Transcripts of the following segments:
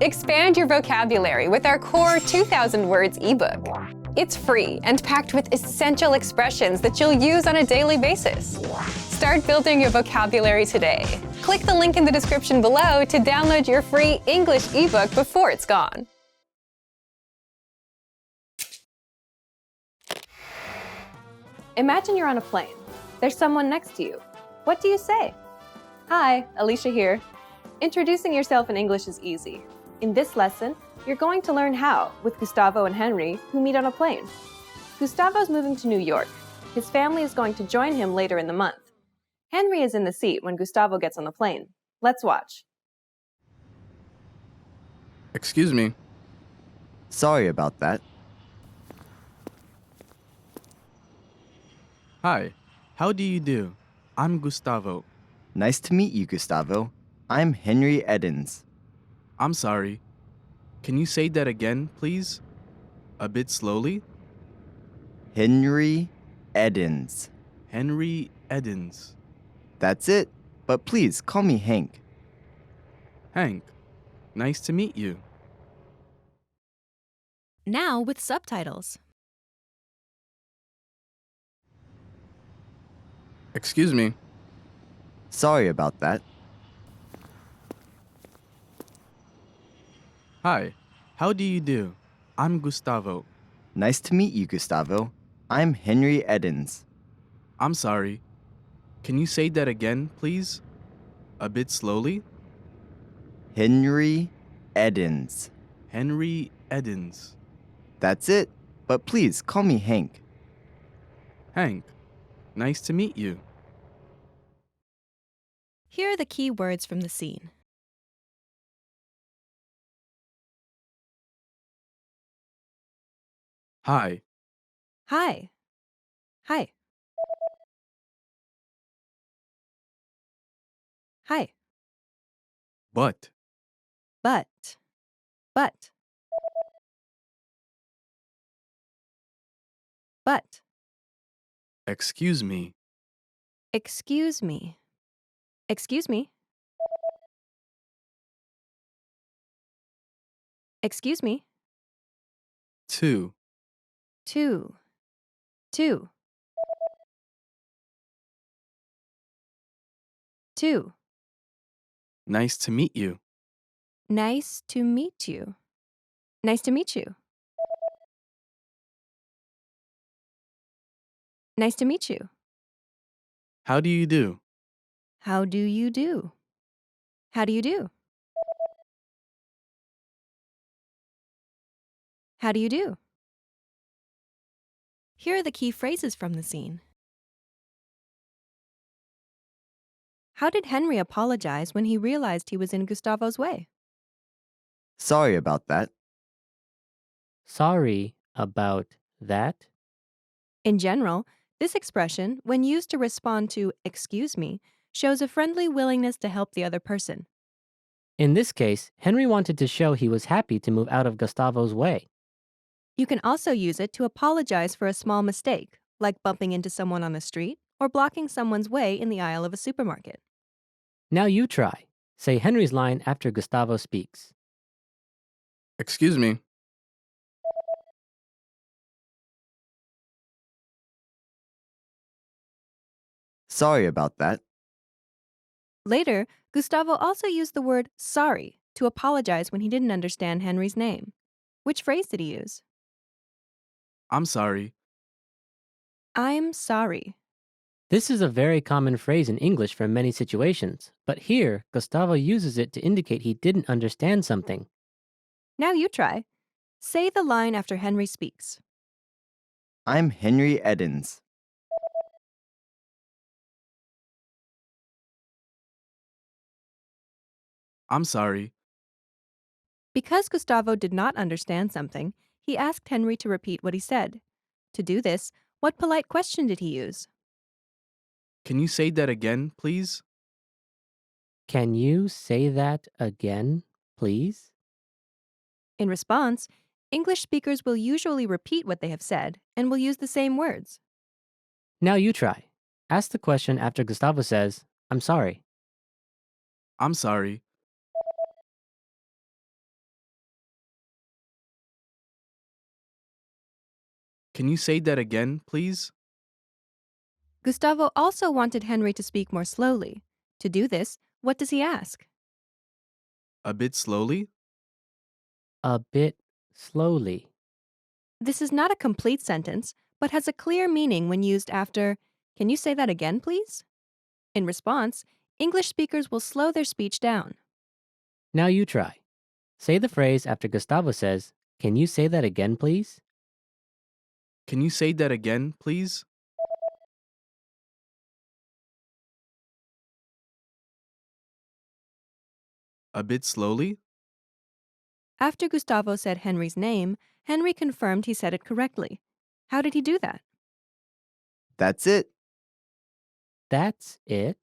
Expand your vocabulary with our core 2,000 words ebook. It's free and packed with essential expressions that you'll use on a daily basis. Start building your vocabulary today. Click the link in the description below to download your free English ebook before it's gone. Imagine you're on a plane. There's someone next to you. What do you say? Hi, Alicia here. Introducing yourself in English is easy. In this lesson, you're going to learn how with Gustavo and Henry, who meet on a plane. Gustavo's moving to New York. His family is going to join him later in the month. Henry is in the seat when Gustavo gets on the plane. Let's watch. Excuse me. Sorry about that. Hi, how do you do? I'm Gustavo. Nice to meet you, Gustavo. I'm Henry Edens. I'm sorry. Can you say that again, please? A bit slowly? Henry Edens. Henry Edens. That's it, but please call me Hank. Hank, nice to meet you. Now with subtitles. Excuse me. Sorry about that. Hi, how do you do? I'm Gustavo. Nice to meet you, Gustavo. I'm Henry Edens. I'm sorry. Can you say that again, please? A bit slowly? Henry Edens. Henry Edens. That's it, but please call me Hank. Hank, nice to meet you. Here are the key words from the scene. Hi, Hi. Hi. Hi. but, But. But. But. excuse me. Excuse me. Excuse me. Excuse me. Two, Two. Two. Two. nice to meet you. Nice to meet you. Nice to meet you. Nice to meet you. How do you do? How do you do? How do you do? How do you do? Here are the key phrases from the scene. How did Henry apologize when he realized he was in Gustavo's way? Sorry about that. Sorry about that. In general, this expression, when used to respond to "excuse me," shows a friendly willingness to help the other person. In this case, Henry wanted to show he was happy to move out of Gustavo's way. You can also use it to apologize for a small mistake, like bumping into someone on the street or blocking someone's way in the aisle of a supermarket. Now you try. Say Henry's line after Gustavo speaks. Excuse me. Sorry about that. Later, Gustavo also used the word sorry to apologize when he didn't understand Henry's name. Which phrase did he use? I'm sorry. I'm sorry. This is a very common phrase in English for many situations, but here, Gustavo uses it to indicate he didn't understand something. Now you try. Say the line after Henry speaks. I'm Henry Edens. I'm sorry. Because Gustavo did not understand something, he asked Henry to repeat what he said. To do this, what polite question did he use? Can you say that again, please? Can you say that again, please? In response, English speakers will usually repeat what they have said and will use the same words. Now you try. Ask the question after Gustavo says, I'm sorry. I'm sorry. Can you say that again, please? Gustavo also wanted Henry to speak more slowly. To do this, what does he ask? A bit slowly? A bit slowly. This is not a complete sentence, but has a clear meaning when used after, "Can you say that again, please?" In response, English speakers will slow their speech down. Now you try. Say the phrase after Gustavo says, "Can you say that again, please?" Can you say that again, please? A bit slowly? After Gustavo said Henry's name, Henry confirmed he said it correctly. How did he do that? That's it. That's it.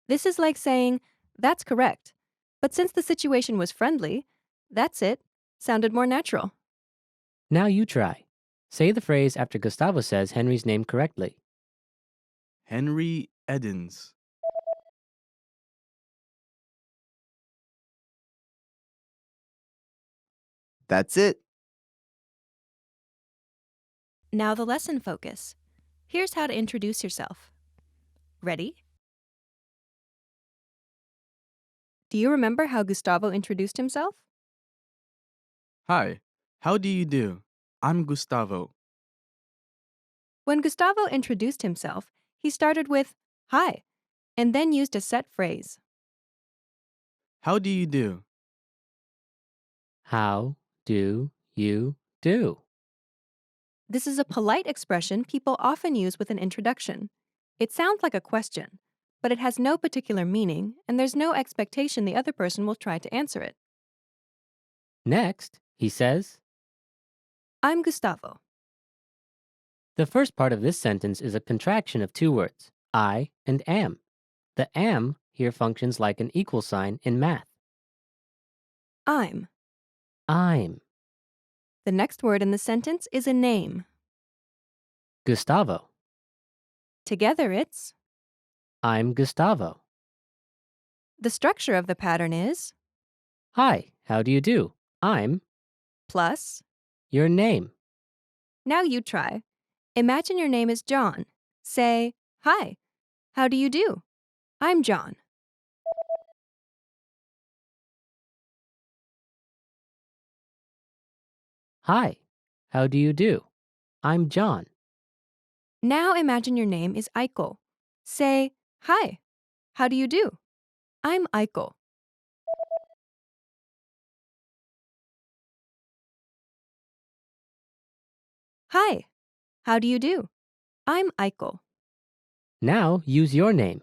This is like saying, "That's correct." But since the situation was friendly, "That's it" sounded more natural. Now you try. Say the phrase after Gustavo says Henry's name correctly. Henry Edens. That's it. Now the lesson focus. Here's how to introduce yourself. Ready? Do you remember how Gustavo introduced himself? Hi, how do you do? I'm Gustavo. When Gustavo introduced himself, he started with "Hi," and then used a set phrase. How do you do? How do you do? This is a polite expression people often use with an introduction. It sounds like a question, but it has no particular meaning, and there's no expectation the other person will try to answer it. Next, he says, I'm Gustavo. the first part of this sentence is a contraction of two words, I and am. The am here functions like an equal sign in math. I'm. I'm The next word in the sentence is a name. Gustavo. Together it's. I'm Gustavo. The structure of the pattern is Hi, how do you do? I'm plus. your name. Now you try. Imagine your name is John. Say, "Hi, how do you do? I'm John." Hi, how do you do? I'm John. Now imagine your name is Eichel. Say, "Hi, how do you do? I'm Eichel." Hi, how do you do? I'm Eichel. Now use your name.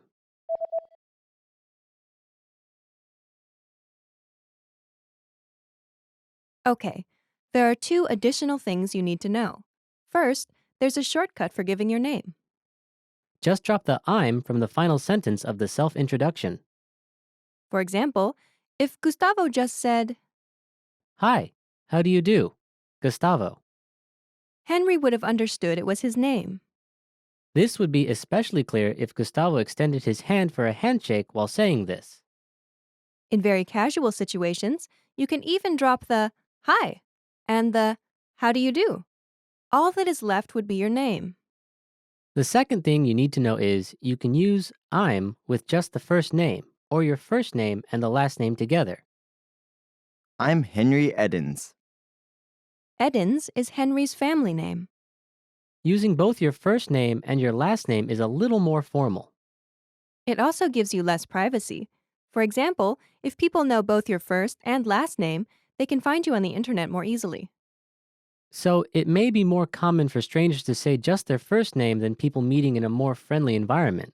Okay, there are two additional things you need to know. First, there's a shortcut for giving your name. Just drop the I'm from the final sentence of the self-introduction. For example, if Gustavo just said, Hi, how do you do? Gustavo. Henry would have understood it was his name. This would be especially clear if Gustavo extended his hand for a handshake while saying this. In very casual situations, you can even drop the "Hi" and the "How do you do?" All that is left would be your name. The second thing you need to know is you can use I'm with just the first name or your first name and the last name together. I'm Henry Edens. Edens is Henry's family name. Using both your first name and your last name is a little more formal. It also gives you less privacy. For example, if people know both your first and last name, they can find you on the internet more easily. So it may be more common for strangers to say just their first name than people meeting in a more friendly environment.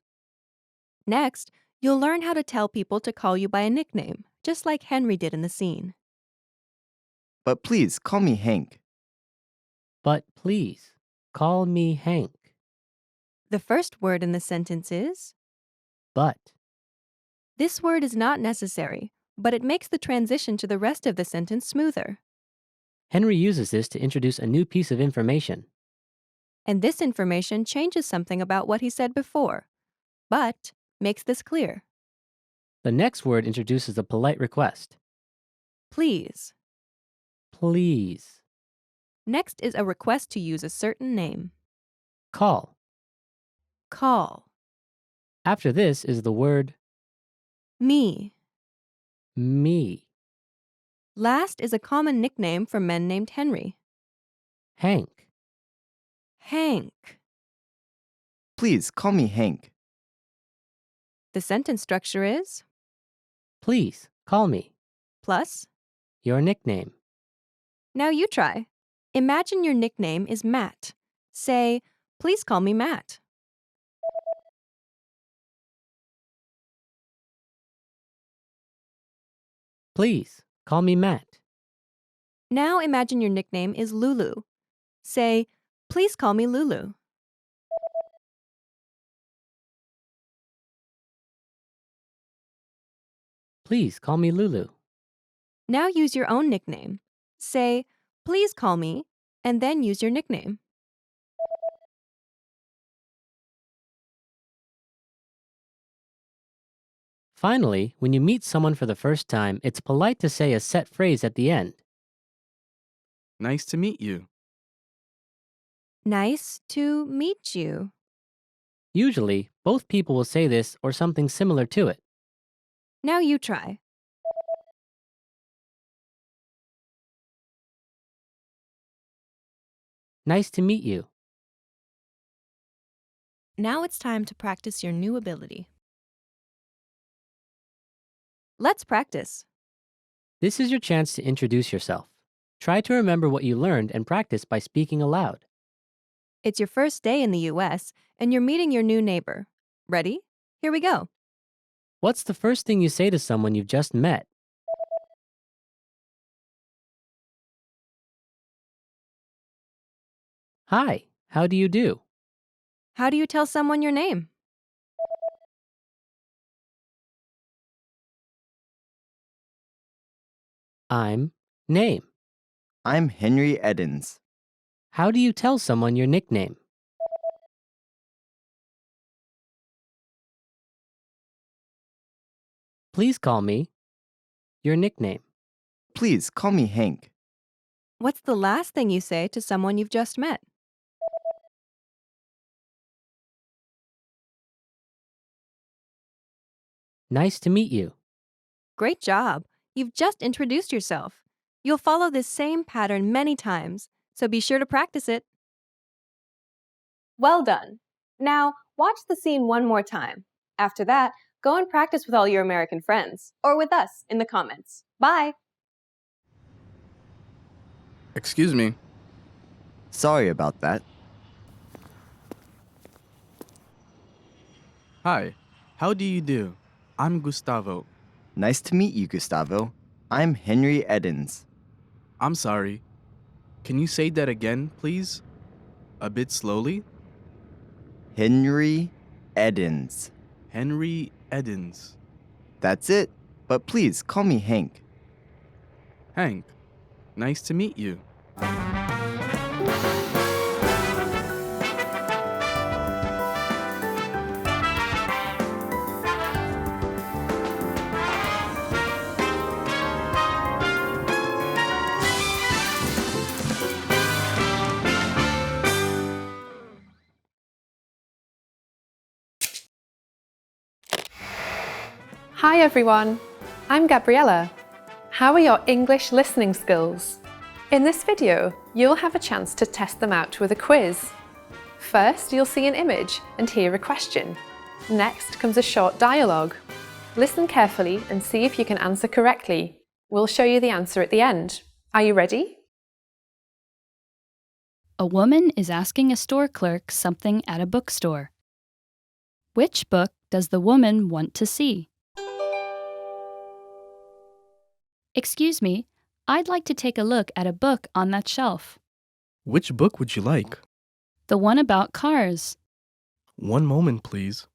Next, you'll learn how to tell people to call you by a nickname, just like Henry did in the scene. But please call me Hank. But please, call me Hank. The first word in the sentence is. But. This word is not necessary, but it makes the transition to the rest of the sentence smoother. Henry uses this to introduce a new piece of information. And this information changes something about what he said before, but makes this clear. The next word introduces a polite request. Please. Please. Next is a request to use a certain name. Call. Call. After this is the word Me. me. Last is a common nickname for men named Henry. Hank. Hank. Please call me Hank. The sentence structure is Please call me. plus. Your nickname. Now you try. Imagine your nickname is Matt. Say, please call me Matt. Please call me Matt. Now imagine your nickname is Lulu. Say, please call me Lulu. Please call me Lulu. Now use your own nickname. Say, please call me, and then use your nickname. Finally, when you meet someone for the first time, it's polite to say a set phrase at the end. Nice to meet you. Nice to meet you. Usually, both people will say this or something similar to it. Now you try. Nice to meet you. Now it's time to practice your new ability. Let's practice. This is your chance to introduce yourself. Try to remember what you learned and practice by speaking aloud. It's your first day in the US, and you're meeting your new neighbor. Ready? Here we go. What's the first thing you say to someone you've just met? Hi, how do you do? How do you tell someone your name? I'm name. I'm Henry Edens. How do you tell someone your nickname? Please call me your nickname. Please call me Hank. What's the last thing you say to someone you've just met? Nice to meet you. Great job. You've just introduced yourself. You'll follow this same pattern many times, so be sure to practice it. Well done. Now, watch the scene one more time. After that, go and practice with all your American friends, or with us in the comments. Bye! Excuse me. Sorry about that. Hi, how do you do? I'm Gustavo. Nice to meet you, Gustavo. I'm Henry Edens. I'm sorry. Can you say that again, please? A bit slowly? Henry Edens. Henry Edens. That's it. But please call me Hank. Hank, nice to meet you. Hi everyone, I'm Gabriella. How are your English listening skills? In this video, you'll have a chance to test them out with a quiz. First, you'll see an image and hear a question. Next comes a short dialogue. Listen carefully and see if you can answer correctly. We'll show you the answer at the end. Are you ready? A woman is asking a store clerk something at a bookstore. Which book does the woman want to see? Excuse me, I'd like to take a look at a book on that shelf. Which book would you like? The one about cars. One moment, please.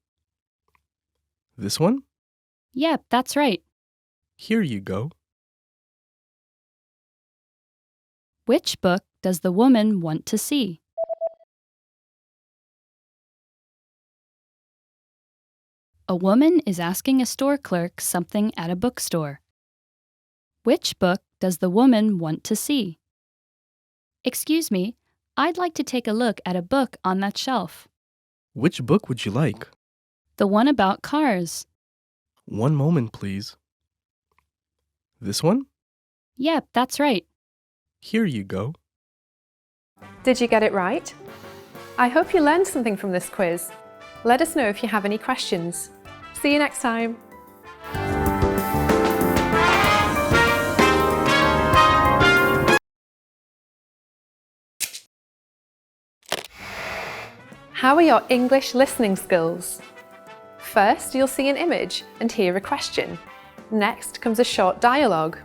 This one? Yep, that's right. Here you go. Which book does the woman want to see? A woman is asking a store clerk something at a bookstore. Which book does the woman want to see? Excuse me, I'd like to take a look at a book on that shelf. Which book would you like? The one about cars. One moment, please. This one? Yep, that's right. Here you go. Did you get it right? I hope you learned something from this quiz. Let us know if you have any questions. See you next time. How are your English listening skills? First, you'll see an image and hear a question. Next comes a short dialogue.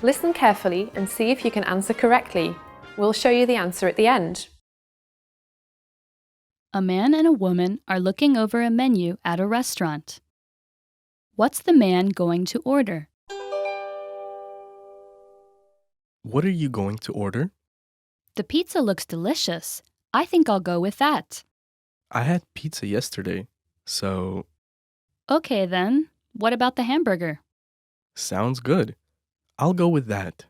Listen carefully and see if you can answer correctly. We'll show you the answer at the end. A man and a woman are looking over a menu at a restaurant. What's the man going to order? What are you going to order? The pizza looks delicious. I think I'll go with that. I had pizza yesterday, so Okay then, what about the hamburger? sounds good. I'll go with that.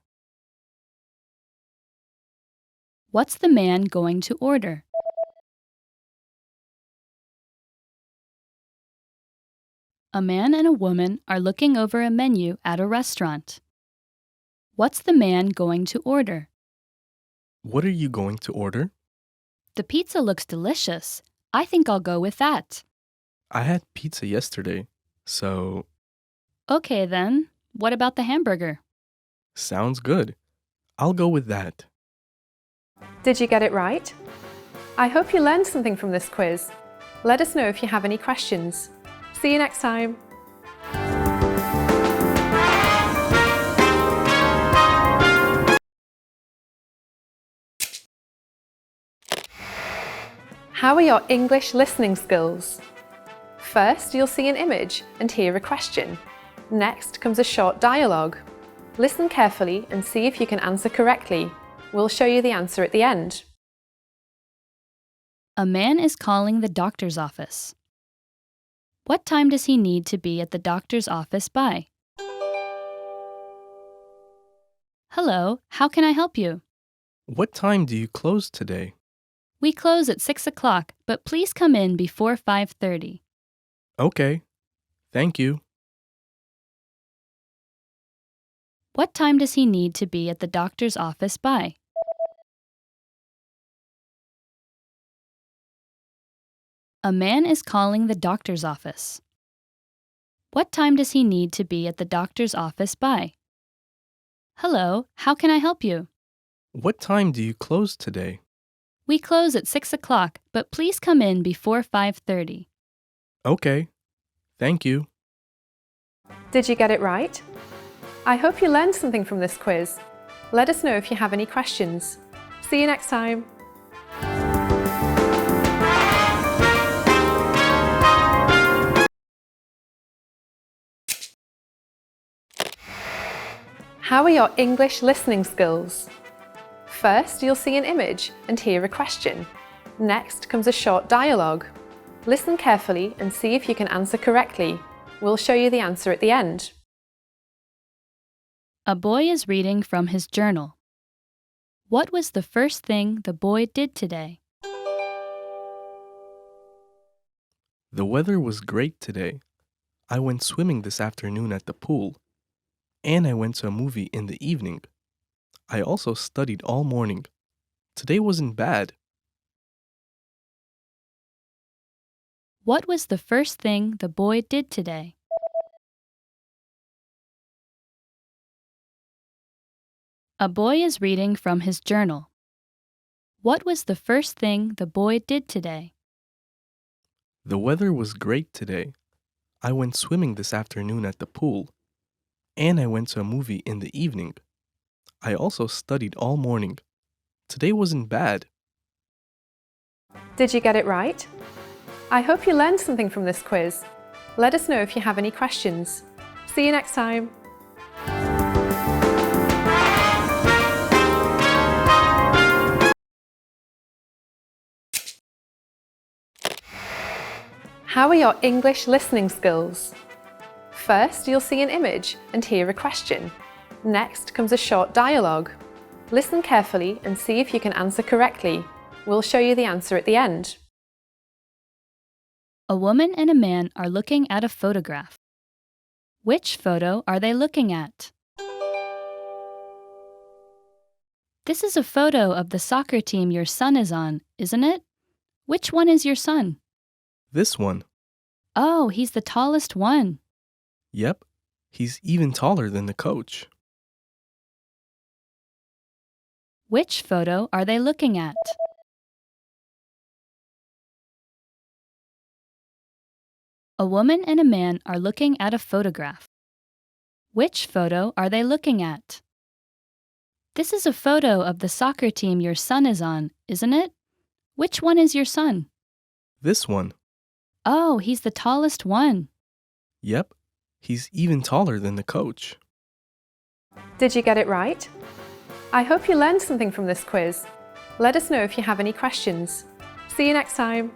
What's the man going to order? A man and a woman are looking over a menu at a restaurant. What's the man going to order? What are you going to order? The pizza looks delicious. I think I'll go with that. I had pizza yesterday, so Okay then, what about the hamburger? sounds good. I'll go with that. Did you get it right? I hope you learned something from this quiz. Let us know if you have any questions. See you next time. How are your English listening skills? First, you'll see an image and hear a question. Next comes a short dialogue. Listen carefully and see if you can answer correctly. We'll show you the answer at the end. A man is calling the doctor's office. What time does he need to be at the doctor's office by? Hello, how can I help you? What time do you close today? We close at 6 o'clock, but please come in before 5:30. Okay. Thank you. What time does he need to be at the doctor's office by? A man is calling the doctor's office. What time does he need to be at the doctor's office by? Hello, how can I help you? What time do you close today? We close at 6 o'clock, but please come in before 5:30. Okay. Thank you. Did you get it right? I hope you learned something from this quiz. Let us know if you have any questions. See you next time. How are your English listening skills? First, you'll see an image and hear a question. Next comes a short dialogue. Listen carefully and see if you can answer correctly. We'll show you the answer at the end. A boy is reading from his journal. What was the first thing the boy did today? The weather was great today. I went swimming this afternoon at the pool. And I went to a movie in the evening. I also studied all morning. Today wasn't bad. What was the first thing the boy did today? A boy is reading from his journal. What was the first thing the boy did today? The weather was great today. I went swimming this afternoon at the pool. And I went to a movie in the evening. I also studied all morning. Today wasn't bad. Did you get it right? I hope you learned something from this quiz. Let us know if you have any questions. See you next time. How are your English listening skills? First, you'll see an image and hear a question. Next comes a short dialogue. Listen carefully and see if you can answer correctly. We'll show you the answer at the end. A woman and a man are looking at a photograph. Which photo are they looking at? This is a photo of the soccer team your son is on, isn't it? Which one is your son? This one. Oh, he's the tallest one. Yep, he's even taller than the coach. Which photo are they looking at? A woman and a man are looking at a photograph. Which photo are they looking at? This is a photo of the soccer team your son is on, isn't it? Which one is your son? This one. Oh, he's the tallest one. Yep, he's even taller than the coach. Did you get it right? I hope you learned something from this quiz. Let us know if you have any questions. See you next time.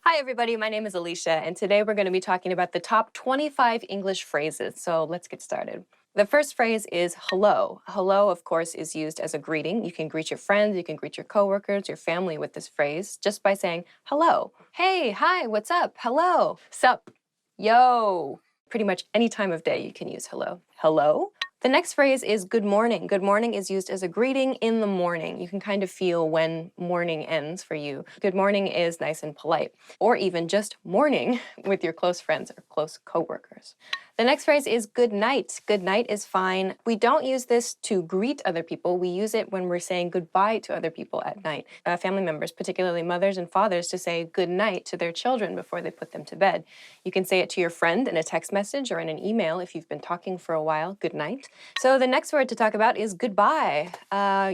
Hi everybody, my name is Alicia, and today we're going to be talking about the top 25 English phrases. So let's get started. The first phrase is hello. Hello, of course, is used as a greeting. You can greet your friends, you can greet your coworkers, your family with this phrase just by saying hello. Hey, hi, what's up? Hello. Sup? Yo. Pretty much any time of day you can use hello. Hello. The next phrase is good morning. Good morning is used as a greeting in the morning. You can kind of feel when morning ends for you. Good morning is nice and polite. Or even just morning with your close friends or close coworkers. The next phrase is good night. Good night is fine. We don't use this to greet other people. We use it when we're saying goodbye to other people at night. Family members, particularly mothers and fathers, to say good night to their children before they put them to bed. You can say it to your friend in a text message or in an email if you've been talking for a while. Good night. So the next word to talk about is goodbye.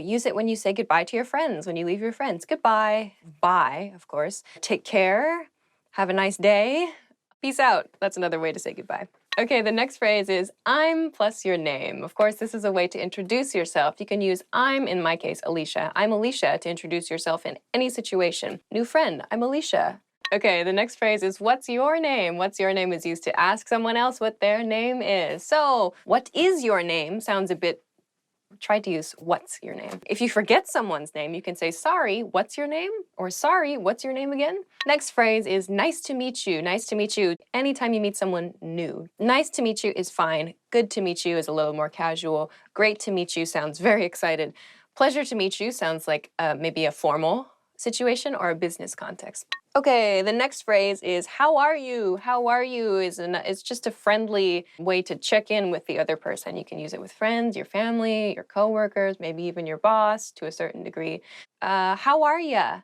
Use it when you say goodbye to your friends, when you leave your friends. Goodbye. Bye, of course. Take care. Have a nice day. Peace out. That's another way to say goodbye. Okay, the next phrase is I'm plus your name. Of course, this is a way to introduce yourself. You can use I'm, in my case, Alicia. I'm Alicia to introduce yourself in any situation. New friend, I'm Alicia. Okay, the next phrase is what's your name? What's your name is used to ask someone else what their name is. So, what is your name sounds a bit, try to use what's your name. If you forget someone's name, you can say sorry, what's your name? Or sorry, what's your name again? Next phrase is nice to meet you. Nice to meet you anytime you meet someone new. Nice to meet you is fine. Good to meet you is a little more casual. Great to meet you sounds very excited. Pleasure to meet you sounds like maybe a formal situation or a business context. Okay, the next phrase is how are you? How are you is just a friendly way to check in with the other person. You can use it with friends, your family, your coworkers, maybe even your boss to a certain degree. How are ya?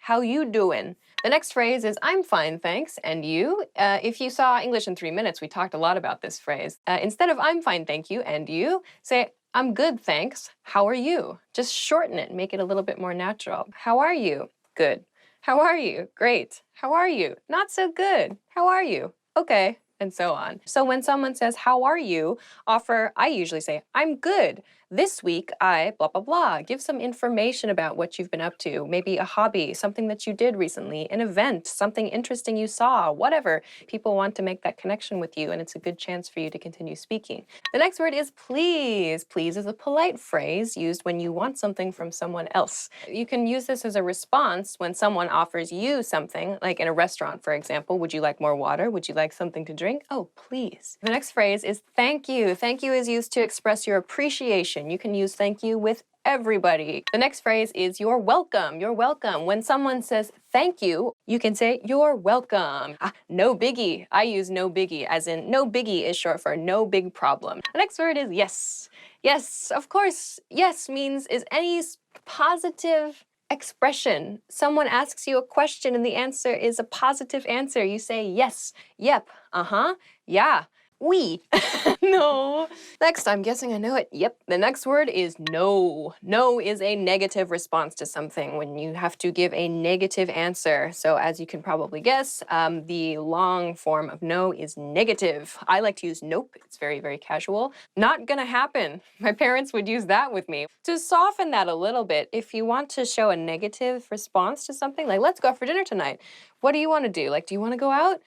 How you doing? The next phrase is I'm fine, thanks. And you? If you saw English in 3 minutes, we talked a lot about this phrase. Instead of I'm fine, thank you, and you, say I'm good, thanks. How are you? Just shorten it, make it a little bit more natural. How are you? Good. How are you? Great. How are you? Not so good. How are you? Okay. And so on. So when someone says, how are you? I usually say, I'm good. This week, I blah, blah, blah. Give some information about what you've been up to. Maybe a hobby, something that you did recently, an event, something interesting you saw, whatever. People want to make that connection with you, and it's a good chance for you to continue speaking. The next word is please. Please is a polite phrase used when you want something from someone else. You can use this as a response when someone offers you something, like in a restaurant, for example. Would you like more water? Would you like something to drink? Oh, please. The next phrase is thank you. Thank you is used to express your appreciation. You can use thank you with everybody. The next phrase is you're welcome. You're welcome. When someone says thank you, you can say you're welcome. No biggie. I use no biggie, as in no biggie is short for no big problem. The next word is yes. Yes, of course. Yes means is any positive expression. Someone asks you a question and the answer is a positive answer. You say yes, yep, yeah. Oui. No. Next, I'm guessing I know it. Yep. The next word is no. No is a negative response to something when you have to give a negative answer. So as you can probably guess, the long form of no is negative. I like to use nope. It's very, very casual. Not gonna happen. My parents would use that with me. To soften that a little bit, if you want to show a negative response to something, like let's go out for dinner tonight. What do you want to do? Like, do you want to go out?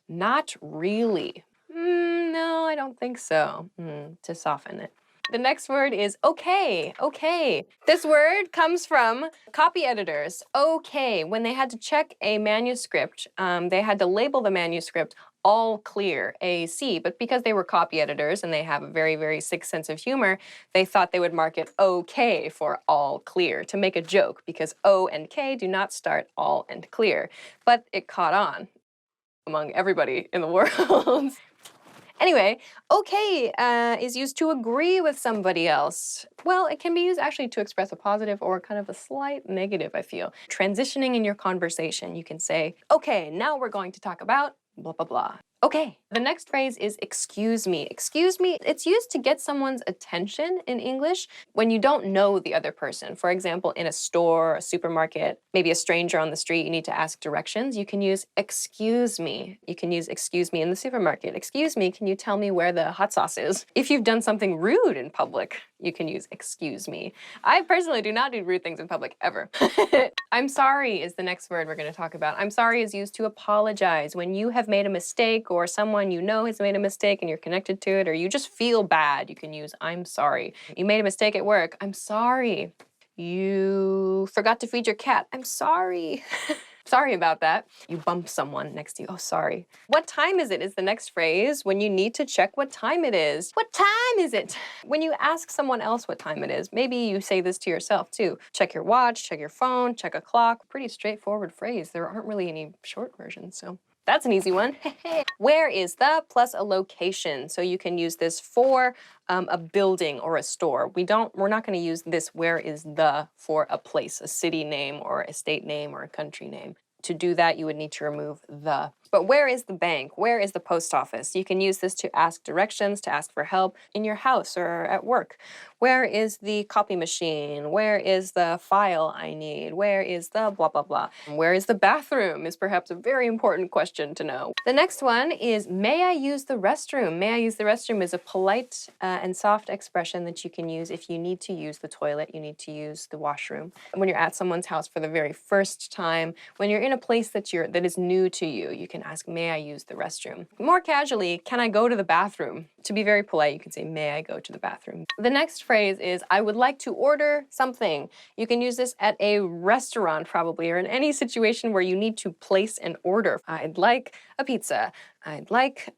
Not really. No, don't think so, to soften it. The next word is okay, okay. This word comes from copy editors. Okay, when they had to check a manuscript, they had to label the manuscript all clear, AC, but because they were copy editors and they have a very, very sick sense of humor, they thought they would mark it OK for all clear to make a joke because O and K do not start all and clear. But it caught on among everybody in the world. Anyway, okay is used to agree with somebody else. Well, it can be used actually to express a positive or kind of a slight negative, I feel. Transitioning in your conversation, you can say, okay, now we're going to talk about blah, blah, blah. Okay. The next phrase is excuse me. Excuse me, it's used to get someone's attention in English when you don't know the other person. For example, in a store, a supermarket, maybe a stranger on the street, you need to ask directions. You can use excuse me. You can use excuse me in the supermarket. Excuse me, can you tell me where the hot sauce is? If you've done something rude in public, you can use excuse me. I personally do not do rude things in public ever. I'm sorry is the next word we're going to talk about. I'm sorry is used to apologize when you have made a mistake or someone you know has made a mistake and you're connected to it, or you just feel bad. You can use I'm sorry. You made a mistake at work. I'm sorry. You forgot to feed your cat. I'm sorry. Sorry about that. You bump someone next to you. Oh, sorry. What time is it is the next phrase when you need to check what time it is. What time is it? When you ask someone else what time it is, maybe you say this to yourself too. Check your watch, check your phone, check a clock. Pretty straightforward phrase. There aren't really any short versions, so that's an easy one. Where is the plus a location. So you can use this for a building or a store. We're not going to use this where is the for a place, a city name or a state name or a country name. To do that, you would need to remove the. But where is the bank? Where is the post office? You can use this to ask directions, to ask for help in your house or at work. Where is the copy machine? Where is the file I need? Where is the blah, blah, blah? Where is the bathroom is perhaps a very important question to know. The next one is, may I use the restroom? May I use the restroom is a polite and soft expression that you can use if you need to use the toilet, you need to use the washroom. When you're at someone's house for the very first time, when you're in a place that is new to you, you can ask, may I use the restroom? More casually, can I go to the bathroom? To be very polite, you can say, may I go to the bathroom? The next phrase is, I would like to order something. You can use this at a restaurant probably, or in any situation where you need to place an order. I'd like a pizza. I'd like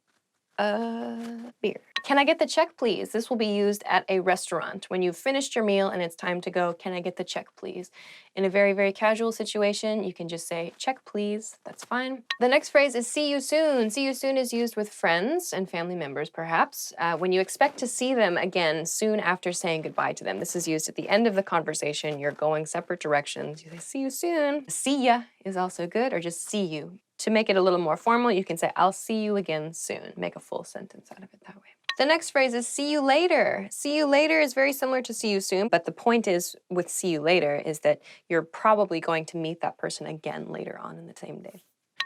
a beer. Can I get the check, please? This will be used at a restaurant. When you've finished your meal and it's time to go, can I get the check, please? In a very, very casual situation, you can just say, check, please. That's fine. The next phrase is see you soon. See you soon is used with friends and family members, perhaps, when you expect to see them again soon after saying goodbye to them. This is used at the end of the conversation. You're going separate directions. You say, see you soon. See ya is also good, or just see you. To make it a little more formal, you can say, I'll see you again soon. Make a full sentence out of it that way. The next phrase is see you later. See you later is very similar to see you soon, but the point is with see you later is that you're probably going to meet that person again later on in the same day.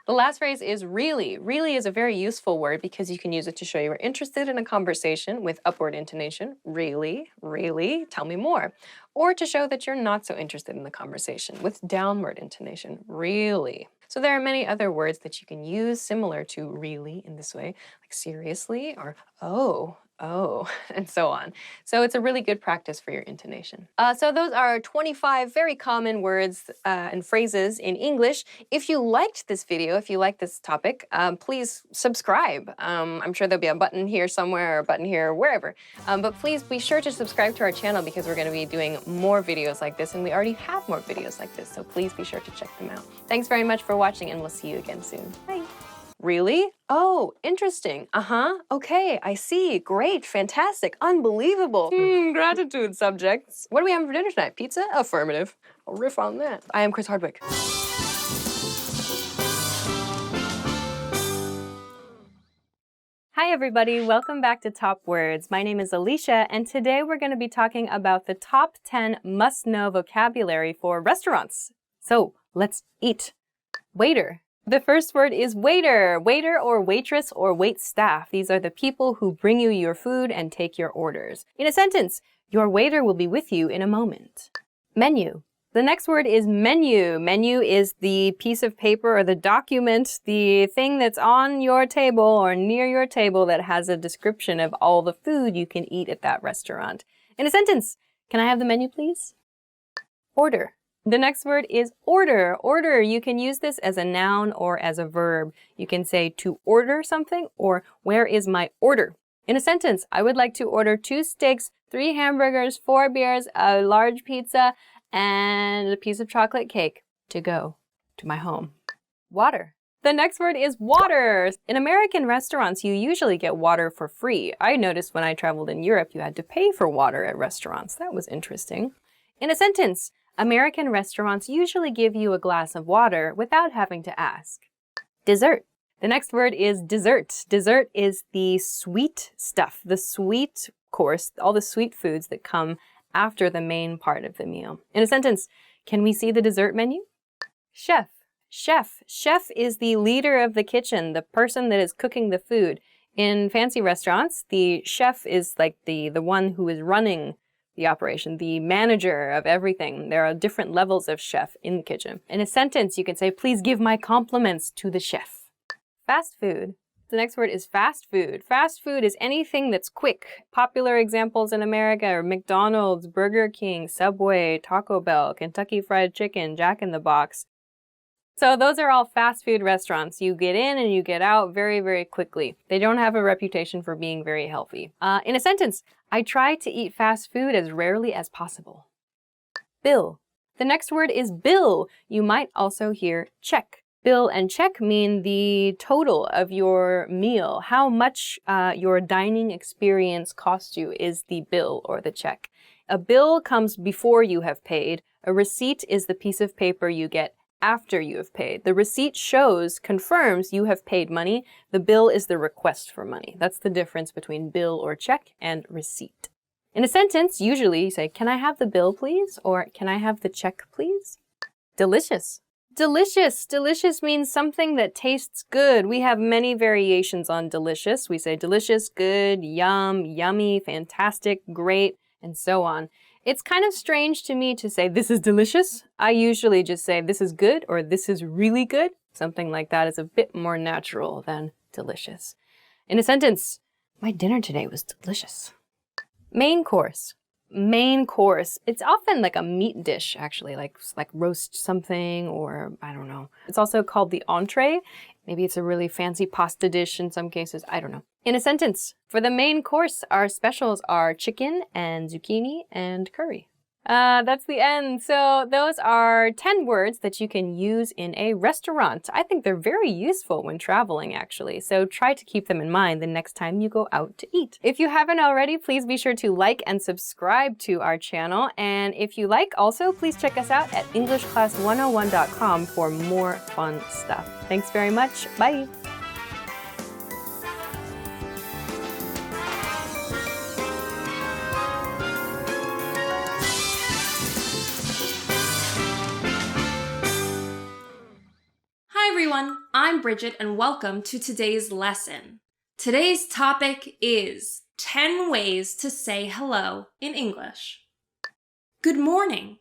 The last phrase is really. Really is a very useful word because you can use it to show you are interested in a conversation with upward intonation. Really, really, tell me more. Or to show that you're not so interested in the conversation with downward intonation. Really. So there are many other words that you can use similar to really in this way, like seriously or oh, and so on. So it's a really good practice for your intonation. So those are 25 very common words and phrases in English. If you liked this video, if you liked this topic, please subscribe. I'm sure there'll be a button here somewhere or a button here, wherever. But please be sure to subscribe to our channel because we're going to be doing more videos like this, and we already have more videos like this, so please be sure to check them out. Thanks very much for watching, and we'll see you again soon. Bye. Really? Oh, interesting. Okay, I see. Great, fantastic, unbelievable. Gratitude, subjects. What are we having for dinner tonight? Pizza? Affirmative. I'll riff on that. I am Chris Hardwick. Hi everybody, welcome back to Top Words. My name is Alicia, and today we're going to be talking about the top 10 must-know vocabulary for restaurants. So, let's eat. Waiter. The first word is waiter. Waiter or waitress or wait staff. These are the people who bring you your food and take your orders. In a sentence, your waiter will be with you in a moment. Menu. The next word is menu. Menu is the piece of paper or the document, the thing that's on your table or near your table that has a description of all the food you can eat at that restaurant. In a sentence, can I have the menu, please? Order. The next word is order. Order, you can use this as a noun or as a verb. You can say to order something or where is my order? In a sentence, I would like to order 2 steaks, 3 hamburgers, 4 beers, a large pizza, and a piece of chocolate cake to go to my home. Water. The next word is water. In American restaurants, you usually get water for free. I noticed when I traveled in Europe, you had to pay for water at restaurants. That was interesting. In a sentence, American restaurants usually give you a glass of water without having to ask. Dessert. The next word is dessert. Dessert is the sweet stuff, the sweet course, all the sweet foods that come after the main part of the meal. In a sentence, can we see the dessert menu? Chef. Chef. Chef is the leader of the kitchen, the person that is cooking the food. In fancy restaurants, the chef is like the one who is running the operation, the manager of everything. There are different levels of chef in the kitchen. In a sentence, you can say, please give my compliments to the chef. Fast food. The next word is fast food. Fast food is anything that's quick. Popular examples in America are McDonald's, Burger King, Subway, Taco Bell, Kentucky Fried Chicken, Jack in the Box. So those are all fast food restaurants. You get in and you get out very, very quickly. They don't have a reputation for being very healthy. In a sentence, I try to eat fast food as rarely as possible. Bill. The next word is bill. You might also hear check. Bill and check mean the total of your meal. How much your dining experience cost you is the bill or the check. A bill comes before you have paid. A receipt is the piece of paper you get after you have paid. The receipt confirms you have paid money. The bill is the request for money. That's the difference between bill or check and receipt. In a sentence, usually you say, can I have the bill, please? Or can I have the check, please? Delicious. Delicious. Delicious means something that tastes good. We have many variations on delicious. We say delicious, good, yum, yummy, fantastic, great, and so on. It's kind of strange to me to say this is delicious. I usually just say this is good or this is really good. Something like that is a bit more natural than delicious. In a sentence, my dinner today was delicious. Main course. Main course. It's often like a meat dish, actually, like roast something or I don't know. It's also called the entree. Maybe it's a really fancy pasta dish in some cases. I don't know. In a sentence, for the main course, our specials are chicken and zucchini and curry. That's the end. So those are 10 words that you can use in a restaurant. I think they're very useful when traveling, actually. So try to keep them in mind the next time you go out to eat. If you haven't already, please be sure to like and subscribe to our channel. And if you like, also, please check us out at EnglishClass101.com for more fun stuff. Thanks very much. Bye. Hi everyone, I'm Bridget and welcome to today's lesson. Today's topic is 10 ways to say hello in English. Good morning.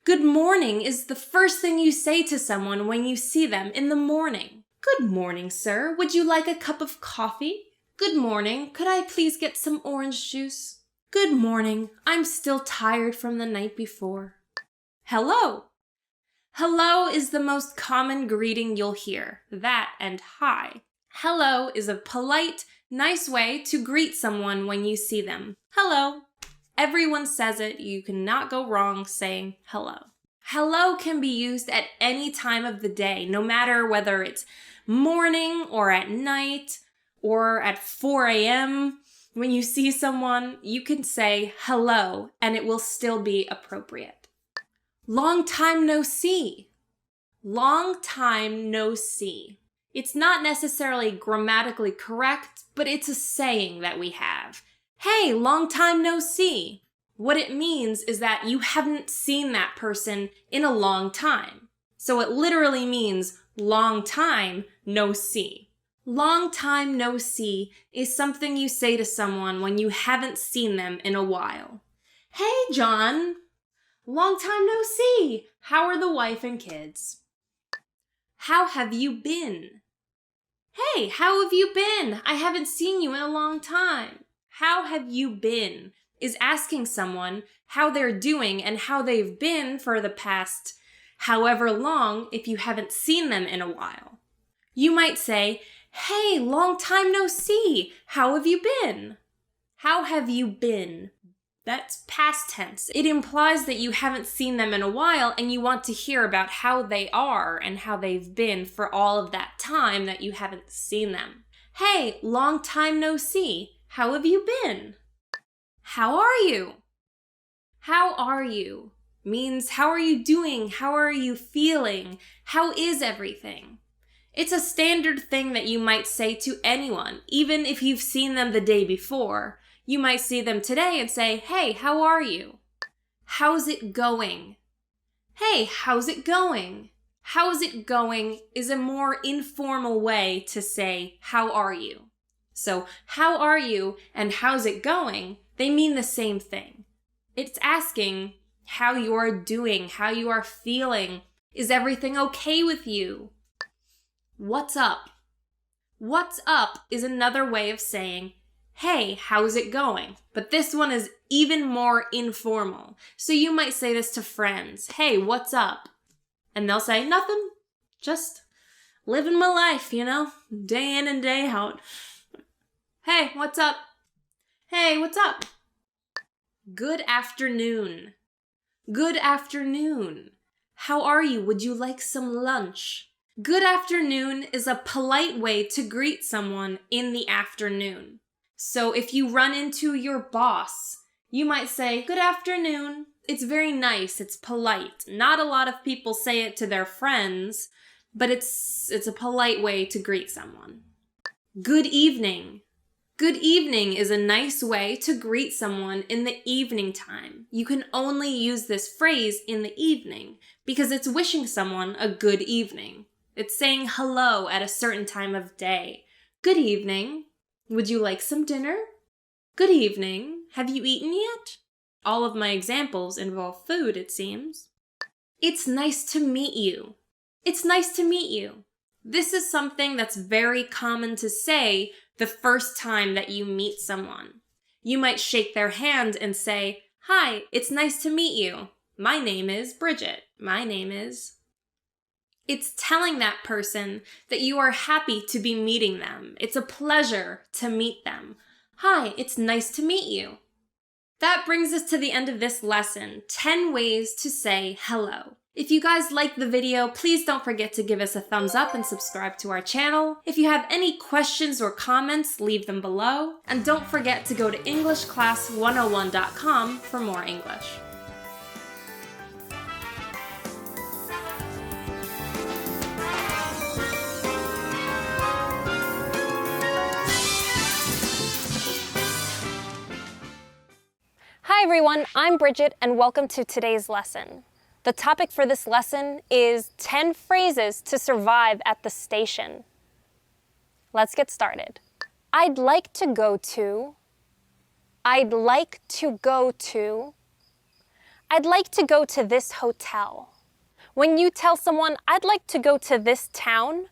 Good morning is the first thing you say to someone when you see them in the morning. Good morning, sir. Would you like a cup of coffee? Good morning. Could I please get some orange juice? Good morning. I'm still tired from the night before. Hello. Hello is the most common greeting you'll hear, that and hi. Hello is a polite, nice way to greet someone when you see them. Hello. Everyone says it, you cannot go wrong saying hello. Hello can be used at any time of the day, no matter whether it's morning or at night or at 4 a.m. When you see someone, you can say hello and it will still be appropriate. Long time no see. Long time no see. It's not necessarily grammatically correct, but it's a saying that we have. Hey, long time no see. What it means is that you haven't seen that person in a long time. So it literally means long time no see. Long time no see is something you say to someone when you haven't seen them in a while. Hey, John. Long time no see. How are the wife and kids? How have you been? Hey, how have you been? I haven't seen you in a long time. How have you been is asking someone how they're doing and how they've been for the past however long if you haven't seen them in a while. You might say, hey, long time no see. How have you been? How have you been? That's past tense. It implies that you haven't seen them in a while and you want to hear about how they are and how they've been for all of that time that you haven't seen them. Hey, long time no see. How have you been? How are you? How are you means how are you doing? How are you feeling? How is everything? It's a standard thing that you might say to anyone, even if you've seen them the day before. You might see them today and say, hey, how are you? How's it going? Hey, how's it going? How's it going is a more informal way to say, how are you? So, how are you and how's it going, they mean the same thing. It's asking how you are doing, how you are feeling. Is everything okay with you? What's up? What's up is another way of saying, hey, how's it going? But this one is even more informal. So you might say this to friends. Hey, what's up? And they'll say, nothing. Just living my life, day in and day out. Hey, what's up? Hey, what's up? Good afternoon. Good afternoon. How are you? Would you like some lunch? Good afternoon is a polite way to greet someone in the afternoon. So if you run into your boss, you might say, good afternoon. It's very nice. It's polite. Not a lot of people say it to their friends, but it's a polite way to greet someone. Good evening. Good evening is a nice way to greet someone in the evening time. You can only use this phrase in the evening because it's wishing someone a good evening. It's saying hello at a certain time of day. Good evening. Would you like some dinner? Good evening. Have you eaten yet? All of my examples involve food, it seems. It's nice to meet you. It's nice to meet you. This is something that's very common to say the first time that you meet someone. You might shake their hand and say, hi, it's nice to meet you. My name is Bridget. My name is... It's telling that person that you are happy to be meeting them. It's a pleasure to meet them. Hi, it's nice to meet you. That brings us to the end of this lesson, 10 ways to say hello. If you guys liked the video, please don't forget to give us a thumbs up and subscribe to our channel. If you have any questions or comments, leave them below. And don't forget to go to EnglishClass101.com for more English. Hi everyone, I'm Bridget and welcome to today's lesson. The topic for this lesson is 10 phrases to survive at the station. Let's get started. I'd like to go to. I'd like to go to. I'd like to go to this hotel. When you tell someone, I'd like to go to this town,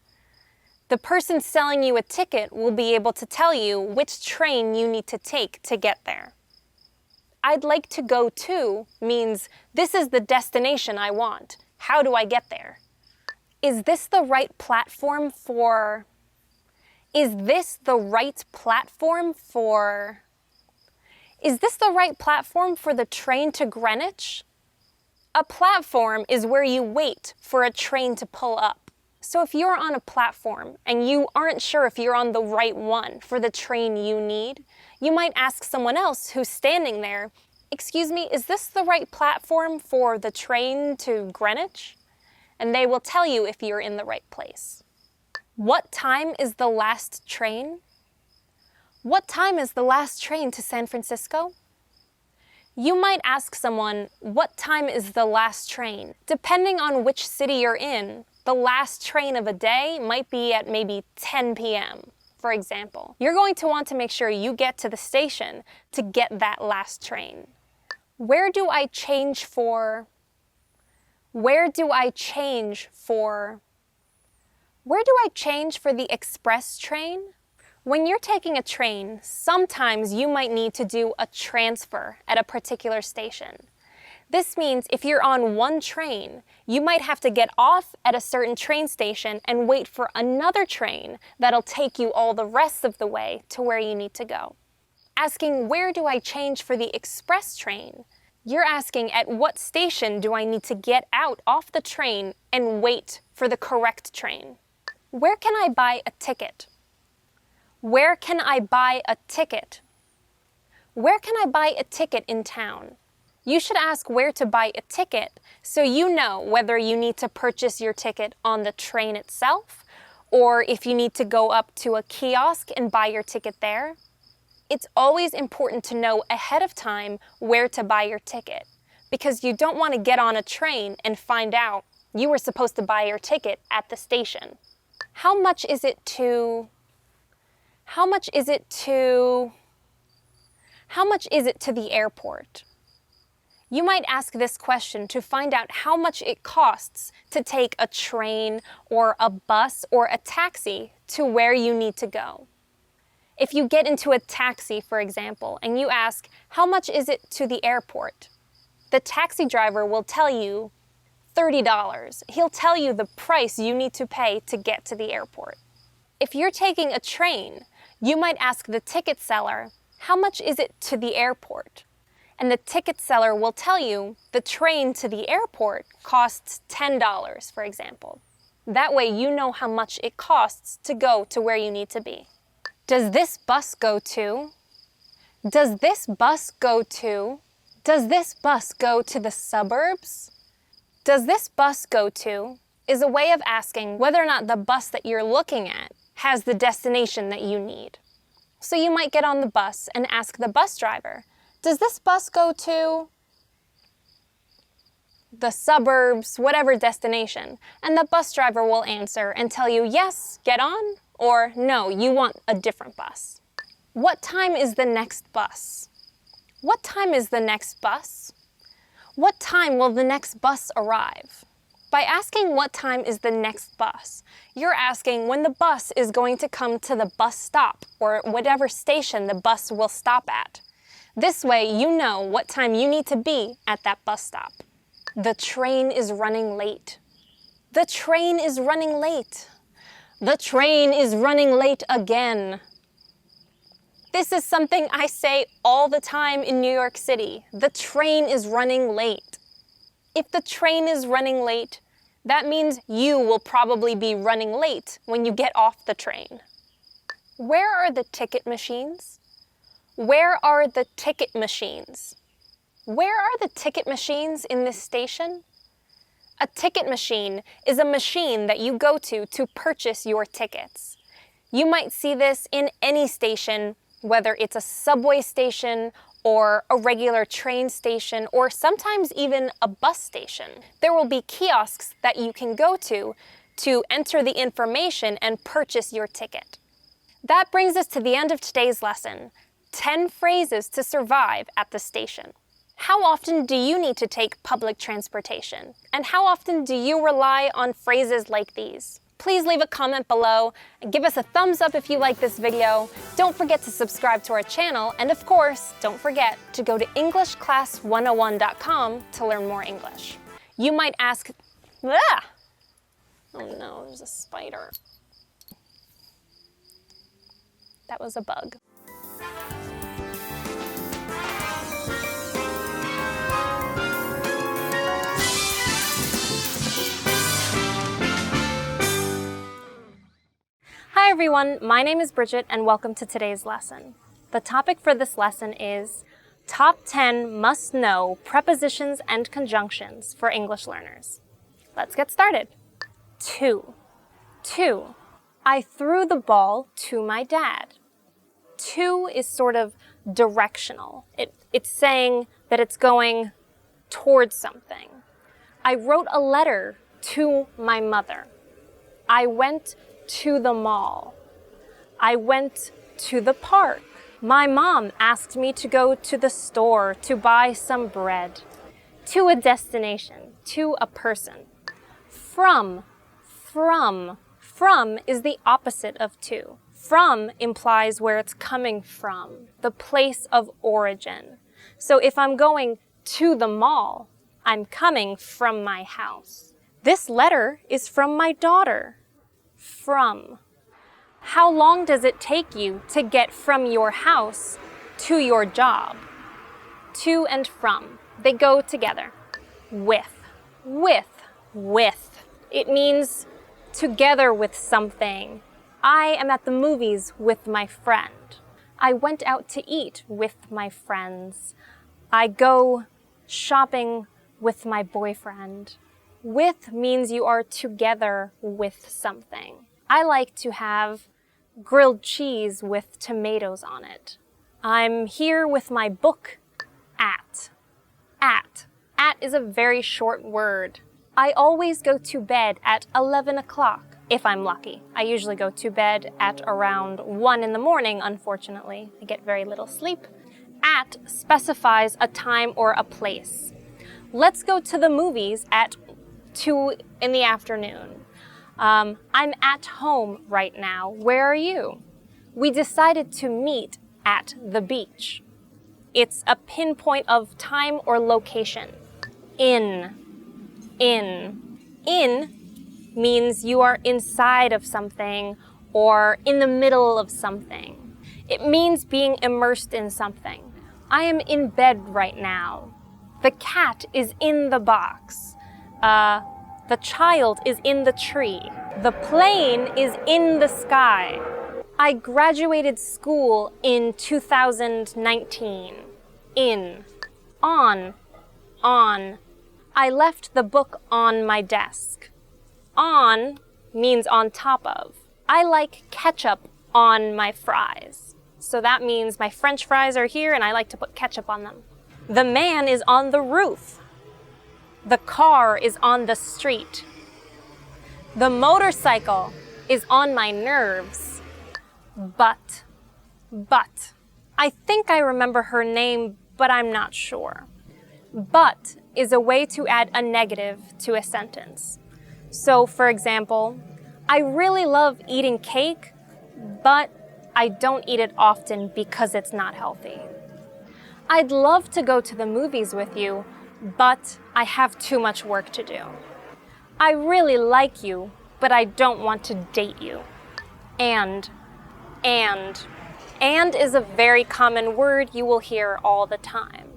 the person selling you a ticket will be able to tell you which train you need to take to get there. I'd like to go to means this is the destination I want. How do I get there? Is this the right platform for? Is this the right platform for? Is this the right platform for the train to Greenwich? A platform is where you wait for a train to pull up. So if you're on a platform and you aren't sure if you're on the right one for the train you need, you might ask someone else who's standing there, excuse me, is this the right platform for the train to Greenwich? And they will tell you if you're in the right place. What time is the last train? What time is the last train to San Francisco? You might ask someone, what time is the last train? Depending on which city you're in, the last train of a day might be at maybe 10 p.m. For example, you're going to want to make sure you get to the station to get that last train. Where do I change for? Where do I change for? Where do I change for the express train? When you're taking a train, sometimes you might need to do a transfer at a particular station. This means if you're on one train, you might have to get off at a certain train station and wait for another train that'll take you all the rest of the way to where you need to go. Asking, where do I change for the express train? You're asking, at what station do I need to get out off the train and wait for the correct train? Where can I buy a ticket? Where can I buy a ticket? Where can I buy a ticket in town? You should ask where to buy a ticket so you know whether you need to purchase your ticket on the train itself or if you need to go up to a kiosk and buy your ticket there. It's always important to know ahead of time where to buy your ticket because you don't want to get on a train and find out you were supposed to buy your ticket at the station. How much is it to the airport? You might ask this question to find out how much it costs to take a train or a bus or a taxi to where you need to go. If you get into a taxi, for example, and you ask, how much is it to the airport? The taxi driver will tell you $30. He'll tell you the price you need to pay to get to the airport. If you're taking a train, you might ask the ticket seller, how much is it to the airport? And the ticket seller will tell you the train to the airport costs $10, for example. That way you know how much it costs to go to where you need to be. Does this bus go to? Does this bus go to? Does this bus go to the suburbs? Does this bus go to is a way of asking whether or not the bus that you're looking at has the destination that you need. So you might get on the bus and ask the bus driver, does this bus go to the suburbs, whatever destination? And the bus driver will answer and tell you, yes, get on, or no, you want a different bus. What time is the next bus? What time is the next bus? What time will the next bus arrive? By asking what time is the next bus, you're asking when the bus is going to come to the bus stop or whatever station the bus will stop at. This way you know what time you need to be at that bus stop. The train is running late. The train is running late. The train is running late again. This is something I say all the time in New York City. The train is running late. If the train is running late, that means you will probably be running late when you get off the train. Where are the ticket machines? Where are the ticket machines? Where are the ticket machines in this station? A ticket machine is a machine that you go to purchase your tickets. You might see this in any station, whether it's a subway station or a regular train station, or sometimes even a bus station. There will be kiosks that you can go to enter the information and purchase your ticket. That brings us to the end of today's lesson, 10 phrases to survive at the station. How often do you need to take public transportation? And how often do you rely on phrases like these? Please leave a comment below and give us a thumbs up if you like this video. Don't forget to subscribe to our channel, and of course, don't forget to go to EnglishClass101.com to learn more English. You might ask, ah! Oh no, there's a spider. That was a bug. Hi everyone, my name is Bridget and welcome to today's lesson. The topic for this lesson is Top 10 Must-Know Prepositions and Conjunctions for English Learners. Let's get started. To. I threw the ball to my dad. To is sort of directional. It's saying that it's going towards something. I wrote a letter to my mother. I went to the mall. I went to the park. My mom asked me to go to the store to buy some bread. To a destination, to a person. From is the opposite of to. From implies where it's coming from, the place of origin. So if I'm going to the mall, I'm coming from my house. This letter is from my daughter. From. How long does it take you to get from your house to your job? To and from. They go together. With. It means together with something. I am at the movies with my friend. I went out to eat with my friends. I go shopping with my boyfriend. With means you are together with something. I like to have grilled cheese with tomatoes on it. I'm here with my book. At. At is a very short word. I always go to bed at 11 o'clock, if I'm lucky. I usually go to bed at around 1 in the morning, unfortunately. I get very little sleep. At specifies a time or a place. Let's go to the movies at 2 in the afternoon. I'm at home right now. Where are you? We decided to meet at the beach. It's a pinpoint of time or location. In means you are inside of something or in the middle of something. It means being immersed in something. I am in bed right now. The cat is in the box. The child is in the tree. The plane is in the sky. I graduated school in 2019. In. On. I left the book on my desk. On means on top of. I like ketchup on my fries. So that means my French fries are here and I like to put ketchup on them. The man is on the roof. The car is on the street. The motorcycle is on my nerves. But. I think I remember her name, but I'm not sure. But is a way to add a negative to a sentence. So, for example, I really love eating cake, but I don't eat it often because it's not healthy. I'd love to go to the movies with you, but I have too much work to do. I really like you, but I don't want to date you. And is a very common word you will hear all the time.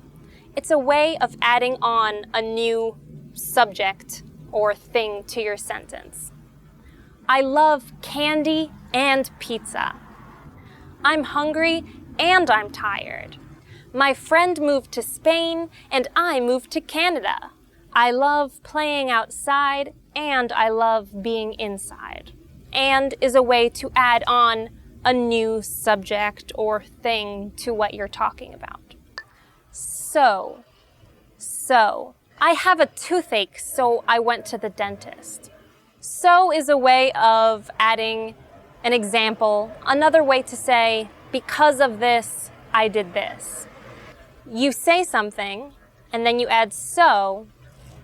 It's a way of adding on a new subject or thing to your sentence. I love candy and pizza. I'm hungry and I'm tired. My friend moved to Spain and I moved to Canada. I love playing outside and I love being inside. And is a way to add on a new subject or thing to what you're talking about. So, I have a toothache, so I went to the dentist. So is a way of adding an example. Another way to say, because of this, I did this. You say something, and then you add so,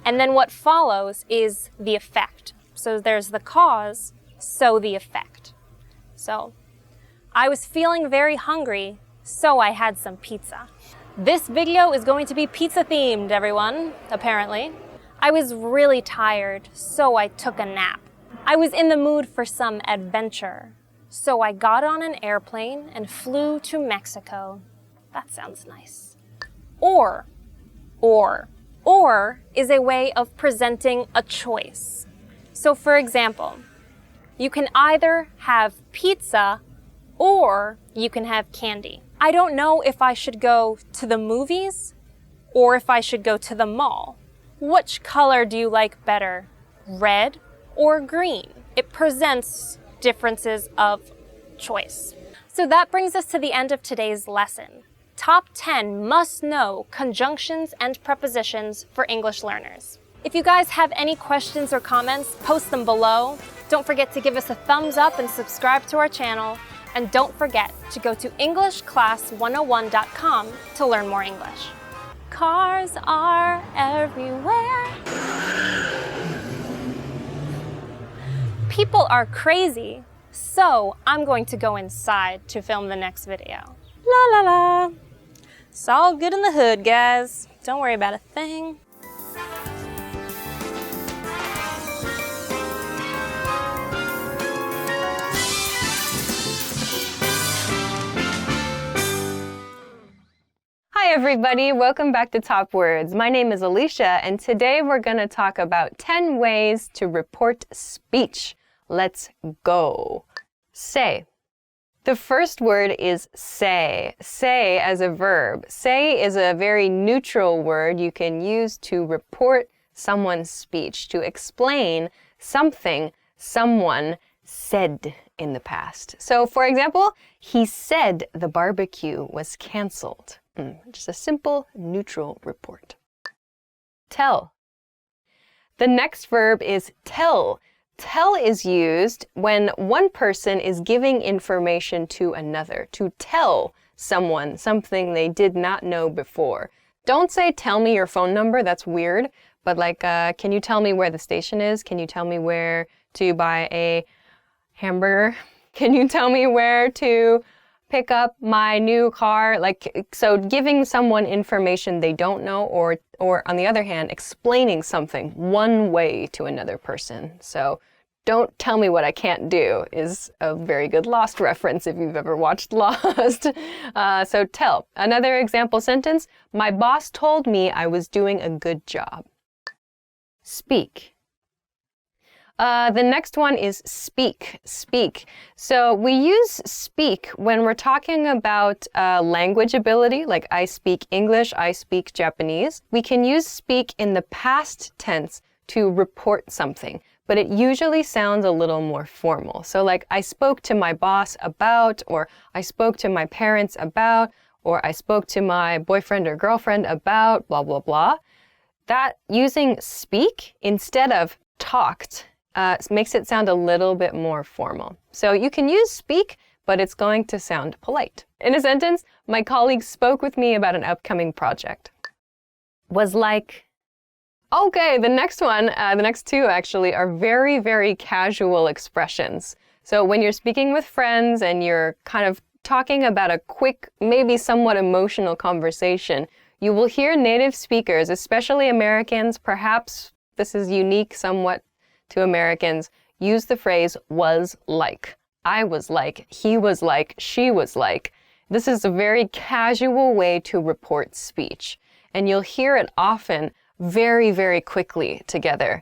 and then what follows is the effect. So there's the cause, so the effect. So, I was feeling very hungry, so I had some pizza. This video is going to be pizza themed, everyone, apparently. I was really tired, so I took a nap. I was in the mood for some adventure, so I got on an airplane and flew to Mexico. That sounds nice. Or is a way of presenting a choice. So for example, you can either have pizza or you can have candy. I don't know if I should go to the movies or if I should go to the mall. Which color do you like better, red or green? It presents differences of choice. So that brings us to the end of today's lesson. Top 10 must-know conjunctions and prepositions for English learners. If you guys have any questions or comments, post them below. Don't forget to give us a thumbs up and subscribe to our channel. And don't forget to go to EnglishClass101.com to learn more English. Cars are everywhere. People are crazy, so I'm going to go inside to film the next video. La la la. It's all good in the hood, guys. Don't worry about a thing. Hi everybody, welcome back to Top Words. My name is Alicia and today we're going to talk about 10 ways to report speech. Let's go. Say. The first word is say. Say as a verb. Say is a very neutral word you can use to report someone's speech, to explain something someone said in the past. So for example, he said the barbecue was canceled. Just a simple, neutral report. Tell. The next verb is tell. Tell is used when one person is giving information to another, to tell someone something they did not know before. Don't say, tell me your phone number, that's weird, but like, can you tell me where the station is? Can you tell me where to buy a hamburger? Can you tell me where to pick up my new car? Like, so giving someone information they don't know, or on the other hand, explaining something one way to another person. So don't tell me what I can't do is a very good Lost reference if you've ever watched Lost. So tell. Another example sentence, my boss told me I was doing a good job. Speak. The next one is speak. Speak. So we use speak when we're talking about language ability, like I speak English, I speak Japanese. We can use speak in the past tense to report something, but it usually sounds a little more formal. So like I spoke to my boss about, or I spoke to my parents about, or I spoke to my boyfriend or girlfriend about, blah, blah, blah. That using speak instead of talked makes it sound a little bit more formal. So you can use speak, but it's going to sound polite. In a sentence, my colleague spoke with me about an upcoming project. Was like. Okay, the next one, the next two actually, are very, very casual expressions. So when you're speaking with friends and you're kind of talking about a quick, maybe somewhat emotional conversation, you will hear native speakers, especially Americans, perhaps this is unique somewhat to Americans, use the phrase was like. I was like, he was like, she was like. This is a very casual way to report speech. And you'll hear it often very, very quickly together.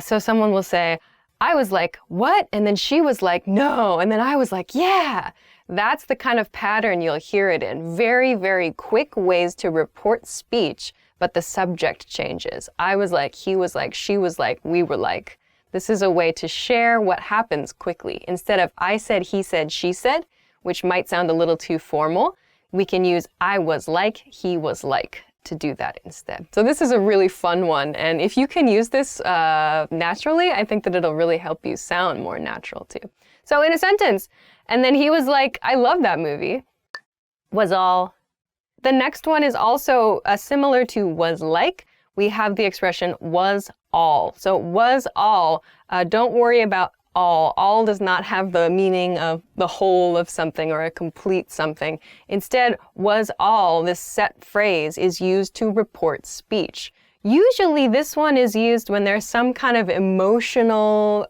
So someone will say, I was like, what? And then she was like, no. And then I was like, yeah. That's the kind of pattern you'll hear it in. Very, very quick ways to report speech, but the subject changes. I was like, he was like, she was like, we were like. This is a way to share what happens quickly. Instead of I said, he said, she said, which might sound a little too formal, we can use I was like, he was like to do that instead. So this is a really fun one. And if you can use this naturally, I think that it'll really help you sound more natural too. So in a sentence, and then he was like, I love that movie, was all. The next one is also similar to was like. We have the expression was all. So was all, don't worry about all. All does not have the meaning of the whole of something or a complete something. Instead, was all, this set phrase, is used to report speech. Usually this one is used when there's some kind of emotional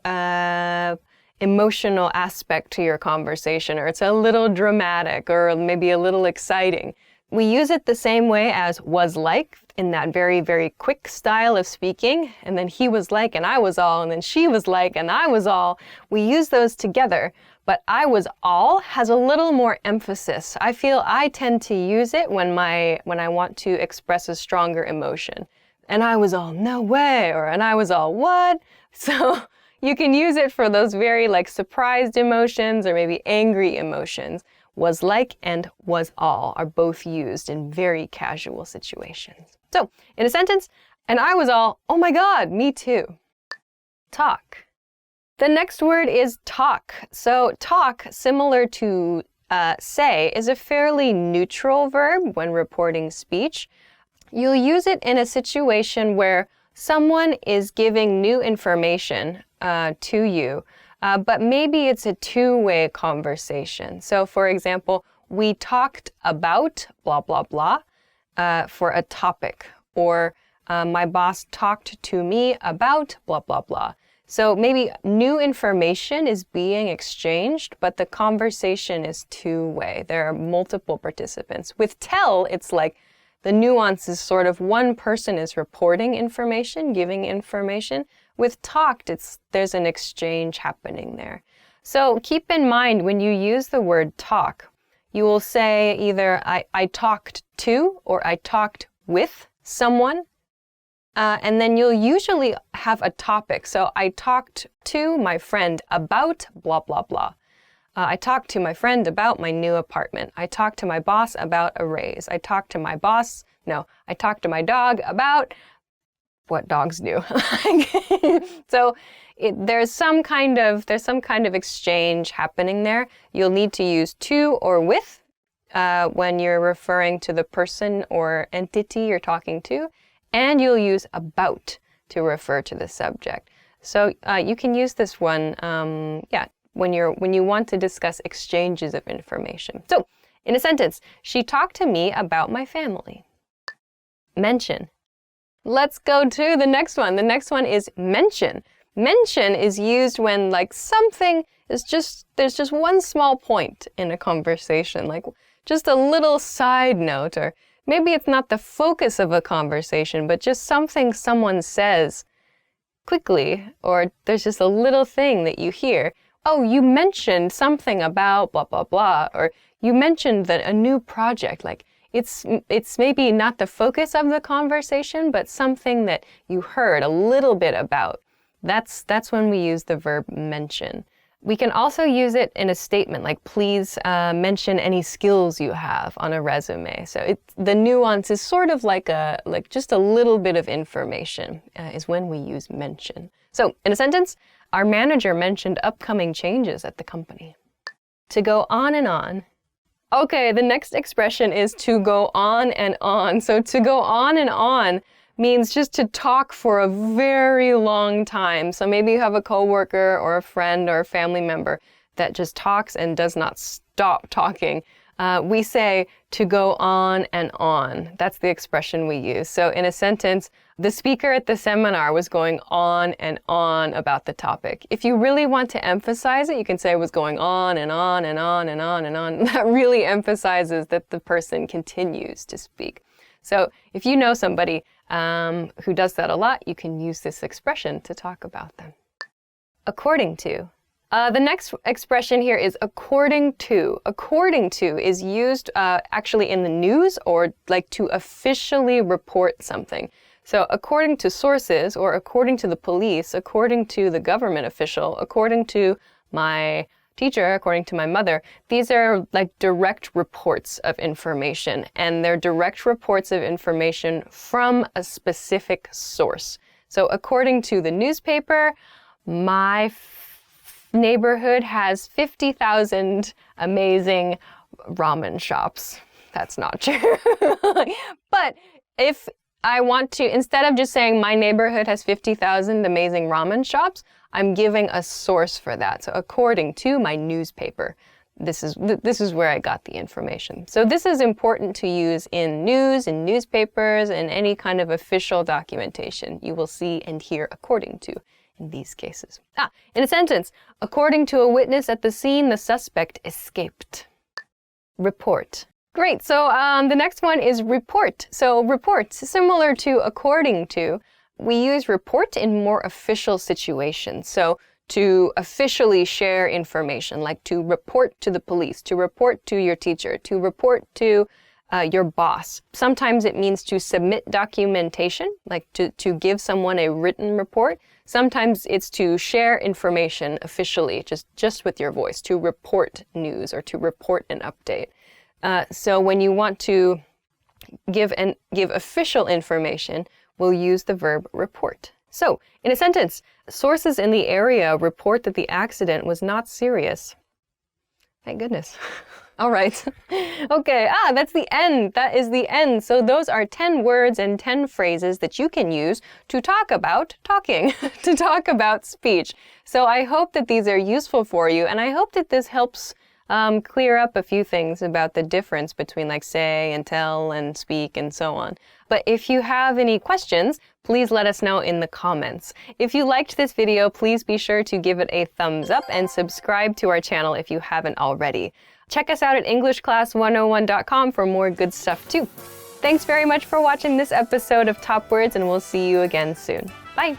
aspect to your conversation, or it's a little dramatic or maybe a little exciting. We use it the same way as was like, in that very, very quick style of speaking, and then he was like, and I was all, and then she was like, and I was all. We use those together, but I was all has a little more emphasis. I feel I tend to use it when I want to express a stronger emotion. And I was all, no way, or and I was all, what? So you can use it for those very like surprised emotions or maybe angry emotions. Was like and was all are both used in very casual situations. So, in a sentence, and I was all, oh my God, me too. Talk. The next word is talk. So talk, similar to say, is a fairly neutral verb when reporting speech. You'll use it in a situation where someone is giving new information to you, but maybe it's a two-way conversation. So for example, we talked about blah, blah, blah for a topic, or my boss talked to me about blah, blah, blah. So maybe new information is being exchanged, but the conversation is two-way. There are multiple participants. With tell, it's like the nuance is sort of one person is reporting information, giving information. With talked, there's an exchange happening there. So keep in mind when you use the word talk, you will say either I talked to or I talked with someone. And then you'll usually have a topic. So I talked to my friend about blah, blah, blah. I talked to my friend about my new apartment. I talked to my boss about a raise. I talked to my dog about what dogs do. So there's some kind of exchange happening there. You'll need to use to or with when you're referring to the person or entity you're talking to. And you'll use about to refer to the subject. So you can use this one, when you want to discuss exchanges of information. So in a sentence, she talked to me about my family. Mention. Let's go to the next one. The next one is mention. Mention is used when like something is there's just one small point in a conversation, like just a little side note, or maybe it's not the focus of a conversation, but just something someone says quickly, or there's just a little thing that you hear. Oh, you mentioned something about blah, blah, blah, or you mentioned that a new project, like it's maybe not the focus of the conversation, but something that you heard a little bit about. That's when we use the verb mention. We can also use it in a statement, like please mention any skills you have on a resume. So the nuance is sort of like just a little bit of information is when we use mention. So in a sentence, our manager mentioned upcoming changes at the company. To go on and on. Okay, the next expression is to go on and on. So to go on and on means just to talk for a very long time. So maybe you have a coworker or a friend or a family member that just talks and does not stop talking. We say to go on and on. That's the expression we use. So in a sentence, the speaker at the seminar was going on and on about the topic. If you really want to emphasize it, you can say it was going on and on and on and on and on. That really emphasizes that the person continues to speak. So if you know somebody who does that a lot, you can use this expression to talk about them. According to. The next expression here is according to. According to is used actually in the news or like to officially report something. So according to sources or according to the police, according to the government official, according to my teacher, according to my mother, these are like direct reports of information, and they're direct reports of information from a specific source. So according to the newspaper, my neighborhood has 50,000 amazing ramen shops. That's not true. But if I want to, instead of just saying my neighborhood has 50,000 amazing ramen shops, I'm giving a source for that. So according to my newspaper, this is where I got the information. So this is important to use in news, in newspapers, and any kind of official documentation. You will see and hear according to in these cases. In a sentence, according to a witness at the scene, the suspect escaped. Report. Great, so the next one is report. So report, similar to according to, we use report in more official situations. So to officially share information, like to report to the police, to report to your teacher, to report to your boss. Sometimes it means to submit documentation, like to give someone a written report. Sometimes it's to share information officially, just with your voice, to report news or to report an update. So when you want to give official information, we'll use the verb report. So, in a sentence, sources in the area report that the accident was not serious. Thank goodness. All right. Okay, that's the end. That is the end. So those are 10 words and 10 phrases that you can use to talk about talking, to talk about speech. So I hope that these are useful for you, and I hope that this helps clear up a few things about the difference between like say and tell and speak and so on. But if you have any questions, please let us know in the comments. If you liked this video, please be sure to give it a thumbs up and subscribe to our channel if you haven't already. Check us out at EnglishClass101.com for more good stuff too. Thanks very much for watching this episode of Top Words, and we'll see you again soon. Bye!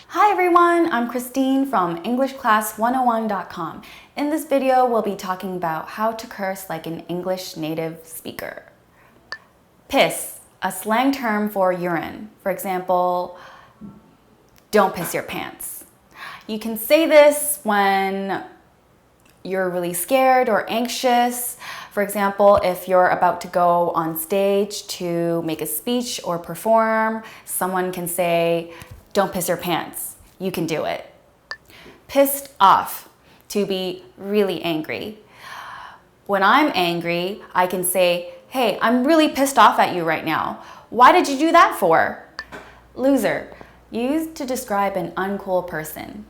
Hi everyone, I'm Christine from EnglishClass101.com. In this video, we'll be talking about how to curse like an English native speaker. Piss, a slang term for urine. For example, don't piss your pants. You can say this when you're really scared or anxious. For example, if you're about to go on stage to make a speech or perform, someone can say, don't piss your pants. You can do it. Pissed off, to be really angry. When I'm angry, I can say, hey, I'm really pissed off at you right now. Why did you do that for? Loser, used to describe an uncool person.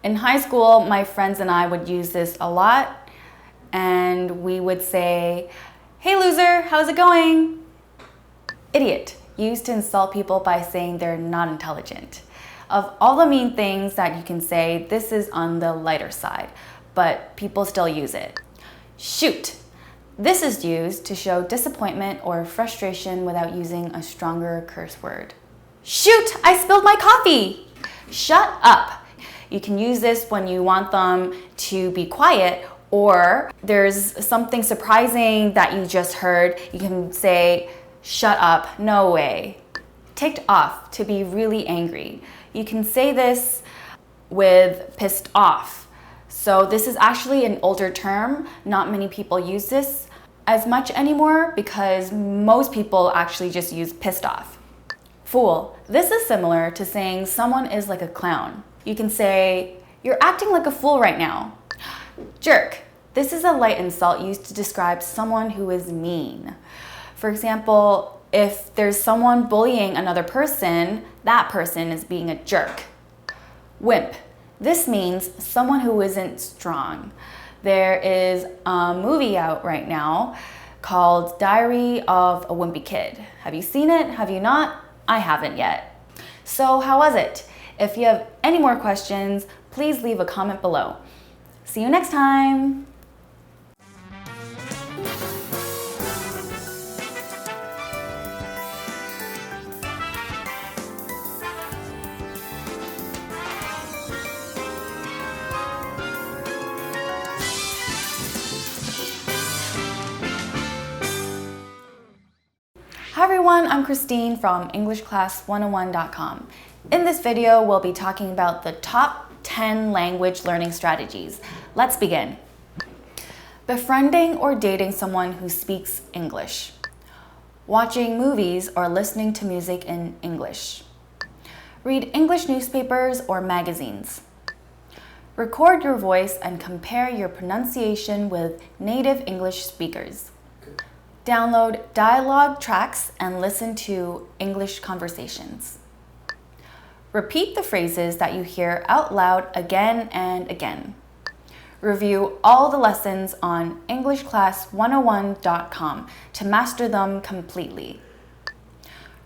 In high school, my friends and I would use this a lot, and we would say, hey loser, how's it going? Idiot, used to insult people by saying they're not intelligent. Of all the mean things that you can say, this is on the lighter side, but people still use it. Shoot. This is used to show disappointment or frustration without using a stronger curse word. Shoot, I spilled my coffee. Shut up. You can use this when you want them to be quiet, or there's something surprising that you just heard. You can say, shut up, no way. Ticked off, to be really angry. You can say this with pissed off. So this is actually an older term. Not many people use this as much anymore because most people actually just use pissed off. Fool. This is similar to saying someone is like a clown. You can say, you're acting like a fool right now. Jerk. This is a light insult used to describe someone who is mean. For example, if there's someone bullying another person, that person is being a jerk. Wimp. This means someone who isn't strong. There is a movie out right now called Diary of a Wimpy Kid. Have you seen it? Have you not? I haven't yet. So how was it? If you have any more questions, please leave a comment below. See you next time. Hi everyone, I'm Christine from EnglishClass101.com. In this video, we'll be talking about the top 10 language learning strategies. Let's begin. Befriending or dating someone who speaks English. Watching movies or listening to music in English. Read English newspapers or magazines. Record your voice and compare your pronunciation with native English speakers. Download dialogue tracks and listen to English conversations. Repeat the phrases that you hear out loud again and again. Review all the lessons on EnglishClass101.com to master them completely.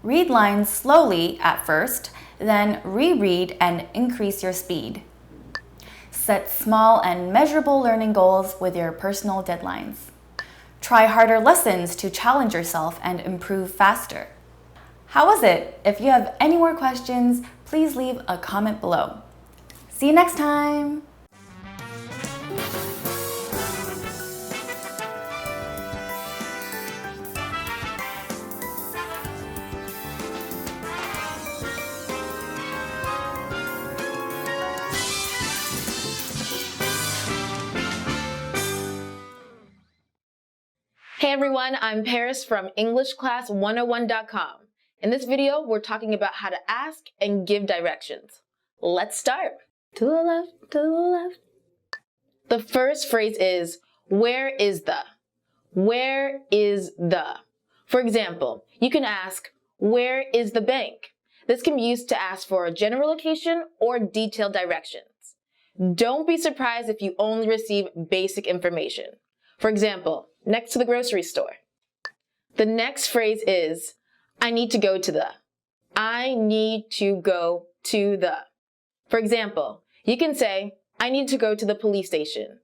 Read lines slowly at first, then reread and increase your speed. Set small and measurable learning goals with your personal deadlines. Try harder lessons to challenge yourself and improve faster. How was it? If you have any more questions, please leave a comment below. See you next time! Hey everyone, I'm Paris from EnglishClass101.com. In this video, we're talking about how to ask and give directions. Let's start. To the left, to the left. The first phrase is, where is the? Where is the? For example, you can ask, where is the bank? This can be used to ask for a general location or detailed directions. Don't be surprised if you only receive basic information. For example, next to the grocery store. The next phrase is, I need to go to the. I need to go to the. For example, you can say, I need to go to the police station.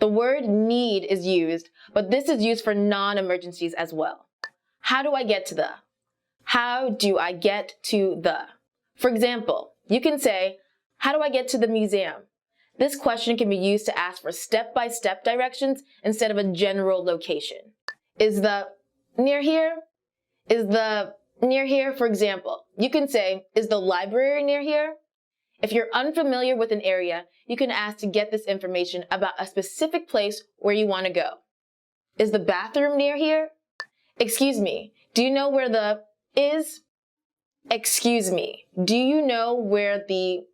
The word need is used, but this is used for non-emergencies as well. How do I get to the? How do I get to the? For example, you can say, how do I get to the museum? This question can be used to ask for step-by-step directions instead of a general location. Is the near here? Is the near here? For example, you can say, is the library near here? If you're unfamiliar with an area, you can ask to get this information about a specific place where you want to go. Is the bathroom near here? Excuse me, do you know where the is? Excuse me, do you know where the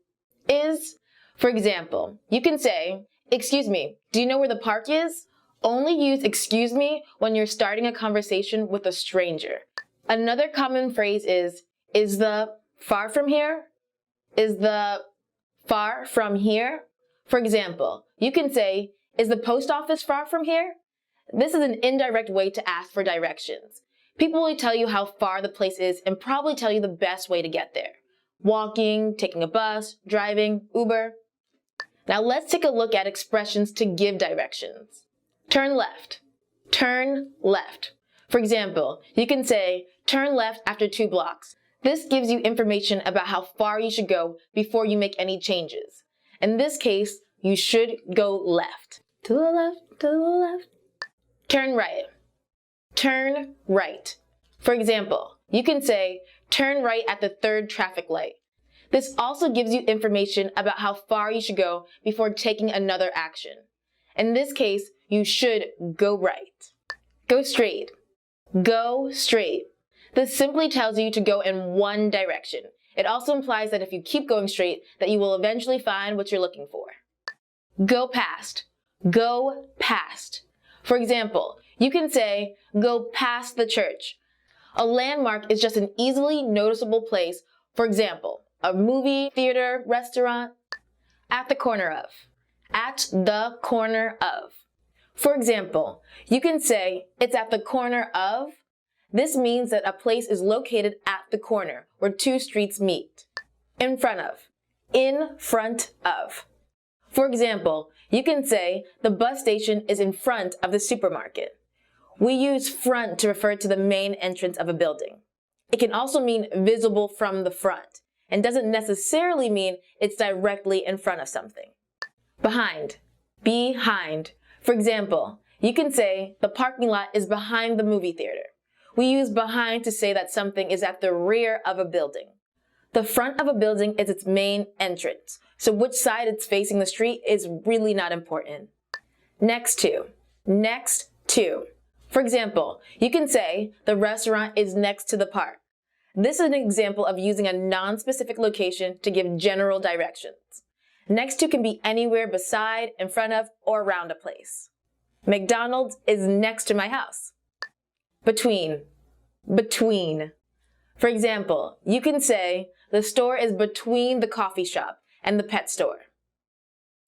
is? For example, you can say, excuse me, do you know where the park is? Only use excuse me when you're starting a conversation with a stranger. Another common phrase is the far from here? Is the far from here? For example, you can say, is the post office far from here? This is an indirect way to ask for directions. People will tell you how far the place is and probably tell you the best way to get there. Walking, taking a bus, driving, Uber. Now let's take a look at expressions to give directions. Turn left. Turn left. For example, you can say, turn left after 2 blocks. This gives you information about how far you should go before you make any changes. In this case, you should go left. To the left, to the left. Turn right. Turn right. For example, you can say, turn right at the 3rd traffic light. This also gives you information about how far you should go before taking another action. In this case, you should go right. Go straight. Go straight. This simply tells you to go in one direction. It also implies that if you keep going straight, that you will eventually find what you're looking for. Go past. Go past. For example, you can say, go past the church. A landmark is just an easily noticeable place, for example, a movie, theater, restaurant, at the corner of. At the corner of. For example, you can say, it's at the corner of. This means that a place is located at the corner where 2 streets meet. In front of. In front of. For example, you can say, the bus station is in front of the supermarket. We use front to refer to the main entrance of a building. It can also mean visible from the front, and doesn't necessarily mean it's directly in front of something. Behind. Behind. For example, you can say, the parking lot is behind the movie theater. We use behind to say that something is at the rear of a building. The front of a building is its main entrance, so which side it's facing the street is really not important. Next to. Next to. For example, you can say, the restaurant is next to the park. This is an example of using a non-specific location to give general directions. Next to can be anywhere beside, in front of, or around a place. McDonald's is next to my house. Between. Between. For example, you can say, the store is between the coffee shop and the pet store.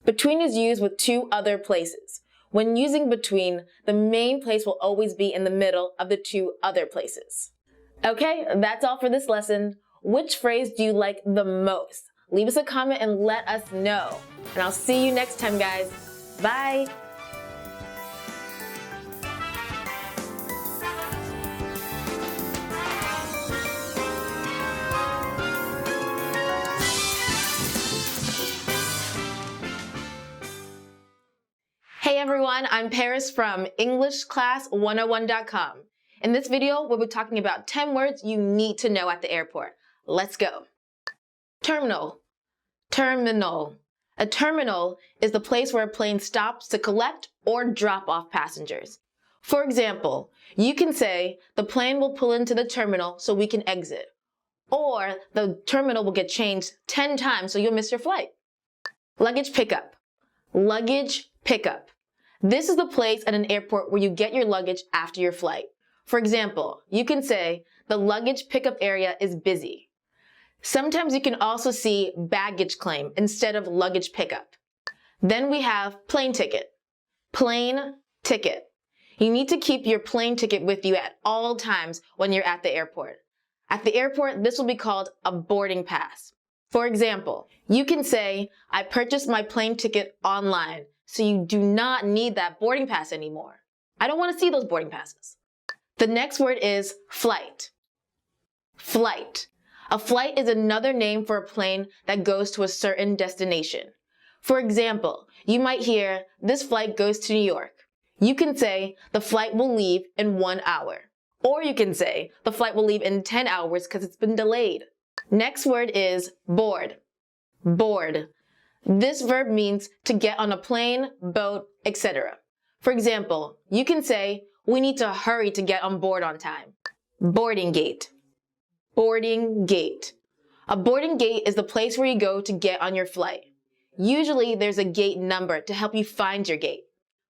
Between is used with 2 other places. When using between, the main place will always be in the middle of the 2 other places. Okay, that's all for this lesson. Which phrase do you like the most? Leave us a comment and let us know. And I'll see you next time, guys. Bye! Hey everyone, I'm Paris from EnglishClass101.com. In this video, we'll be talking about 10 words you need to know at the airport. Let's go. Terminal. Terminal. A terminal is the place where a plane stops to collect or drop off passengers. For example, you can say, the plane will pull into the terminal so we can exit. Or the terminal will get changed 10 times so you'll miss your flight. Luggage pickup. Luggage pickup. This is the place at an airport where you get your luggage after your flight. For example, you can say, the luggage pickup area is busy. Sometimes you can also see baggage claim instead of luggage pickup. Then we have plane ticket. Plane ticket. You need to keep your plane ticket with you at all times when you're at the airport. At the airport, this will be called a boarding pass. For example, you can say, I purchased my plane ticket online, so you do not need that boarding pass anymore. I don't want to see those boarding passes. The next word is flight. Flight. A flight is another name for a plane that goes to a certain destination. For example, you might hear, this flight goes to New York. You can say, the flight will leave in 1 hour. Or you can say, the flight will leave in 10 hours because it's been delayed. Next word is board. Board. This verb means to get on a plane, boat, etc. For example, you can say, we need to hurry to get on board on time. Boarding gate. Boarding gate. A boarding gate is the place where you go to get on your flight. Usually there's a gate number to help you find your gate.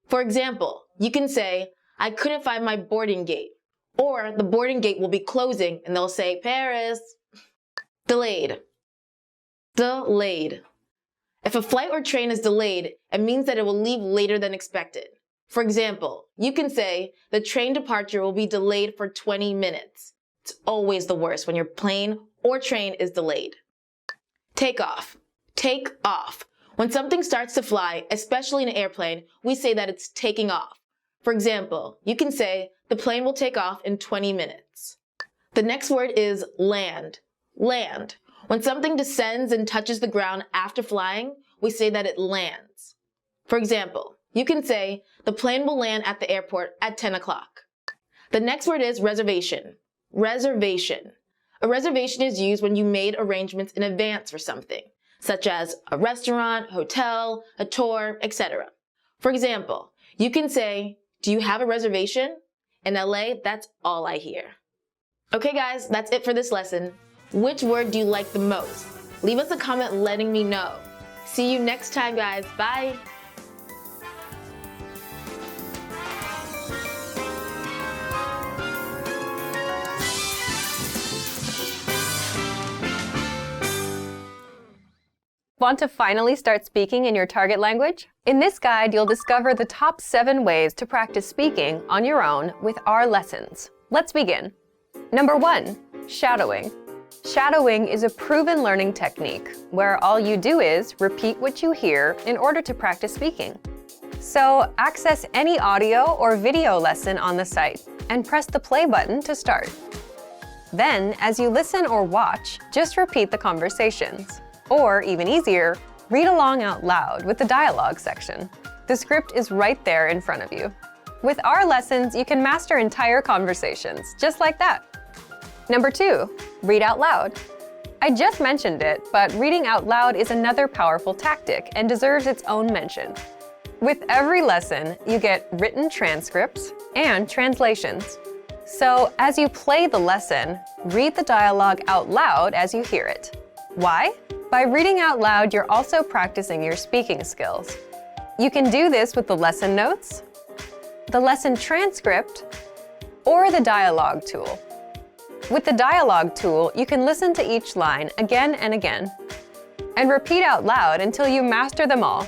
For example, you can say, I couldn't find my boarding gate. Or the boarding gate will be closing and they'll say, Paris. Delayed. Delayed. If a flight or train is delayed, it means that it will leave later than expected. For example, you can say, the train departure will be delayed for 20 minutes. It's always the worst when your plane or train is delayed. Take off. Take off. When something starts to fly, especially in an airplane, we say that it's taking off. For example, you can say, the plane will take off in 20 minutes. The next word is land. Land. When something descends and touches the ground after flying, we say that it lands. For example, you can say, the plane will land at the airport at 10 o'clock. The next word is reservation. Reservation. A reservation is used when you made arrangements in advance for something, such as a restaurant, hotel, a tour, etc. For example, you can say, do you have a reservation? In LA, that's all I hear. Okay guys, that's it for this lesson. Which word do you like the most? Leave us a comment letting me know. See you next time guys, bye! Want to finally start speaking in your target language? In this guide, you'll discover the top 7 ways to practice speaking on your own with our lessons. Let's begin. Number 1, shadowing. Shadowing is a proven learning technique where all you do is repeat what you hear in order to practice speaking. So access any audio or video lesson on the site and press the play button to start. Then, as you listen or watch, just repeat the conversations. Or, even easier, read along out loud with the dialogue section. The script is right there in front of you. With our lessons, you can master entire conversations, just like that. Number 2, read out loud. I just mentioned it, but reading out loud is another powerful tactic and deserves its own mention. With every lesson, you get written transcripts and translations. So, as you play the lesson, read the dialogue out loud as you hear it. Why? By reading out loud, you're also practicing your speaking skills. You can do this with the lesson notes, the lesson transcript, or the dialogue tool. With the dialogue tool, you can listen to each line again and again, and repeat out loud until you master them all.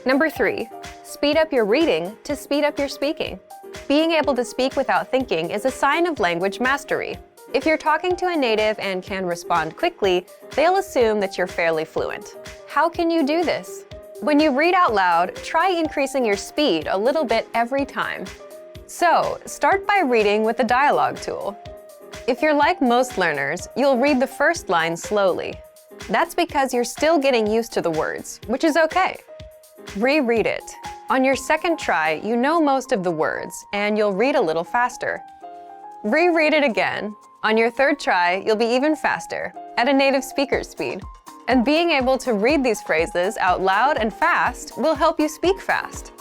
Number 3, speed up your reading to speed up your speaking. Being able to speak without thinking is a sign of language mastery. If you're talking to a native and can respond quickly, they'll assume that you're fairly fluent. How can you do this? When you read out loud, try increasing your speed a little bit every time. So, start by reading with the dialogue tool. If you're like most learners, you'll read the first line slowly. That's because you're still getting used to the words, which is okay. Reread it. On your second try, you know most of the words, and you'll read a little faster. Reread it again. On your third try, you'll be even faster, at a native speaker's speed. And being able to read these phrases out loud and fast will help you speak fast.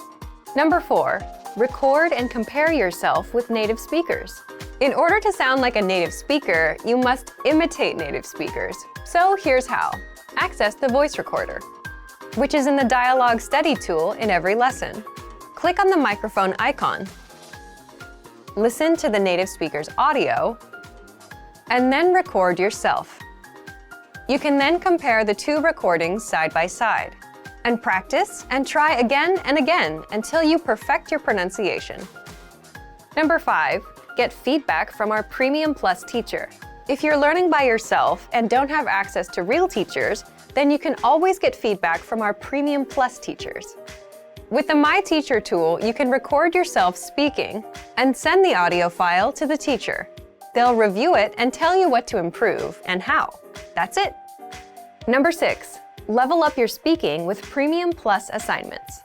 Number 4, Record and compare yourself with native speakers. In order to sound like a native speaker, you must imitate native speakers. So here's how. Access the voice recorder, which is in the Dialogue Study tool in every lesson. Click on the microphone icon. Listen to the native speaker's audio, and then record yourself. You can then compare the two recordings side by side, and practice and try again and again until you perfect your pronunciation. Number 5, get feedback from our Premium Plus teacher. If you're learning by yourself and don't have access to real teachers, then you can always get feedback from our Premium Plus teachers. With the My Teacher tool, you can record yourself speaking and send the audio file to the teacher. They'll review it and tell you what to improve and how. That's it. Number 6, level up your speaking with Premium Plus assignments.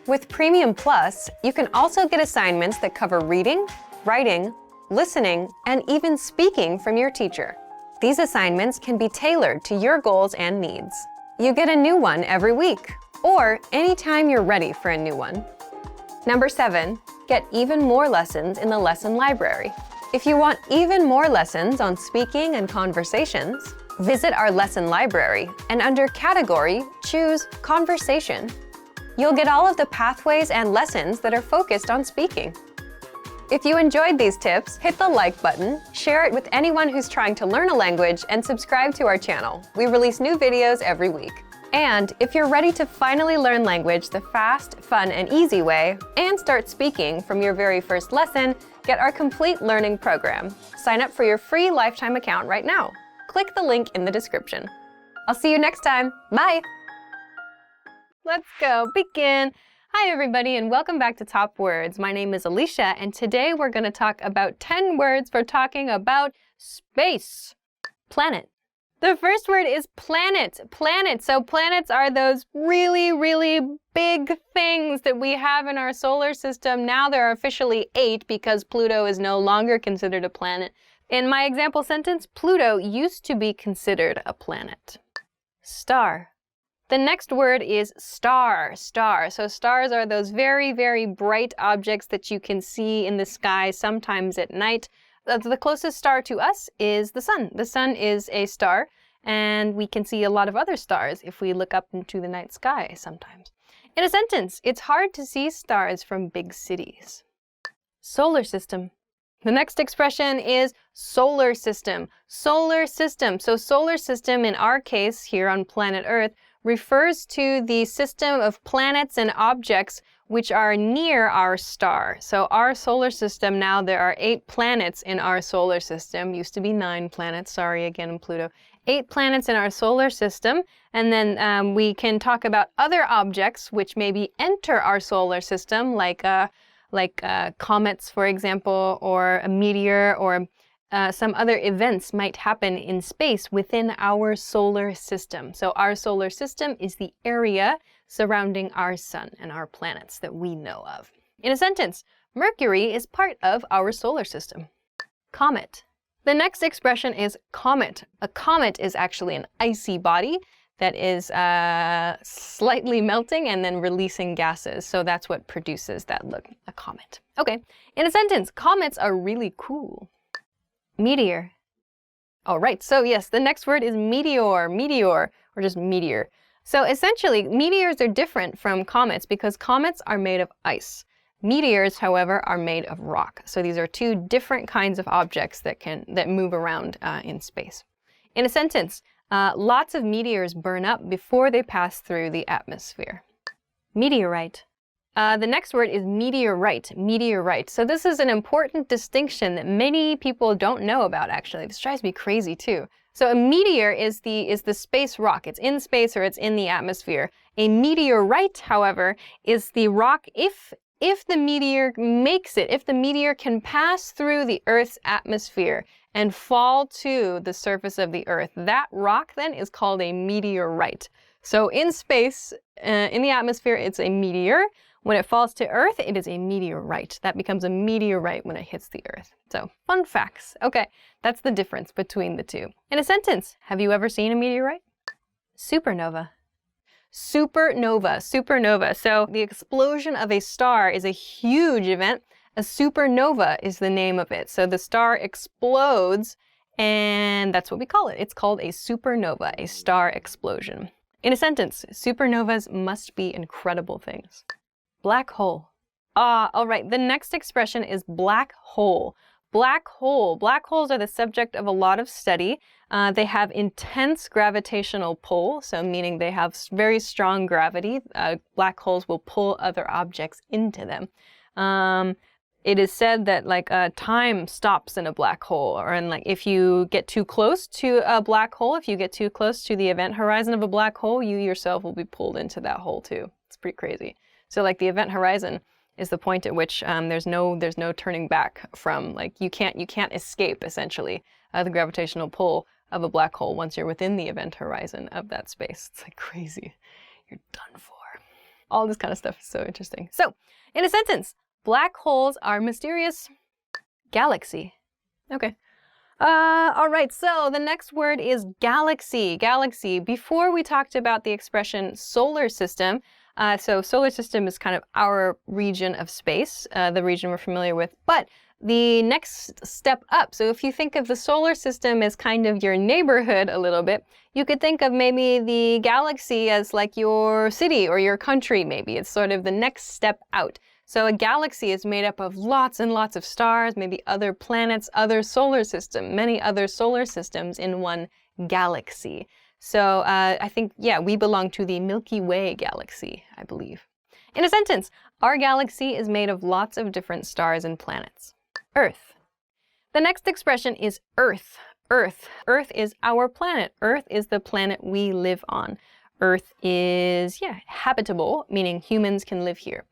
With Premium Plus, you can also get assignments that cover reading, writing, listening, and even speaking from your teacher. These assignments can be tailored to your goals and needs. You get a new one every week, or anytime you're ready for a new one. Number 7, get even more lessons in the lesson library. If you want even more lessons on speaking and conversations, visit our lesson library and under Category, choose Conversation. You'll get all of the pathways and lessons that are focused on speaking. If you enjoyed these tips, hit the like button, share it with anyone who's trying to learn a language, and subscribe to our channel. We release new videos every week. And if you're ready to finally learn language the fast, fun, and easy way, and start speaking from your very first lesson, get our complete learning program. Sign up for your free lifetime account right now. Click the link in the description. I'll see you next time. Bye! Let's go, begin. Hi everybody and welcome back to Top Words. My name is Alicia and today we're going to talk about 10 words for talking about space. Planet. The first word is planet. Planet. So planets are those really, really big things that we have in our solar system. Now there are officially 8 because Pluto is no longer considered a planet. In my example sentence, Pluto used to be considered a planet. Star. The next word is star. Star. So stars are those very, very bright objects that you can see in the sky sometimes at night. The closest star to us is the sun. The sun is a star, and we can see a lot of other stars if we look up into the night sky sometimes. In a sentence, it's hard to see stars from big cities. Solar system. The next expression is solar system. Solar system. So solar system, in our case here on planet Earth, refers to the system of planets and objects which are near our star. So our solar system, now there are 8 planets in our solar system. Used to be 9 planets, sorry again, Pluto. 8 planets in our solar system, and then we can talk about other objects which maybe enter our solar system, like comets, for example, or a meteor, or some other events might happen in space within our solar system. So our solar system is the area surrounding our sun and our planets that we know of. In a sentence, Mercury is part of our solar system. Comet. The next expression is comet. A comet is actually an icy body that is slightly melting and then releasing gases. So that's what produces that look, a comet. Okay, in a sentence, comets are really cool. Meteor. All right, so yes, the next word is meteor, meteor, or just meteor. So essentially, meteors are different from comets because comets are made of ice. Meteors, however, are made of rock. So these are 2 different kinds of objects that move around in space. In a sentence, lots of meteors burn up before they pass through the atmosphere. Meteorite. The next word is meteorite, meteorite. So this is an important distinction that many people don't know about, actually. This drives me crazy too. So a meteor is the space rock. It's in space or it's in the atmosphere. A meteorite, however, is the rock if the meteor makes it, if the meteor can pass through the Earth's atmosphere and fall to the surface of the Earth. That rock then is called a meteorite. So in space, in the atmosphere, it's a meteor. When it falls to Earth, it is a meteorite. That becomes a meteorite when it hits the Earth. So, fun facts. Okay, that's the difference between the 2. In a sentence, have you ever seen a meteorite? Supernova. Supernova, supernova. So the explosion of a star is a huge event. A supernova is the name of it. So the star explodes, and that's what we call it. It's called a supernova, a star explosion. In a sentence, supernovas must be incredible things. Black hole. All right, the next expression is black hole. Black hole. Black holes are the subject of a lot of study. They have intense gravitational pull, so meaning they have very strong gravity. Black holes will pull other objects into them. It is said that time stops in a black hole, or if you get too close to a black hole, if you get too close to the event horizon of a black hole, you yourself will be pulled into that hole too. It's pretty crazy. So the event horizon is the point at which there's no turning back from, you can't escape essentially the gravitational pull of a black hole once you're within the event horizon of that space. It's crazy. You're done for. All this kind of stuff is so interesting. So, in a sentence, black holes are mysterious galaxy. Okay. All right, so the next word is galaxy. Galaxy. Before we talked about the expression solar system, so solar system is kind of our region of space, the region we're familiar with, but the next step up, so if you think of the solar system as kind of your neighborhood a little bit, you could think of maybe the galaxy as your city or your country maybe. It's sort of the next step out. So a galaxy is made up of lots and lots of stars, maybe other planets, other solar system, many other solar systems in one galaxy. So I think, yeah, we belong to the Milky Way galaxy, I believe. In a sentence, our galaxy is made of lots of different stars and planets. Earth. The next expression is Earth. Earth. Earth is our planet. Earth is the planet we live on. Earth is, habitable, meaning humans can live here.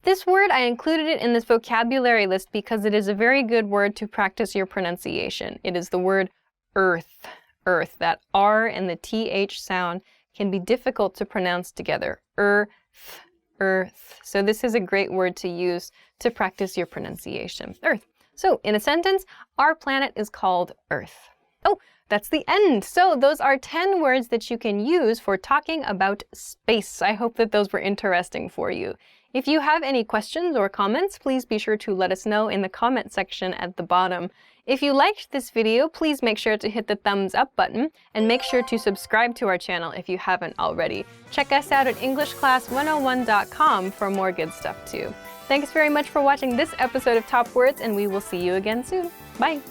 This word, I included it in this vocabulary list because it is a very good word to practice your pronunciation. It is the word earth. Earth. That R and the TH sound can be difficult to pronounce together. Earth. Earth. So this is a great word to use to practice your pronunciation. Earth. So in a sentence, our planet is called Earth. Oh, that's the end. So those are 10 words that you can use for talking about space. I hope that those were interesting for you. If you have any questions or comments, please be sure to let us know in the comment section at the bottom. If you liked this video, please make sure to hit the thumbs up button and make sure to subscribe to our channel if you haven't already. Check us out at EnglishClass101.com for more good stuff too. Thanks very much for watching this episode of Top Words, and we will see you again soon. Bye!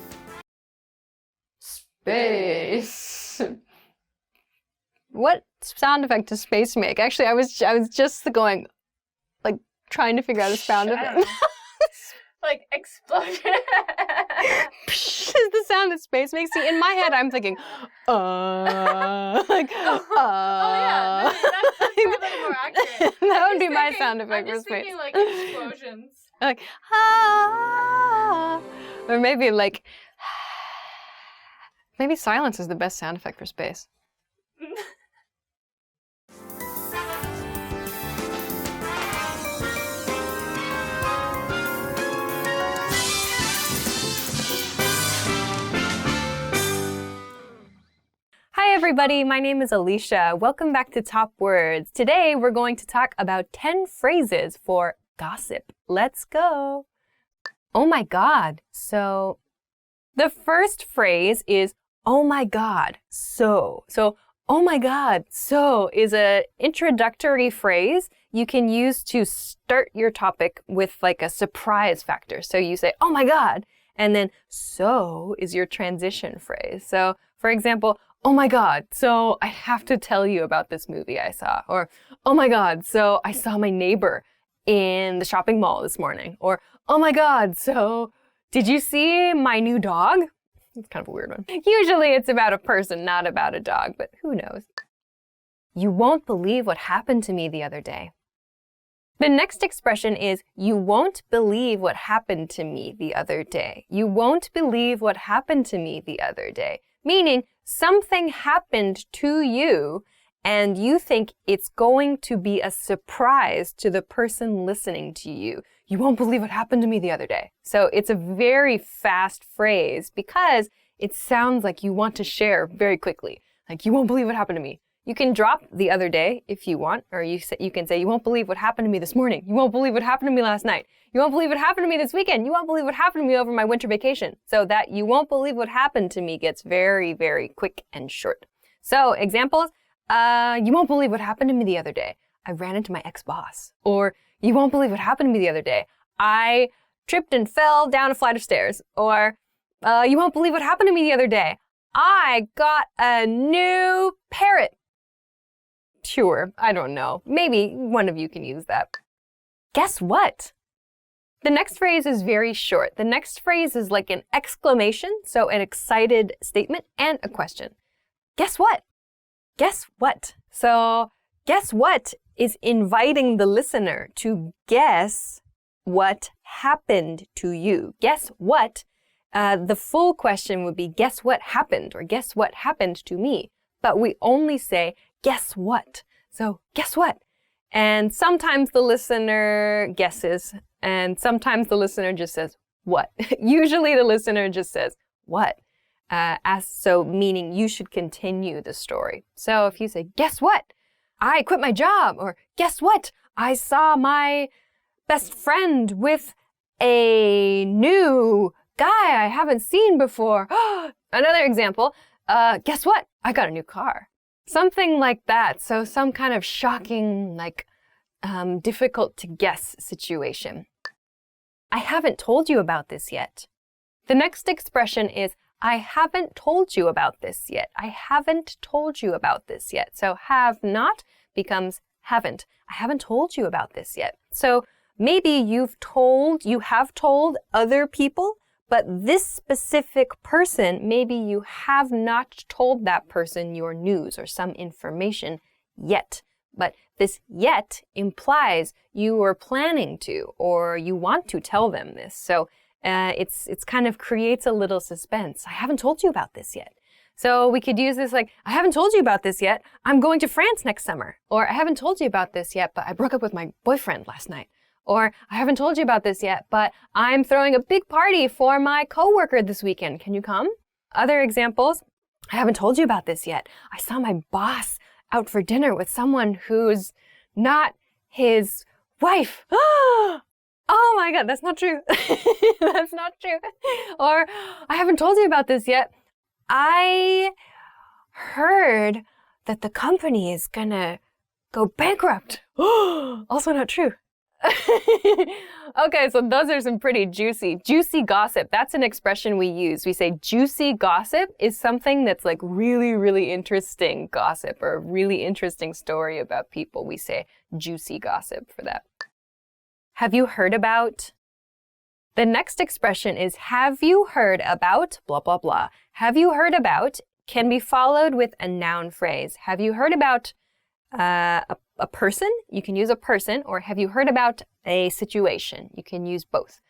Space. What sound effect does space make? Actually, I was just going, trying to figure out a sound effect. Explosion. Is the sound that space makes. See, in my head, I'm thinking, Oh yeah, that's probably more accurate. That would be my sound effect for space. I'm just thinking explosions. Or maybe maybe silence is the best sound effect for space. Hi everybody, my name is Alicia. Welcome back to Top Words. Today we're going to talk about 10 phrases for gossip. Let's go. Oh my God. So the first phrase is, oh my God, so. So, oh my God, so is an introductory phrase you can use to start your topic with a surprise factor. So you say, oh my God, and then so is your transition phrase. So for example, oh my God, so I have to tell you about this movie I saw. Or, oh my God, so I saw my neighbor in the shopping mall this morning. Or, oh my God, so did you see my new dog? It's kind of a weird one. Usually it's about a person, not about a dog, but who knows? You won't believe what happened to me the other day. The next expression is, you won't believe what happened to me the other day. You won't believe what happened to me the other day. Meaning, something happened to you and you think it's going to be a surprise to the person listening to you. You won't believe what happened to me the other day. So it's a very fast phrase because it sounds like you want to share very quickly. You won't believe what happened to me. You can drop the other day if you want, or you can say, you won't believe what happened to me this morning. You won't believe what happened to me last night. You won't believe what happened to me this weekend. You won't believe what happened to me over my winter vacation. So that you won't believe what happened to me gets very, very quick and short. So examples, you won't believe what happened to me the other day. I ran into my ex-boss. Or you won't believe what happened to me the other day. I tripped and fell down a flight of stairs. Or you won't believe what happened to me the other day. I got a new parrot. Sure, I don't know. Maybe one of you can use that. Guess what? The next phrase is very short. The next phrase is like an exclamation, so an excited statement and a question. Guess what? Guess what? So, guess what is inviting the listener to guess what happened to you. Guess what? The full question would be, guess what happened? Or guess what happened to me? But we only say, guess what? So, guess what? And sometimes the listener guesses, and sometimes the listener just says, what? Usually the listener just says, what? So meaning you should continue the story. So if you say, guess what? I quit my job. Or guess what? I saw my best friend with a new guy I haven't seen before. Another example, guess what? I got a new car. Something like that. So some kind of shocking, like difficult to guess situation. I haven't told you about this yet. The next expression is, I haven't told you about this yet. I haven't told you about this yet. So have not becomes haven't. I haven't told you about this yet. So maybe you have told other people, but this specific person, maybe you have not told that person your news or some information yet. But this yet implies you are planning to, or you want to tell them this. So it's kind of creates a little suspense. I haven't told you about this yet. So we could use this like, I haven't told you about this yet. I'm going to France next summer. Or I haven't told you about this yet, but I broke up with my boyfriend last night. Or I haven't told you about this yet, but I'm throwing a big party for my coworker this weekend. Can you come? Other examples, I haven't told you about this yet. I saw my boss out for dinner with someone who's not his wife. Oh my God, that's not true. That's not true. Or I haven't told you about this yet. I heard that the company is gonna go bankrupt. Also not true. Okay, so those are some pretty juicy gossip. That's an expression we use. We say juicy gossip is something that's like really, really interesting gossip or a really interesting story about people. We say juicy gossip for that. Have you heard about? The next expression is have you heard about blah, blah, blah. Have you heard about can be followed with a noun phrase. Have you heard about a person? You can use a person. Or have you heard about a situation? You can use both.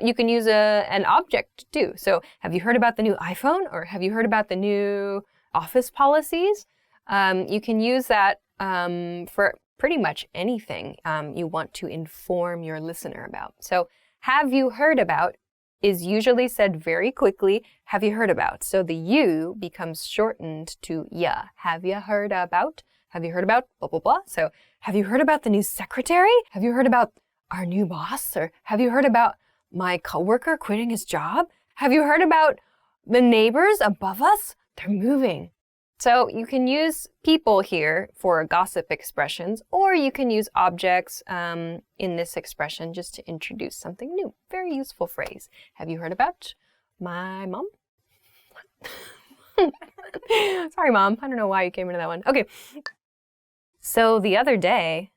You can use an object too. So have you heard about the new iPhone? Or have you heard about the new office policies? You can use that for pretty much anything you want to inform your listener about. So have you heard about is usually said very quickly. Have you heard about? So the you becomes shortened to ya. Have you heard about? Have you heard about blah, blah, blah? So have you heard about the new secretary? Have you heard about our new boss? Or have you heard about my coworker quitting his job? Have you heard about the neighbors above us? They're moving. So you can use people here for gossip expressions, or you can use objects in this expression just to introduce something new. Very useful phrase. Have you heard about my mom? Sorry, Mom. I don't know why you came into that one. Okay. So the other day,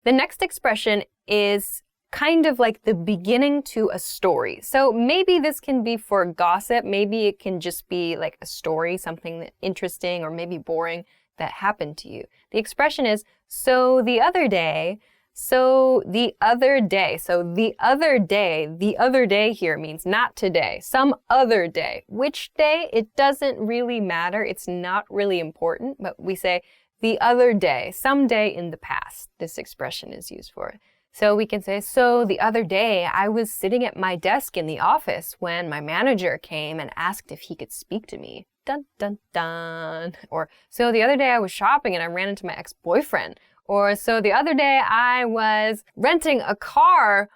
the next expression is kind of like the beginning to a story. So maybe this can be for gossip. Maybe it can just be like a story, something interesting or maybe boring that happened to you. The expression is, so the other day. So the other day. So the other day here means not today, some other day. Which day? It doesn't really matter. It's not really important, but we say the other day, some day in the past. This expression is used for it. So we can say, so the other day I was sitting at my desk in the office when my manager came and asked if he could speak to me. Dun, dun, dun. Or, so the other day I was shopping and I ran into my ex-boyfriend. Or, so the other day I was renting a car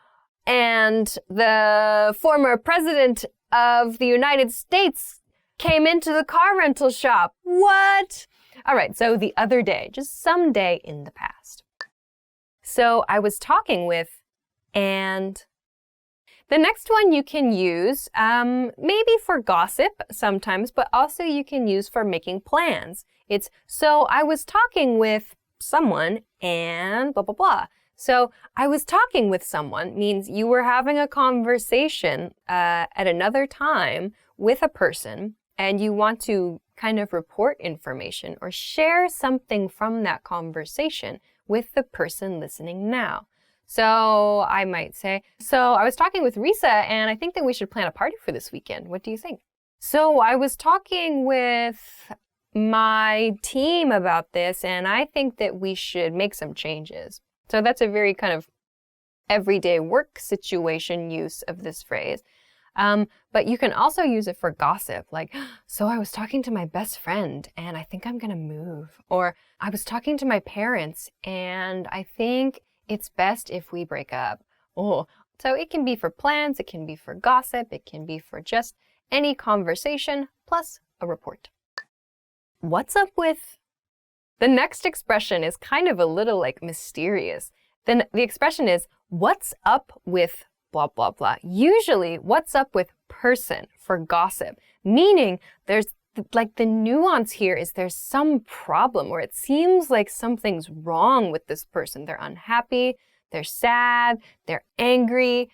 and the former president of the United States came into the car rental shop. What? All right, so the other day, just some day in the past. So I was talking with, and the next one you can use maybe for gossip sometimes, but also you can use for making plans. It's, so I was talking with someone and blah, blah, blah. So I was talking with someone means you were having a conversation at another time with a person and you want to kind of report information or share something from that conversation with the person listening now. So I might say, so I was talking with Risa and I think that we should plan a party for this weekend. What do you think? So I was talking with my team about this and I think that we should make some changes. So that's a very kind of everyday work situation use of this phrase. But you can also use it for gossip, like, so I was talking to my best friend and I think I'm gonna move. Or I was talking to my parents and I think it's best if we break up. Oh, so it can be for plans, it can be for gossip, it can be for just any conversation plus a report. What's up with? The next expression is kind of a little like mysterious. Then the expression is, what's up with blah, blah, blah. Usually, what's up with person for gossip, meaning there's like the nuance here is there's some problem or it seems like something's wrong with this person. They're unhappy, they're sad, they're angry,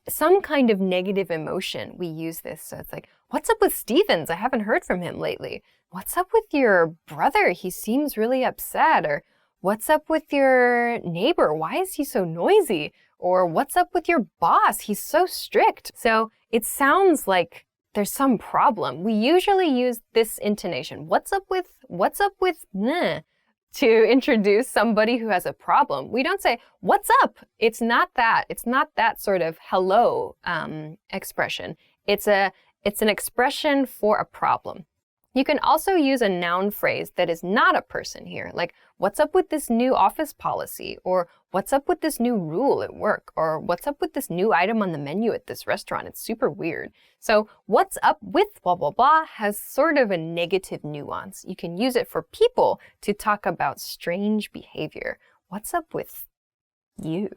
some kind of negative emotion. We use this. So it's like, what's up with Stevens? I haven't heard from him lately. What's up with your brother? He seems really upset. Or what's up with your neighbor? Why is he so noisy? Or what's up with your boss? He's so strict. So it sounds like there's some problem. We usually use this intonation. What's up with meh, to introduce somebody who has a problem. We don't say, what's up? It's not that. It's not that sort of hello expression. It's an expression for a problem. You can also use a noun phrase that is not a person here, like, what's up with this new office policy? Or what's up with this new rule at work? Or what's up with this new item on the menu at this restaurant? It's super weird. So what's up with blah, blah, blah has sort of a negative nuance. You can use it for people to talk about strange behavior. What's up with you?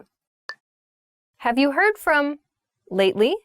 Have you heard from lately?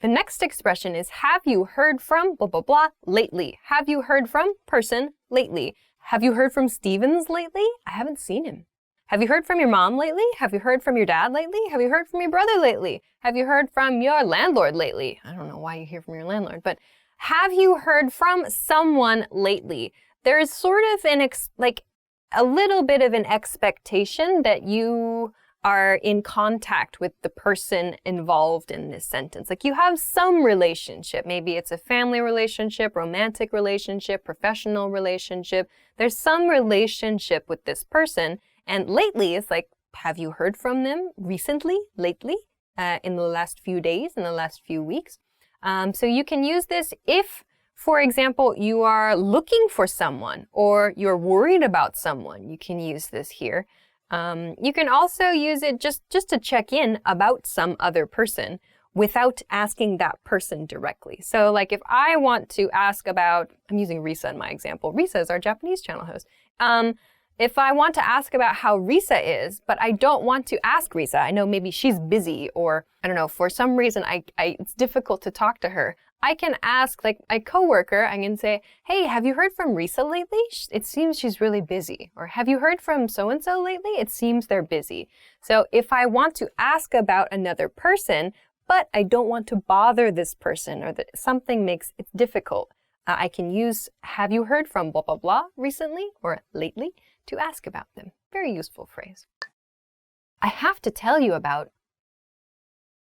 The next expression is, have you heard from blah, blah, blah lately? Have you heard from person lately? Have you heard from Stevens lately? I haven't seen him. Have you heard from your mom lately? Have you heard from your dad lately? Have you heard from your brother lately? Have you heard from your landlord lately? I don't know why you hear from your landlord, but have you heard from someone lately? There is sort of a little bit of an expectation that you are in contact with the person involved in this sentence. Like you have some relationship. Maybe it's a family relationship, romantic relationship, professional relationship. There's some relationship with this person. And lately is like, have you heard from them recently, lately, in the last few days, in the last few weeks? So you can use this if, for example, you are looking for someone or you're worried about someone. You can use this here. You can also use it just to check in about some other person without asking that person directly. So like if I want to ask about, I'm using Risa in my example. Risa is our Japanese channel host. If I want to ask about how Risa is, but I don't want to ask Risa, I know maybe she's busy or I don't know, for some reason it's difficult to talk to her. I can ask like a coworker, I can say, hey, have you heard from Risa lately? It seems she's really busy. Or have you heard from so-and-so lately? It seems they're busy. So if I want to ask about another person, but I don't want to bother this person or that something makes it difficult, I can use have you heard from blah, blah, blah recently or lately to ask about them. Very useful phrase. I have to tell you about.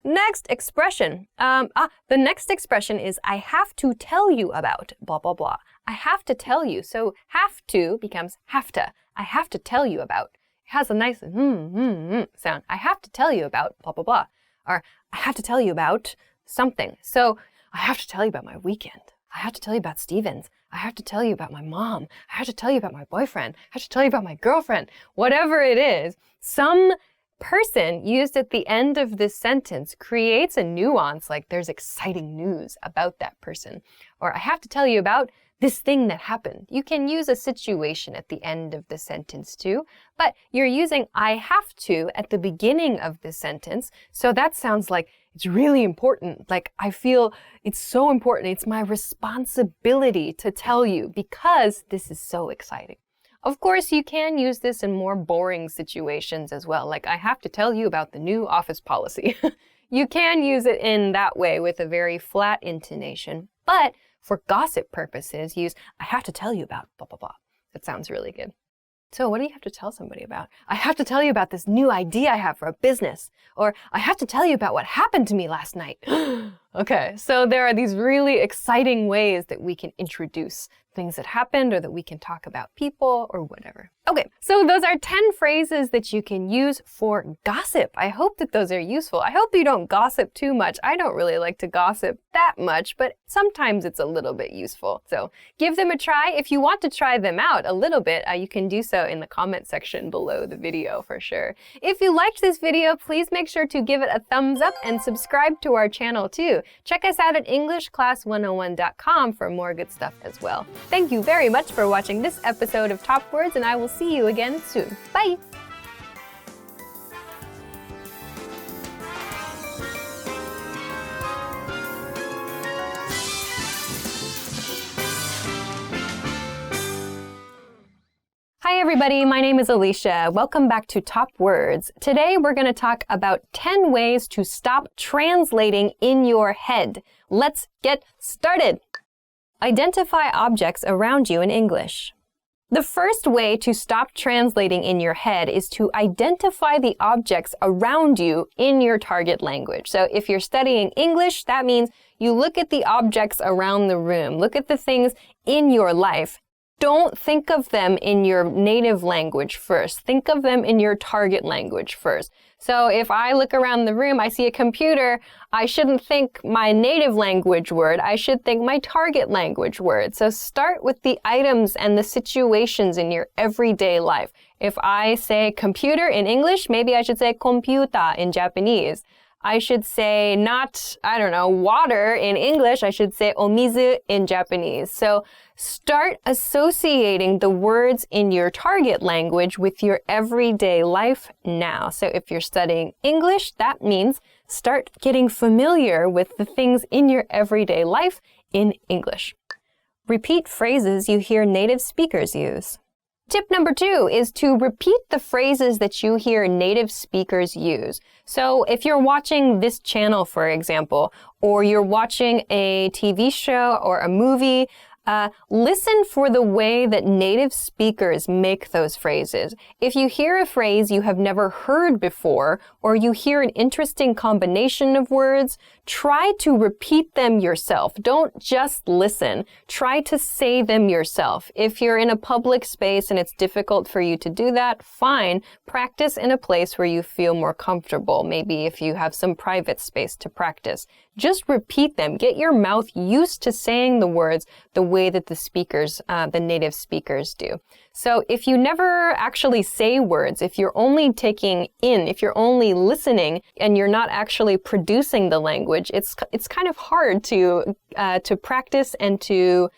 Next expression. The next expression is I have to tell you about blah, blah, blah. I have to tell you. So have to becomes have to. I have to tell you about. has a nice sound. I have to tell you about blah, blah, blah. Or I have to tell you about something. So I have to tell you about my weekend. I have to tell you about Stevens. I have to tell you about my mom. I have to tell you about my boyfriend. I have to tell you about my girlfriend. Whatever it is, some person used at the end of this sentence creates a nuance, like there's exciting news about that person. Or I have to tell you about this thing that happened. You can use a situation at the end of the sentence too, but you're using I have to at the beginning of the sentence. So that sounds like it's really important. Like I feel it's so important. It's my responsibility to tell you because this is so exciting. Of course, you can use this in more boring situations as well. Like I have to tell you about the new office policy. You can use it in that way with a very flat intonation, but for gossip purposes, use I have to tell you about blah, blah, blah. That sounds really good. So what do you have to tell somebody about? I have to tell you about this new idea I have for a business. Or I have to tell you about what happened to me last night. Okay, so there are these really exciting ways that we can introduce things that happened or that we can talk about people or whatever. Okay, so those are 10 phrases that you can use for gossip. I hope that those are useful. I hope you don't gossip too much. I don't really like to gossip that much, but sometimes it's a little bit useful. So give them a try. If you want to try them out a little bit, you can do so in the comment section below the video for sure. If you liked this video, please make sure to give it a thumbs up and subscribe to our channel too. Check us out at EnglishClass101.com for more good stuff as well. Thank you very much for watching this episode of Top Words, and I will see you again soon. Bye! Hi everybody, my name is Alicia. Welcome back to Top Words. Today we're going to talk about 10 ways to stop translating in your head. Let's get started. Identify objects around you in English. The first way to stop translating in your head is to identify the objects around you in your target language. So if you're studying English, that means you look at the objects around the room, look at the things in your life. Don't think of them in your native language first. Think of them in your target language first. So if I look around the room, I see a computer, I shouldn't think my native language word, I should think my target language word. So start with the items and the situations in your everyday life. If I say computer in English, maybe I should say computer in Japanese. I should say not, water in English. I should say omizu in Japanese. So start associating the words in your target language with your everyday life now. So if you're studying English, that means start getting familiar with the things in your everyday life in English. Repeat phrases you hear native speakers use. Tip number 2 is to repeat the phrases that you hear native speakers use. So if you're watching this channel, for example, or you're watching a TV show or a movie, listen for the way that native speakers make those phrases. If you hear a phrase you have never heard before, or you hear an interesting combination of words, try to repeat them yourself. Don't just listen. Try to say them yourself. If you're in a public space and it's difficult for you to do that, fine. Practice in a place where you feel more comfortable. Maybe if you have some private space to practice. Just repeat them. Get your mouth used to saying the words the way that the native speakers do. So if you never actually say words, if you're only taking in, if you're only listening and you're not actually producing the language, it's kind of hard to practice and to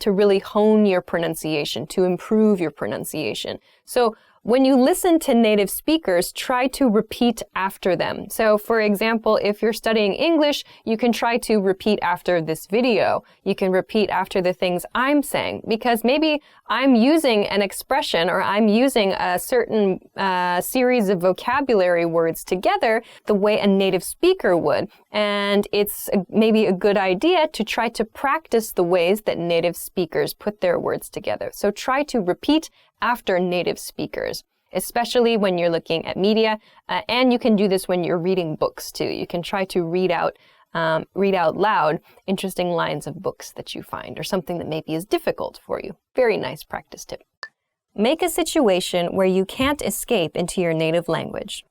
really hone your pronunciation, to improve your pronunciation. So when you listen to native speakers, try to repeat after them. So for example, if you're studying English, you can try to repeat after this video. You can repeat after the things I'm saying, because maybe I'm using an expression or I'm using a certain series of vocabulary words together the way a native speaker would. And it's maybe a good idea to try to practice the ways that native speakers put their words together. So try to repeat after native speakers, especially when you're looking at media. And you can do this when you're reading books too. You can try to read out loud interesting lines of books that you find or something that maybe is difficult for you. Very nice practice tip. Make a situation where you can't escape into your native language.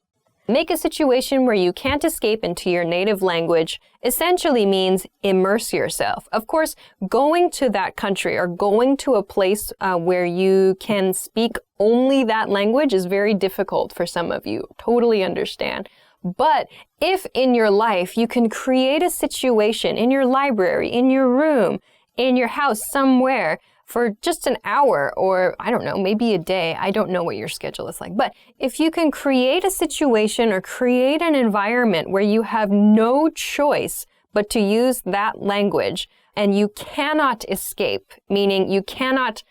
Make a situation where you can't escape into your native language essentially means immerse yourself. Of course, going to that country or going to a place where you can speak only that language is very difficult for some of you. Totally understand. But if in your life you can create a situation in your library, in your room, in your house, somewhere, for just an hour or, I don't know, maybe a day. I don't know what your schedule is like. But if you can create a situation or create an environment where you have no choice but to use that language and you cannot escape, meaning you cannot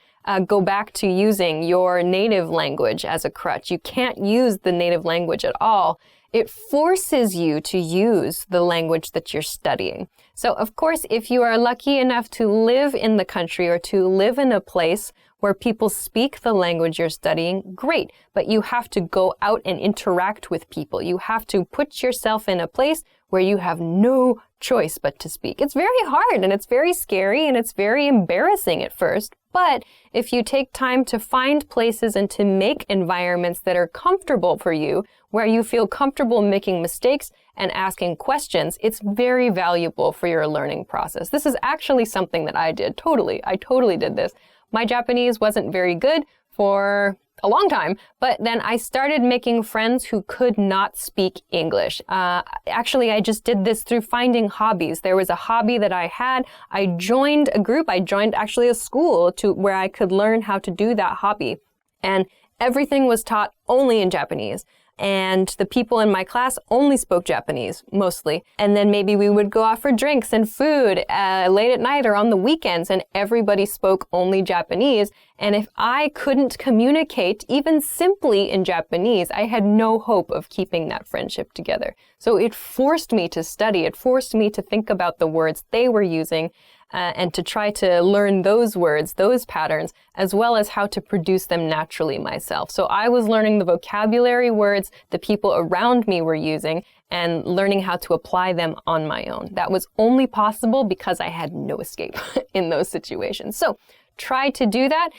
go back to using your native language as a crutch. You can't use the native language at all. It forces you to use the language that you're studying. So, of course, if you are lucky enough to live in the country or to live in a place where people speak the language you're studying, great. But you have to go out and interact with people. You have to put yourself in a place where you have no choice but to speak. It's very hard and it's very scary and it's very embarrassing at first. But if you take time to find places and to make environments that are comfortable for you, where you feel comfortable making mistakes and asking questions, it's very valuable for your learning process. This is actually something that I did. I totally did this. My Japanese wasn't very good for a long time, but then I started making friends who could not speak English. Actually, I just did this through finding hobbies. There was a hobby that I had. I joined a group. I joined actually a school where I could learn how to do that hobby. And everything was taught only in Japanese. And the people in my class only spoke Japanese, mostly. And then maybe we would go out for drinks and food late at night or on the weekends, and everybody spoke only Japanese. And if I couldn't communicate even simply in Japanese, I had no hope of keeping that friendship together. So it forced me to study. It forced me to think about the words they were using and to try to learn those words, those patterns, as well as how to produce them naturally myself. So I was learning the vocabulary words the people around me were using and learning how to apply them on my own. That was only possible because I had no escape in those situations. So try to do that,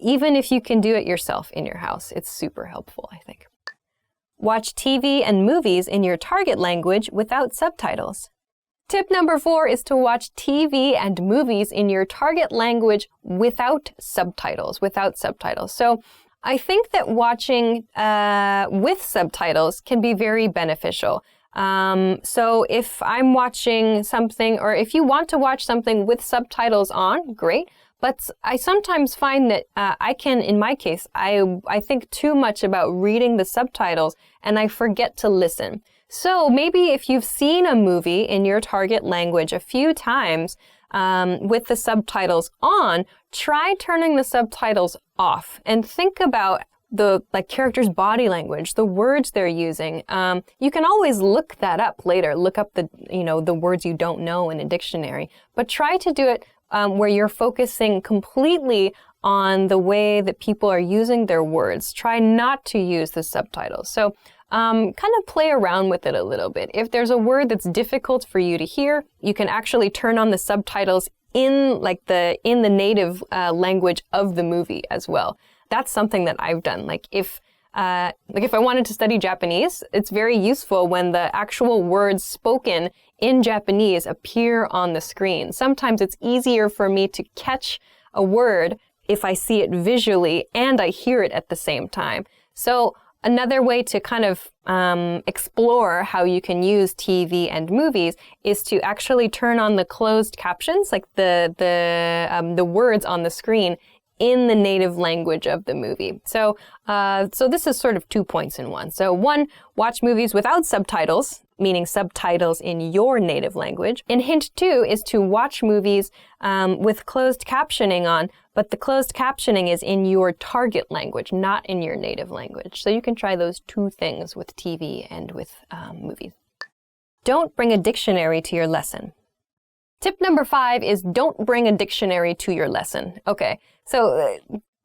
even if you can do it yourself in your house. It's super helpful, I think. Watch TV and movies in your target language without subtitles. Tip number 4 is to watch TV and movies in your target language without subtitles. So I think that watching with subtitles can be very beneficial. So if I'm watching something, or if you want to watch something with subtitles on, great. But I sometimes find that in my case, I think too much about reading the subtitles and I forget to listen. So maybe if you've seen a movie in your target language a few times with the subtitles on, try turning the subtitles off and think about the characters' body language, the words they're using. You can always look that up later. Look up the words you don't know in a dictionary, but try to do it where you're focusing completely on the way that people are using their words. Try not to use the subtitles. So kind of play around with it a little bit. If there's a word that's difficult for you to hear, you can actually turn on the subtitles in the native language of the movie as well. That's something that I've done. If I wanted to study Japanese, it's very useful when the actual words spoken in Japanese appear on the screen. Sometimes it's easier for me to catch a word if I see it visually and I hear it at the same time. So another way to kind of explore how you can use TV and movies is to actually turn on the closed captions, like the words on the screen in the native language of the movie. So this is sort of 2 points in one. So 1, watch movies without subtitles, meaning subtitles in your native language. And hint 2 is to watch movies with closed captioning on, but the closed captioning is in your target language, not in your native language. So you can try those 2 things with TV and with movies. Don't bring a dictionary to your lesson. Tip number 5 is don't bring a dictionary to your lesson. Okay, so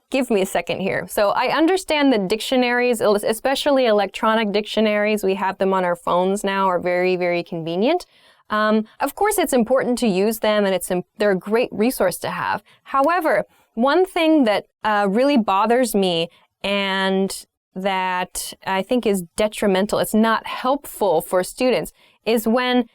give me a second here. So I understand that dictionaries, especially electronic dictionaries, we have them on our phones now, are very, very convenient. Of course, it's important to use them and they're a great resource to have. However, one thing that really bothers me and that I think is detrimental, it's not helpful for students, is when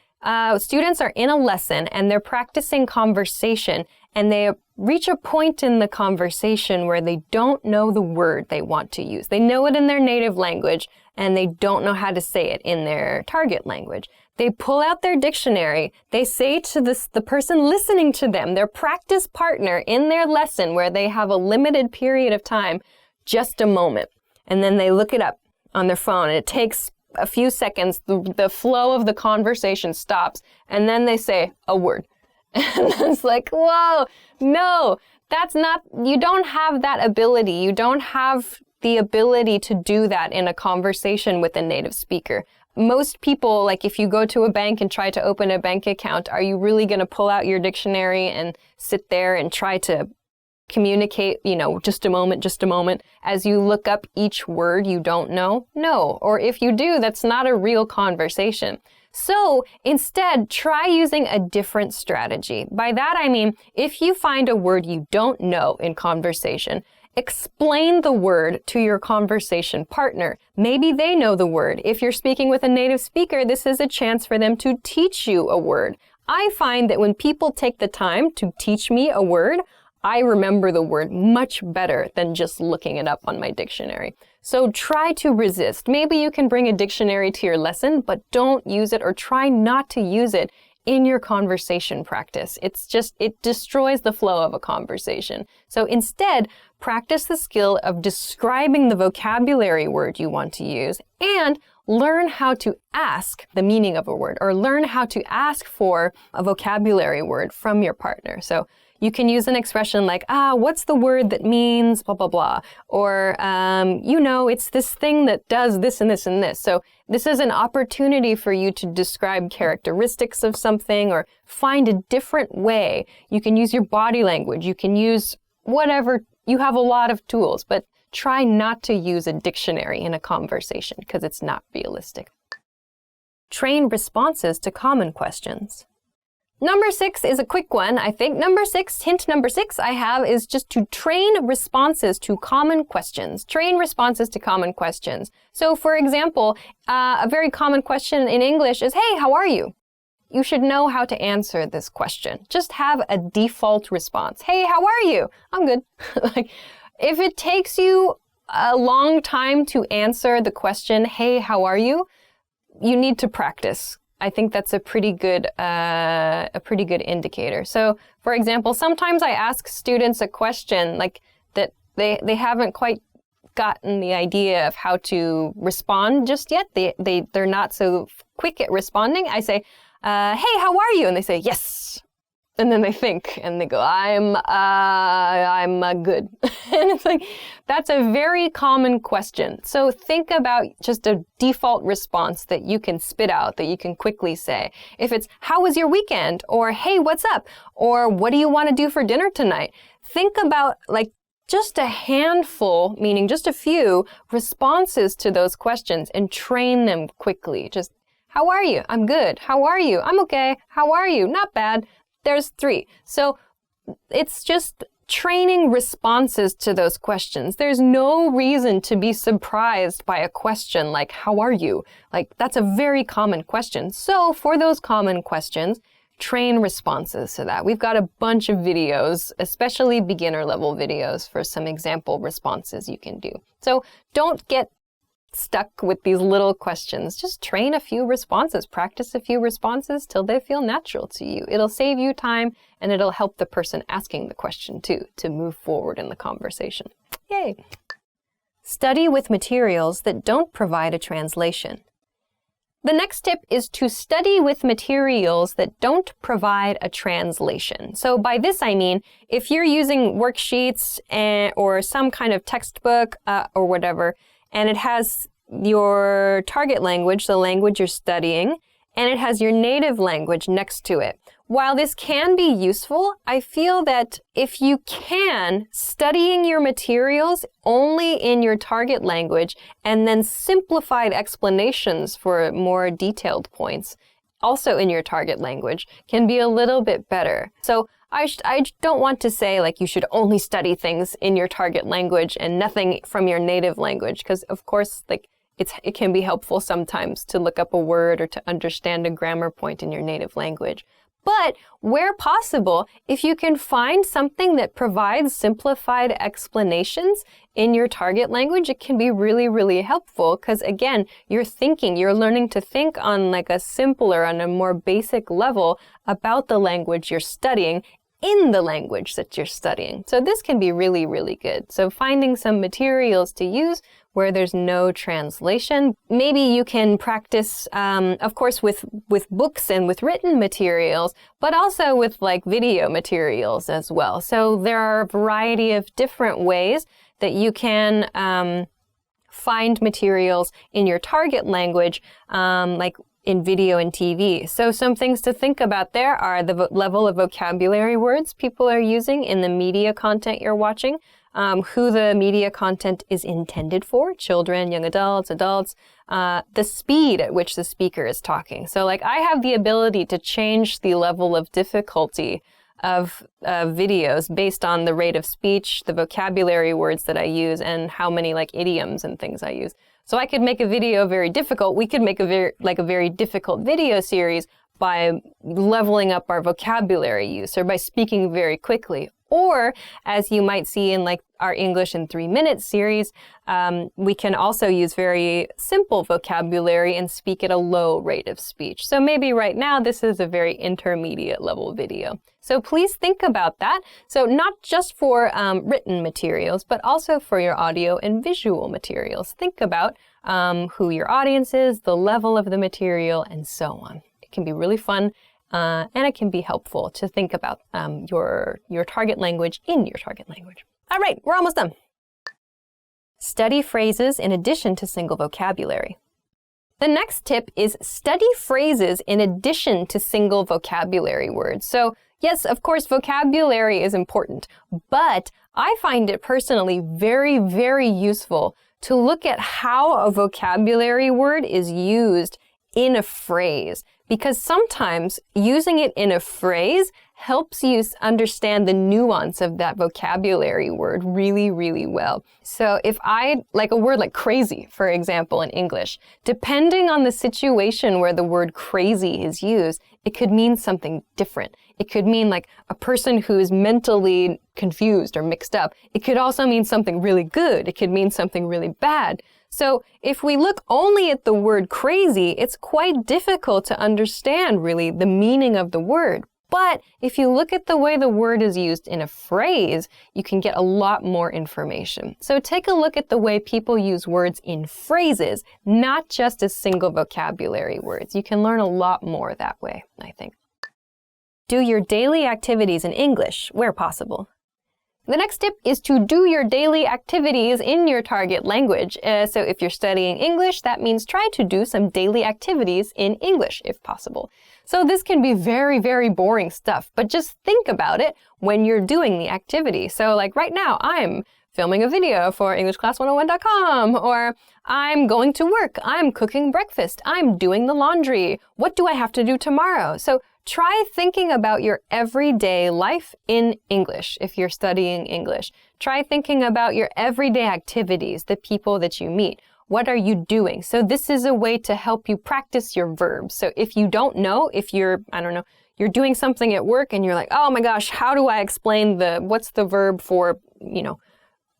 students are in a lesson and they're practicing conversation and they reach a point in the conversation where they don't know the word they want to use. They know it in their native language and they don't know how to say it in their target language. They pull out their dictionary. They say to the person listening to them, their practice partner in their lesson where they have a limited period of time, just a moment. And then they look it up on their phone and it takes a few seconds. The flow of the conversation stops. And then they say a word. And it's like, whoa, no, that's not, you don't have that ability. You don't have the ability to do that in a conversation with a native speaker. Most people, like if you go to a bank and try to open a bank account, are you really going to pull out your dictionary and sit there and try to communicate, just a moment, as you look up each word you don't know? No. Or if you do, that's not a real conversation. So instead, try using a different strategy. By that I mean, if you find a word you don't know in conversation, explain the word to your conversation partner. Maybe they know the word. If you're speaking with a native speaker, this is a chance for them to teach you a word. I find that when people take the time to teach me a word, I remember the word much better than just looking it up on my dictionary. So try to resist. Maybe you can bring a dictionary to your lesson, but don't use it or try not to use it in your conversation practice. It destroys the flow of a conversation. So instead, practice the skill of describing the vocabulary word you want to use and learn how to ask the meaning of a word or learn how to ask for a vocabulary word from your partner. So you can use an expression like, what's the word that means blah, blah, blah. Or, it's this thing that does this and this and this. So this is an opportunity for you to describe characteristics of something or find a different way. You can use your body language. You can use whatever. You have a lot of tools, but try not to use a dictionary in a conversation because it's not realistic. Train responses to common questions. Number 6 is a quick one, I think. Hint number 6 I have is just to train responses to common questions. Train responses to common questions. So for example, a very common question in English is, hey, how are you? You should know how to answer this question. Just have a default response. Hey, how are you? I'm good. If it takes you a long time to answer the question, hey, how are you? You need to practice. I think that's a pretty good indicator. So, for example, sometimes I ask students a question like that they haven't quite gotten the idea of how to respond just yet. They're not so quick at responding. I say, hey, how are you? And they say, yes. And then they think and they go, I'm good. And it's like, that's a very common question. So think about just a default response that you can spit out, that you can quickly say. If it's, how was your weekend? Or, hey, what's up? Or, what do you want to do for dinner tonight? Think about just a handful, meaning just a few responses to those questions and train them quickly. Just, how are you? I'm good. How are you? I'm okay. How are you? Not bad. There's 3. So it's just training responses to those questions. There's no reason to be surprised by a question like, how are you? That's a very common question. So for those common questions, train responses to that. We've got a bunch of videos, especially beginner level videos for some example responses you can do. So don't get stuck with these little questions. Just train a few responses, practice a few responses till they feel natural to you. It'll save you time and it'll help the person asking the question too to move forward in the conversation. Yay! Study with materials that don't provide a translation. The next tip is to study with materials that don't provide a translation. So by this I mean, if you're using worksheets or some kind of textbook or whatever, and it has your target language, the language you're studying, and it has your native language next to it. While this can be useful, I feel that if you can, studying your materials only in your target language and then simplified explanations for more detailed points also in your target language can be a little bit better. So I don't want to say like you should only study things in your target language and nothing from your native language, because of course like it can be helpful sometimes to look up a word or to understand a grammar point in your native language. But where possible, if you can find something that provides simplified explanations in your target language, it can be really, really helpful because again, you're learning to think on like a simpler, on a more basic level about the language you're studying in the language that you're studying. So this can be really, really good. So finding some materials to use where there's no translation. Maybe you can practice, of course, with books and with written materials, but also with like video materials as well. So there are a variety of different ways that you can find materials in your target language, like in video and TV. So some things to think about there are the level of vocabulary words people are using in the media content you're watching, who the media content is intended for, children, young adults, the speed at which the speaker is talking. So like I have the ability to change the level of difficulty of videos based on the rate of speech, the vocabulary words that I use, and how many like idioms and things I use. So I could make a video very difficult. We could make a very difficult video series by leveling up our vocabulary use or by speaking very quickly. Or, as you might see in like our English in 3 Minutes series, we can also use very simple vocabulary and speak at a low rate of speech. So maybe right now this is a very intermediate level video. So please think about that. So not just for written materials, but also for your audio and visual materials. Think about who your audience is, the level of the material, and so on. It can be really fun. And it can be helpful to think about your target language in your target language. All right, we're almost done. Study phrases in addition to single vocabulary. The next tip is study phrases in addition to single vocabulary words. So yes, of course, vocabulary is important, but I find it personally very, very useful to look at how a vocabulary word is used in a phrase, because sometimes using it in a phrase helps you understand the nuance of that vocabulary word really, really well. So if like a word like crazy, for example, in English, depending on the situation where the word crazy is used, it could mean something different. It could mean like a person who is mentally confused or mixed up. It could also mean something really good. It could mean something really bad. So if we look only at the word crazy, it's quite difficult to understand really the meaning of the word. But if you look at the way the word is used in a phrase, you can get a lot more information. So take a look at the way people use words in phrases, not just as single vocabulary words. You can learn a lot more that way, I think. Do your daily activities in English where possible. The next tip is to do your daily activities in your target language. So if you're studying English, that means try to do some daily activities in English if possible. So this can be very, very boring stuff, but just think about it when you're doing the activity. So like right now, I'm filming a video for EnglishClass101.com, or I'm going to work, I'm cooking breakfast, I'm doing the laundry. What do I have to do tomorrow? So try thinking about your everyday life in English if you're studying English. Try thinking about your everyday activities, the people that you meet. What are you doing? So this is a way to help you practice your verbs. So if you don't know, if you're, you're doing something at work and you're like, oh my gosh, how do I explain what's the verb for,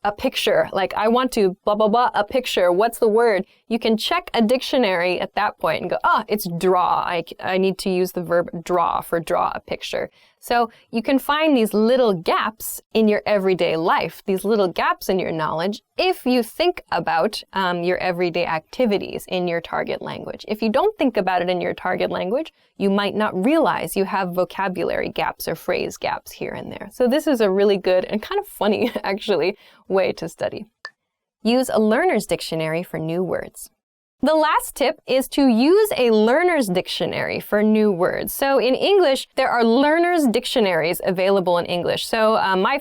a picture? Like I want to blah, blah, blah, a picture. What's the word? You can check a dictionary at that point and go, it's draw. I need to use the verb draw for draw a picture. So you can find these little gaps in your everyday life, these little gaps in your knowledge, if you think about your everyday activities in your target language. If you don't think about it in your target language, you might not realize you have vocabulary gaps or phrase gaps here and there. So this is a really good and kind of funny, actually, way to study. Use a learner's dictionary for new words. The last tip is to use a learner's dictionary for new words. So in English, there are learner's dictionaries available in English. So my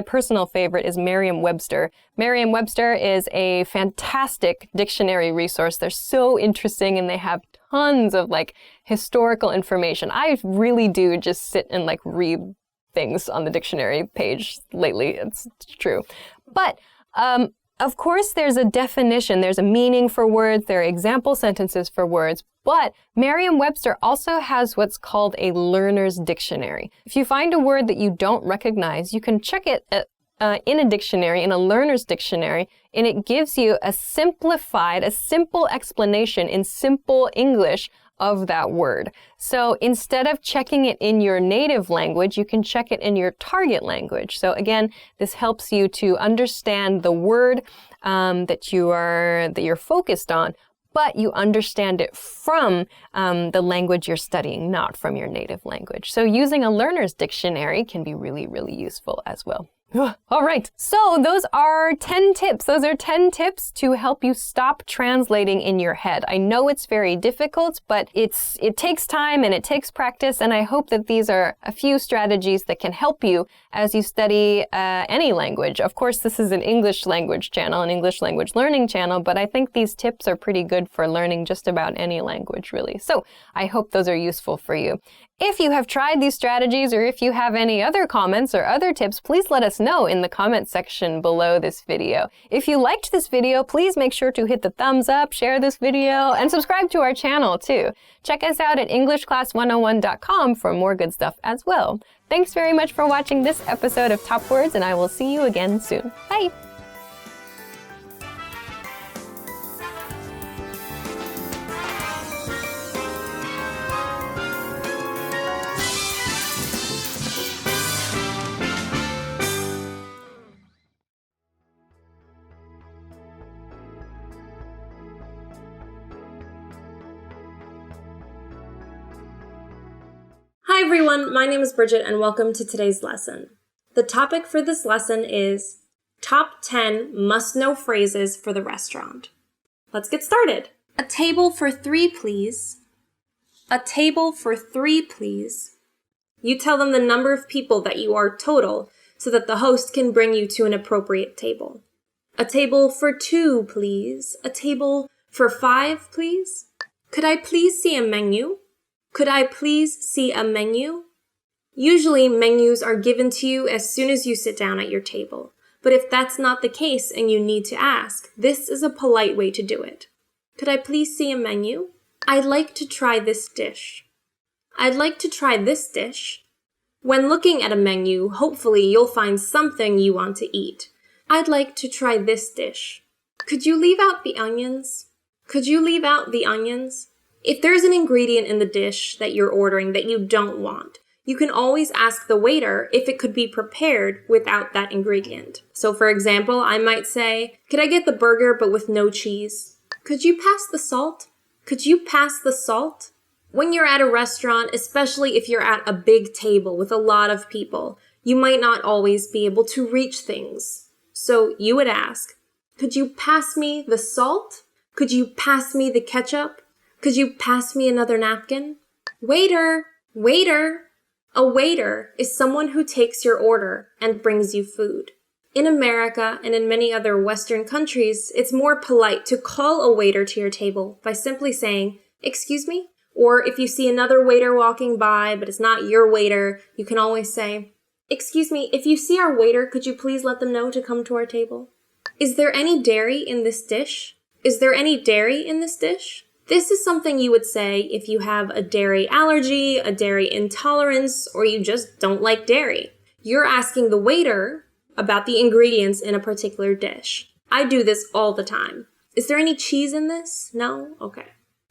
personal favorite is Merriam-Webster. Merriam-Webster is a fantastic dictionary resource. They're so interesting and they have tons of historical information. I really do just sit and read things on the dictionary page lately. It's true. But of course, there's a definition, there's a meaning for words, there are example sentences for words, but Merriam-Webster also has what's called a learner's dictionary. If you find a word that you don't recognize, you can check it in a dictionary, in a learner's dictionary, and it gives you a simple explanation in simple English of that word. So instead of checking it in your native language, you can check it in your target language. So again, this helps you to understand the word that you're focused on, but you understand it from the language you're studying, not from your native language. So using a learner's dictionary can be really, really useful as well. All right, so those are 10 tips. Those are 10 tips to help you stop translating in your head. I know it's very difficult, but it takes time and it takes practice, and I hope that these are a few strategies that can help you as you study any language. Of course, this is an English language channel, an English language learning channel, but I think these tips are pretty good for learning just about any language, really. So I hope those are useful for you. If you have tried these strategies, or if you have any other comments or other tips, please let us know in the comment section below this video. If you liked this video, please make sure to hit the thumbs up, share this video, and subscribe to our channel too. Check us out at EnglishClass101.com for more good stuff as well. Thanks very much for watching this episode of Top Words, and I will see you again soon. Bye! Hi everyone, my name is Bridget and welcome to today's lesson. The topic for this lesson is Top 10 Must-Know Phrases for the Restaurant. Let's get started. A table for 3, please. A table for 3, please. You tell them the number of people that you are total so that the host can bring you to an appropriate table. A table for 2, please. A table for 5, please. Could I please see a menu? Could I please see a menu? Usually, menus are given to you as soon as you sit down at your table. But if that's not the case and you need to ask, this is a polite way to do it. Could I please see a menu? I'd like to try this dish. I'd like to try this dish. When looking at a menu, hopefully you'll find something you want to eat. I'd like to try this dish. Could you leave out the onions? Could you leave out the onions? If there's an ingredient in the dish that you're ordering that you don't want, you can always ask the waiter if it could be prepared without that ingredient. So for example, I might say, could I get the burger but with no cheese? Could you pass the salt? Could you pass the salt? When you're at a restaurant, especially if you're at a big table with a lot of people, you might not always be able to reach things. So you would ask, could you pass me the salt? Could you pass me the ketchup? Could you pass me another napkin? Waiter! Waiter! A waiter is someone who takes your order and brings you food. In America and in many other Western countries, it's more polite to call a waiter to your table by simply saying, "Excuse me?" Or if you see another waiter walking by, but it's not your waiter, you can always say, "Excuse me, if you see our waiter, could you please let them know to come to our table?" Is there any dairy in this dish? Is there any dairy in this dish? This is something you would say if you have a dairy allergy, a dairy intolerance, or you just don't like dairy. You're asking the waiter about the ingredients in a particular dish. I do this all the time. Is there any cheese in this? No? Okay.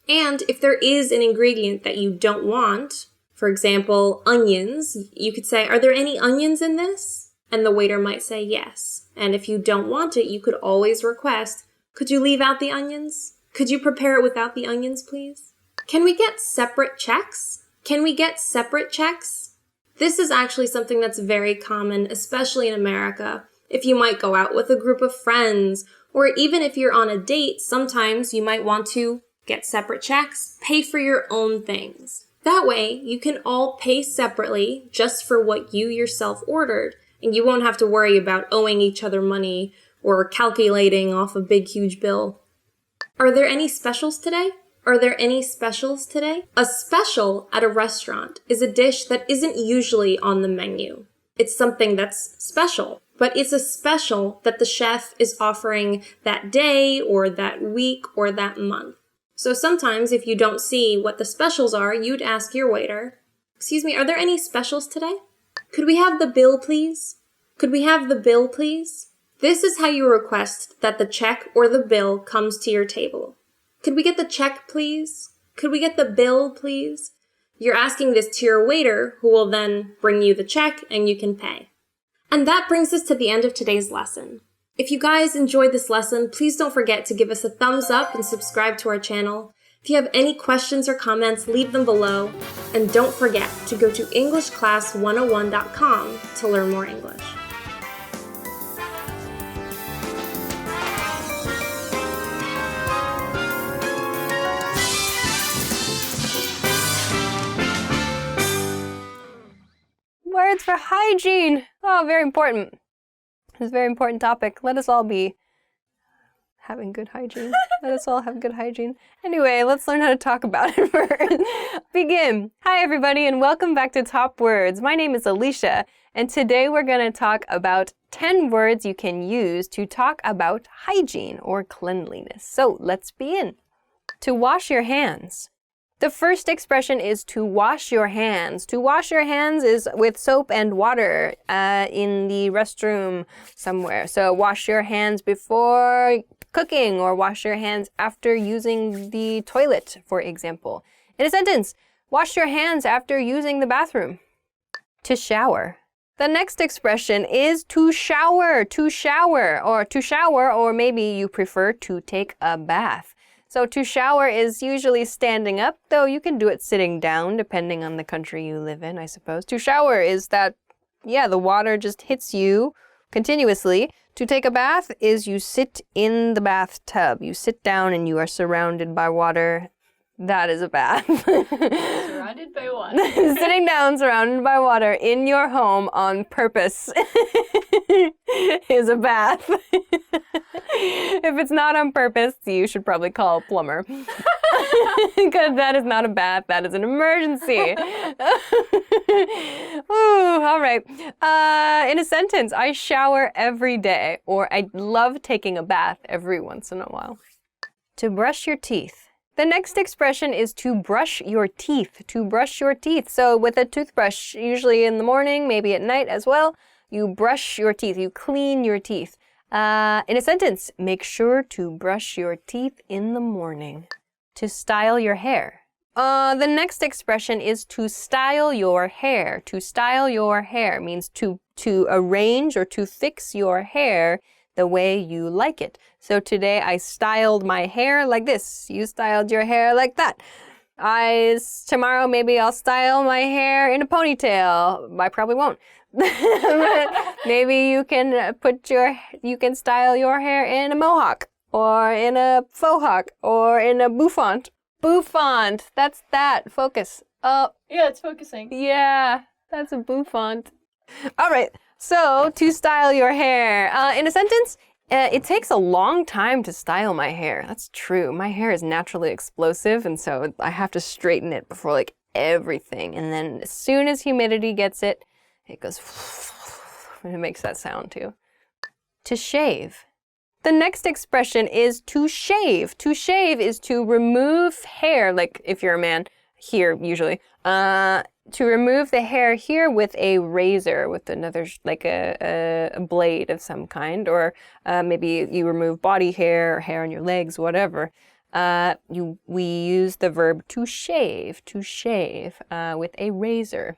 And if there is an ingredient that you don't want, for example, onions, you could say, are there any onions in this? And the waiter might say yes. And if you don't want it, you could always request, could you leave out the onions? Could you prepare it without the onions, please? Can we get separate checks? Can we get separate checks? This is actually something that's very common, especially in America. If you might go out with a group of friends, or even if you're on a date, sometimes you might want to get separate checks, pay for your own things. That way, you can all pay separately just for what you yourself ordered, and you won't have to worry about owing each other money or calculating off a big, huge bill. Are there any specials today? Are there any specials today? A special at a restaurant is a dish that isn't usually on the menu. It's something that's special, but it's a special that the chef is offering that day or that week or that month. So sometimes if you don't see what the specials are, you'd ask your waiter, "Excuse me, are there any specials today? Could we have the bill, please? Could we have the bill, please?" This is how you request that the check or the bill comes to your table. "Could we get the check, please? Could we get the bill, please?" You're asking this to your waiter, who will then bring you the check and you can pay. And that brings us to the end of today's lesson. If you guys enjoyed this lesson, please don't forget to give us a thumbs up and subscribe to our channel. If you have any questions or comments, leave them below. And don't forget to go to EnglishClass101.com to learn more English. Words for hygiene. Oh, very important. It's a very important topic. Let us all be having good hygiene. Let us all have good hygiene. Anyway, let's learn how to talk about it first. Begin. Hi, everybody, and welcome back to Top Words. My name is Alicia, and today we're going to talk about 10 words you can use to talk about hygiene or cleanliness. So let's begin. To wash your hands. The first expression is to wash your hands. To wash your hands is with soap and water in the restroom somewhere. So wash your hands before cooking or wash your hands after using the toilet, for example. In a sentence, wash your hands after using the bathroom. To shower. The next expression is to shower, or maybe you prefer to take a bath. So to shower is usually standing up, though you can do it sitting down depending on the country you live in, I suppose. To shower is that, the water just hits you continuously. To take a bath is you sit in the bathtub. You sit down and you are surrounded by water. That is a bath. Surrounded by water. Sitting down, surrounded by water in your home on purpose is a bath. If it's not on purpose, you should probably call a plumber. Because that is not a bath, that is an emergency. Ooh, all right. In a sentence, I shower every day, or I love taking a bath every once in a while. To brush your teeth. The next expression is to brush your teeth. To brush your teeth. So with a toothbrush, usually in the morning, maybe at night as well, you brush your teeth. You clean your teeth. In a sentence, make sure to brush your teeth in the morning. To style your hair. The next expression is to style your hair. To style your hair means to arrange or to fix your hair the way you like it. So today I styled my hair like this. You styled your hair like that. Tomorrow maybe I'll style my hair in a ponytail. I probably won't. Maybe you can style your hair in a mohawk or in a faux hawk or in a bouffant. Bouffant. That's that. Focus. Oh. Yeah, it's focusing. Yeah, that's a bouffant. All right. So, to style your hair. In a sentence, it takes a long time to style my hair. That's true. My hair is naturally explosive, and so I have to straighten it before everything. And then as soon as humidity gets it, it goes, and it makes that sound too. To shave. The next expression is to shave. To shave is to remove hair, like if you're a man, here usually. To remove the hair here with a razor, with another, a blade of some kind, or maybe you remove body hair or hair on your legs, whatever. We use the verb to shave with a razor.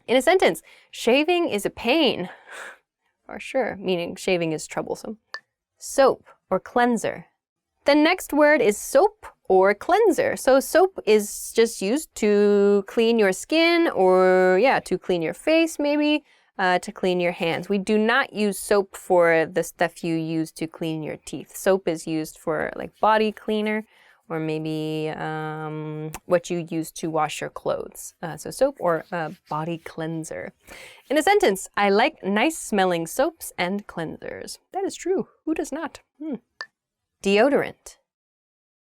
In a sentence, shaving is a pain. For sure, meaning shaving is troublesome. Soap or cleanser. The next word is soap or cleanser. So soap is just used to clean your skin or, to clean your face maybe, to clean your hands. We do not use soap for the stuff you use to clean your teeth. Soap is used for body cleaner or maybe what you use to wash your clothes. So soap or body cleanser. In a sentence, I like nice smelling soaps and cleansers. That is true. Who does not? Deodorant.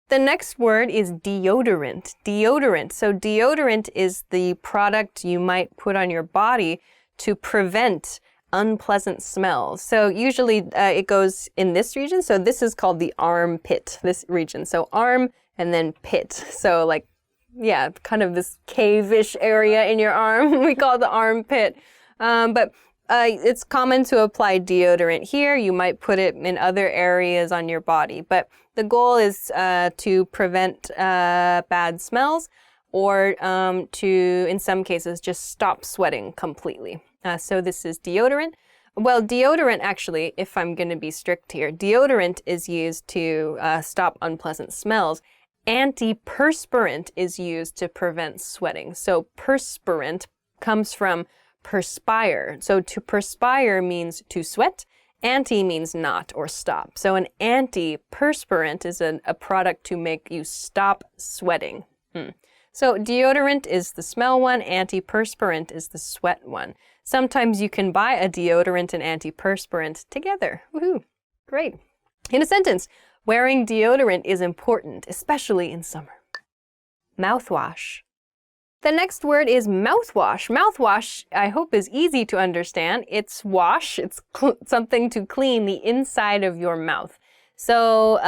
The next word is deodorant. Deodorant. So deodorant is the product you might put on your body to prevent unpleasant smells. So usually it goes in this region. So this is called the armpit, this region. So arm and then pit. So like, yeah, kind of this cave-ish area in your arm. We call it the armpit. But it's common to apply deodorant here. You might put it in other areas on your body. But the goal is to prevent bad smells or to, in some cases, just stop sweating completely. So this is deodorant. Well, deodorant actually, if I'm going to be strict here, deodorant is used to stop unpleasant smells. Antiperspirant is used to prevent sweating. So perspirant comes from perspire. So to perspire means to sweat. Anti means not or stop. So an antiperspirant is a product to make you stop sweating. So deodorant is the smell one, antiperspirant is the sweat one. Sometimes you can buy a deodorant and antiperspirant together. Woohoo! Great. In a sentence, wearing deodorant is important, especially in summer. Mouthwash. The next word is mouthwash. Mouthwash, I hope, is easy to understand. It's wash. It's something to clean the inside of your mouth. So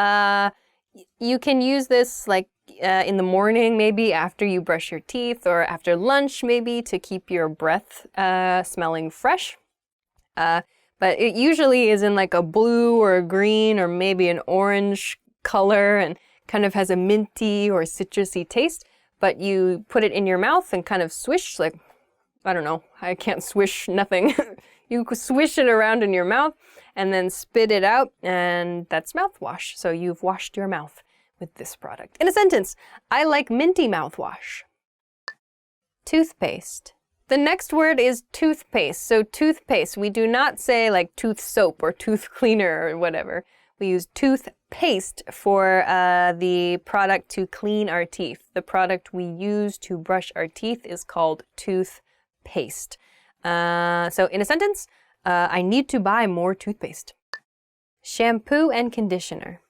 you can use this like in the morning, maybe after you brush your teeth, or after lunch, maybe to keep your breath smelling fresh. But it usually is in like a blue or a green or maybe an orange color and kind of has a minty or citrusy taste. But you put it in your mouth and kind of swish, like, I don't know, I can't swish nothing. You swish it around in your mouth and then spit it out, and that's mouthwash. So you've washed your mouth with this product. In a sentence, I like minty mouthwash. Toothpaste. The next word is toothpaste. So toothpaste, we do not say like tooth soap or tooth cleaner or whatever. We use toothpaste for the product to clean our teeth. The product we use to brush our teeth is called toothpaste. So in a sentence, I need to buy more toothpaste. Shampoo and conditioner.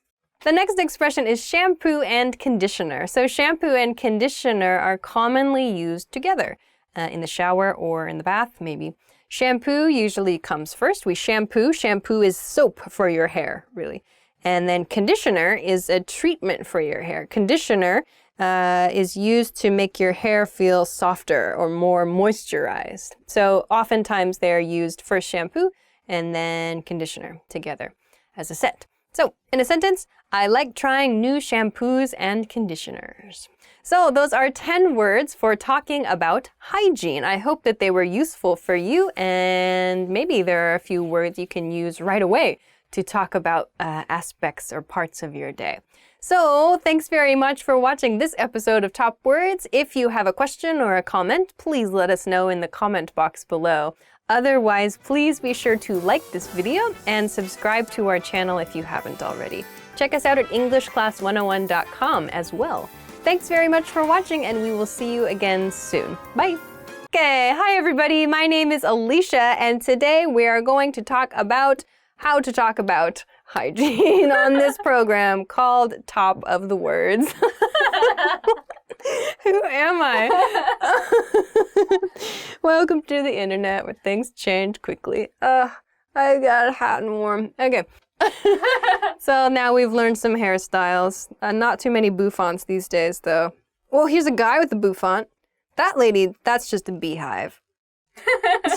The next expression is shampoo and conditioner. So shampoo and conditioner are commonly used together in the shower or in the bath, maybe. Shampoo usually comes first. We shampoo. Shampoo is soap for your hair, really. And then conditioner is a treatment for your hair. Conditioner is used to make your hair feel softer or more moisturized. So oftentimes they're used first shampoo and then conditioner together as a set. So in a sentence, I like trying new shampoos and conditioners. So those are 10 words for talking about hygiene. I hope that they were useful for you, and maybe there are a few words you can use right away to talk about aspects or parts of your day. So thanks very much for watching this episode of Top Words. If you have a question or a comment, please let us know in the comment box below. Otherwise, please be sure to like this video and subscribe to our channel if you haven't already. Check us out at EnglishClass101.com as well. Thanks very much for watching, and we will see you again soon. Bye! Okay, hi everybody, my name is Alicia, and today we are going to talk about how to talk about hygiene on this program called Top of the Words. Who am I? Welcome to the internet where things change quickly. I got hot and warm. Okay. So now we've learned some hairstyles. Not too many bouffants these days, though. Well, here's a guy with a bouffant. That lady, that's just a beehive.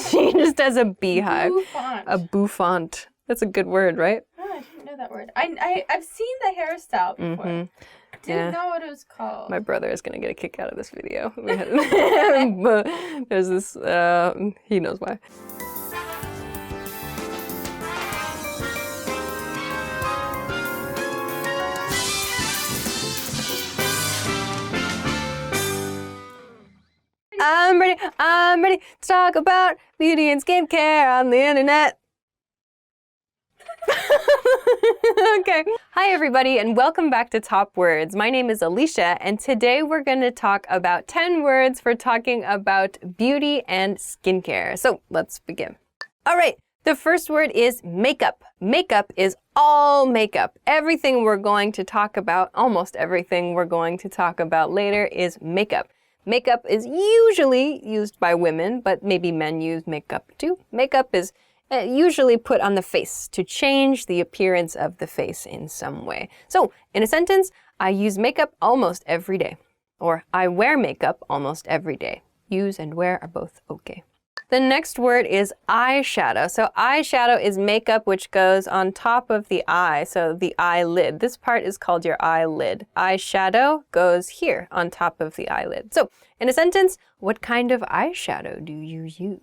She just has a beehive. Bouffant. A bouffant. That's a good word, right? Oh, I didn't know that word. I've seen the hairstyle before. Mm-hmm. Didn't know what it was called. My brother is going to get a kick out of this video. But there's this, he knows why. I'm ready to talk about beauty and skincare on the internet. Okay. Hi everybody, and welcome back to Top Words. My name is Alicia, and today we're going to talk about 10 words for talking about beauty and skincare. So let's begin. All right. The first word is makeup. Makeup is all makeup. Everything we're going to talk about, almost everything we're going to talk about later, is makeup. Makeup is usually used by women, but maybe men use makeup too. Makeup is usually put on the face to change the appearance of the face in some way. So, in a sentence, I use makeup almost every day. Or I wear makeup almost every day. Use and wear are both okay. The next word is eyeshadow. So eyeshadow is makeup which goes on top of the eye, so the eyelid. This part is called your eyelid. Eyeshadow goes here on top of the eyelid. So in a sentence, what kind of eyeshadow do you use?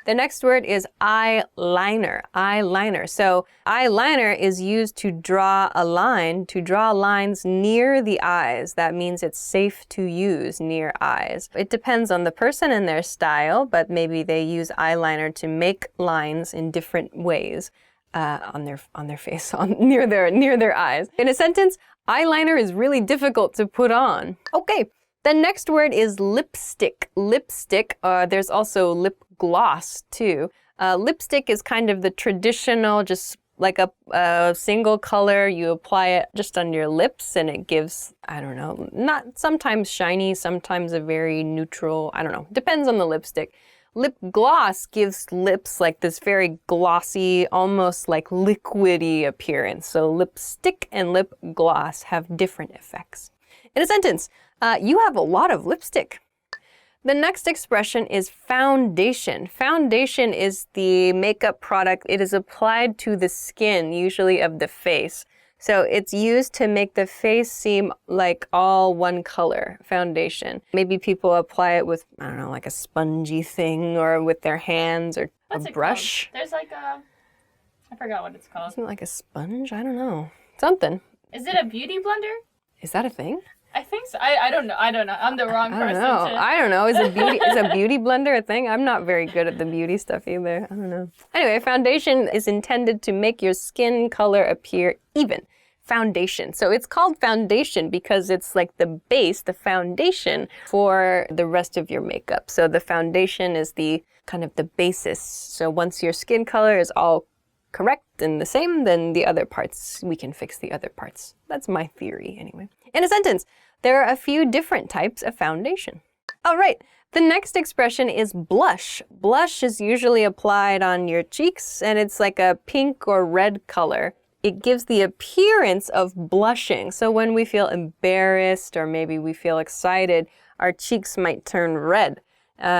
The next word is eyeliner. Eyeliner. So eyeliner is used to draw a line, to draw lines near the eyes. That means it's safe to use near eyes. It depends on the person and their style, but maybe they use eyeliner to make lines in different ways on their face, near their eyes. In a sentence, eyeliner is really difficult to put on. Okay. The next word is lipstick. Lipstick, there's also lip gloss too. Lipstick is kind of the traditional, just like a single color. You apply it just on your lips and it gives, I don't know, not sometimes shiny, sometimes a very neutral, I don't know, depends on the lipstick. Lip gloss gives lips like this very glossy, almost like liquidy appearance. So lipstick and lip gloss have different effects. In a sentence, you have a lot of lipstick. The next expression is foundation. Foundation is the makeup product. It is applied to the skin, usually of the face. So it's used to make the face seem like all one color, foundation. Maybe people apply it with, I don't know, like a spongy thing or with their hands or What's a it brush. Called? There's like a, I forgot what it's called. Isn't it like a sponge? I don't know. Something. Is it a beauty blender? Is that a thing? I think so. I don't know. I'm the wrong person. I don't know. Is a beauty blender a thing? I'm not very good at the beauty stuff either. I don't know. Anyway, foundation is intended to make your skin color appear even. Foundation. So it's called foundation because it's like the base, the foundation for the rest of your makeup. So the foundation is the kind of the basis. So once your skin color is all correct and the same, then the other parts, we can fix the other parts. That's my theory anyway. In a sentence, there are a few different types of foundation. All right, the next expression is blush. Blush is usually applied on your cheeks and it's like a pink or red color. It gives the appearance of blushing. So when we feel embarrassed or maybe we feel excited, our cheeks might turn red.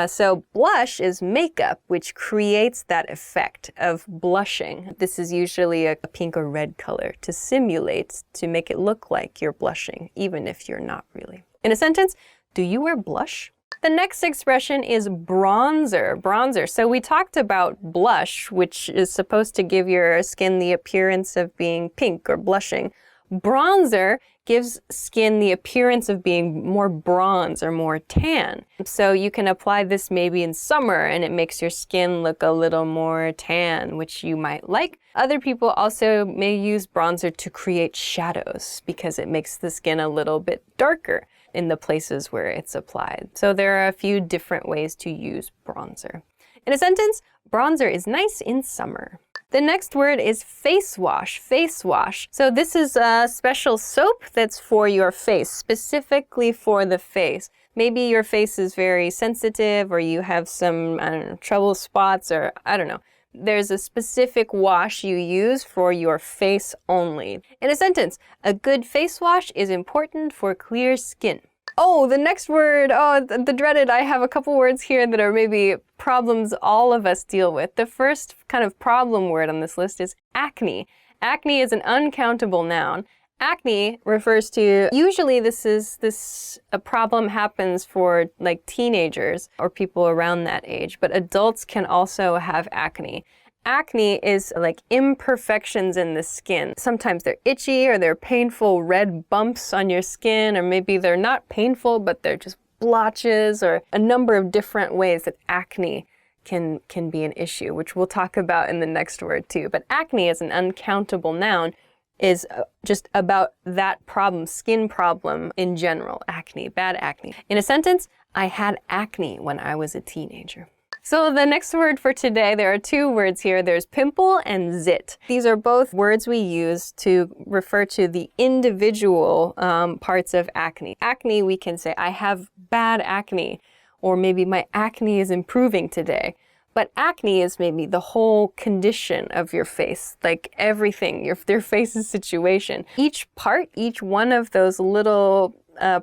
So blush is makeup, which creates that effect of blushing. This is usually a pink or red color to simulate, to make it look like you're blushing, even if you're not really. In a sentence, do you wear blush? The next expression is bronzer. Bronzer. So we talked about blush, which is supposed to give your skin the appearance of being pink or blushing. Bronzer gives skin the appearance of being more bronze or more tan. So you can apply this maybe in summer and it makes your skin look a little more tan, which you might like. Other people also may use bronzer to create shadows because it makes the skin a little bit darker in the places where it's applied. So there are a few different ways to use bronzer. In a sentence, bronzer is nice in summer. The next word is face wash. Face wash. So this is a special soap that's for your face, specifically for the face. Maybe your face is very sensitive or you have some, I don't know, trouble spots or I don't know. There's a specific wash you use for your face only. In a sentence, a good face wash is important for clear skin. Oh, the next word, the dreaded, I have a couple words here that are maybe problems all of us deal with. The first kind of problem word on this list is acne. Acne is an uncountable noun. Acne refers to, usually a problem happens for like teenagers or people around that age, but adults can also have acne. Acne is like imperfections in the skin. Sometimes they're itchy or they're painful red bumps on your skin, or maybe they're not painful, but they're just blotches, or a number of different ways that acne can be an issue, which we'll talk about in the next word too. But acne as an uncountable noun is just about that problem, skin problem in general, acne, bad acne. In a sentence, I had acne when I was a teenager. So the next word for today, there are two words here. There's pimple and zit. These are both words we use to refer to the individual parts of acne. Acne, we can say, I have bad acne, or maybe my acne is improving today. But acne is maybe the whole condition of your face, like everything, your face's situation. Each part, each one of those little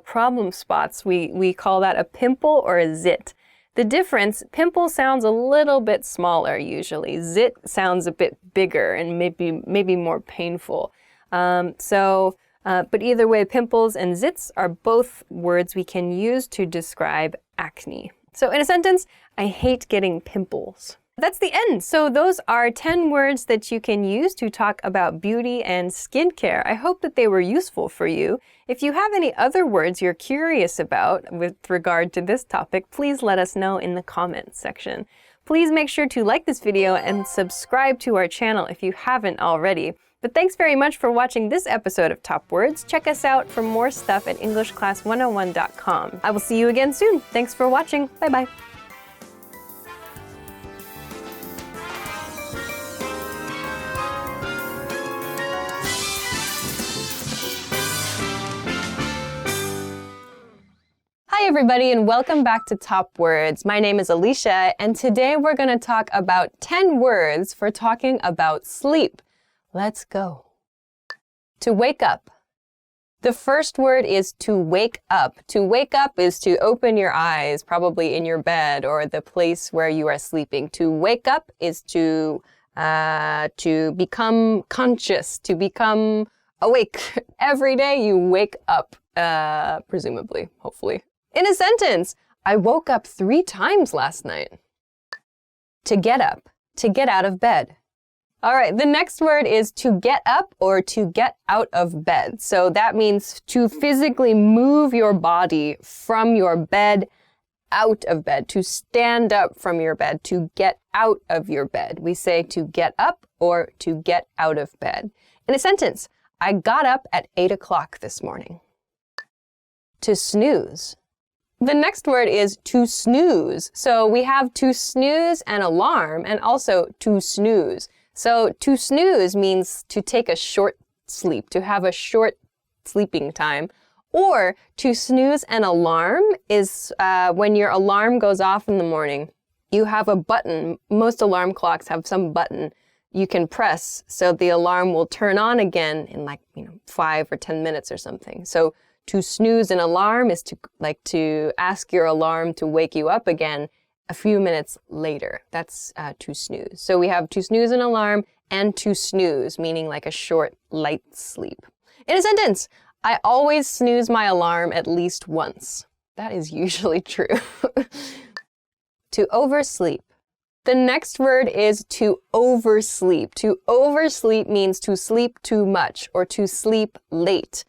problem spots, we call that a pimple or a zit. The difference, pimple sounds a little bit smaller usually. Zit sounds a bit bigger and maybe more painful. But either way, pimples and zits are both words we can use to describe acne. So in a sentence, I hate getting pimples. That's the end. So those are 10 words that you can use to talk about beauty and skincare. I hope that they were useful for you. If you have any other words you're curious about with regard to this topic, please let us know in the comments section. Please make sure to like this video and subscribe to our channel if you haven't already. But thanks very much for watching this episode of Top Words. Check us out for more stuff at EnglishClass101.com. I will see you again soon. Thanks for watching. Bye-bye. Hi everybody and welcome back to Top Words. My name is Alicia and today we're going to talk about 10 words for talking about sleep. Let's go. To wake up. The first word is to wake up. To wake up is to open your eyes, probably in your bed or the place where you are sleeping. To wake up is to become conscious, to become awake. Every day you wake up, presumably, hopefully. In a sentence, I woke up 3 times last night. To get up, to get out of bed. All right, the next word is to get up or to get out of bed. So that means to physically move your body from your bed out of bed, to stand up from your bed, to get out of your bed. We say to get up or to get out of bed. In a sentence, I got up at 8 o'clock this morning. To snooze. The next word is to snooze. So we have to snooze an alarm and also to snooze. So to snooze means to take a short sleep, to have a short sleeping time. Or to snooze an alarm is when your alarm goes off in the morning. You have a button. Most alarm clocks have some button you can press so the alarm will turn on again in 5 or 10 minutes or something. So to snooze an alarm is to ask your alarm to wake you up again a few minutes later. That's to snooze. So we have to snooze an alarm and to snooze, meaning like a short, light sleep. In a sentence, I always snooze my alarm at least once. That is usually true. To oversleep. The next word is to oversleep. To oversleep means to sleep too much or to sleep late.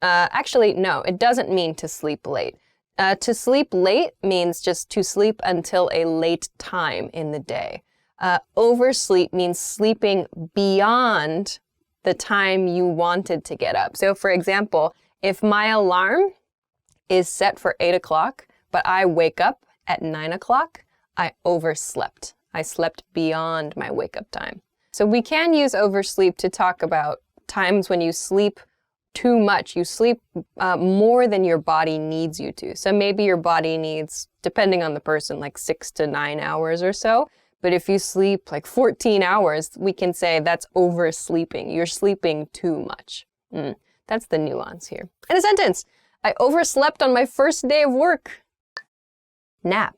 Actually, no, it doesn't mean to sleep late. To sleep late means just to sleep until a late time in the day. Oversleep means sleeping beyond the time you wanted to get up. So for example, if my alarm is set for 8 o'clock, but I wake up at 9 o'clock, I overslept. I slept beyond my wake-up time. So we can use oversleep to talk about times when you sleep too much. You sleep more than your body needs you to. So maybe your body needs, depending on the person, like 6 to 9 hours or so. But if you sleep like 14 hours, we can say that's oversleeping. You're sleeping too much. That's the nuance here. In a sentence, I overslept on my first day of work. Nap.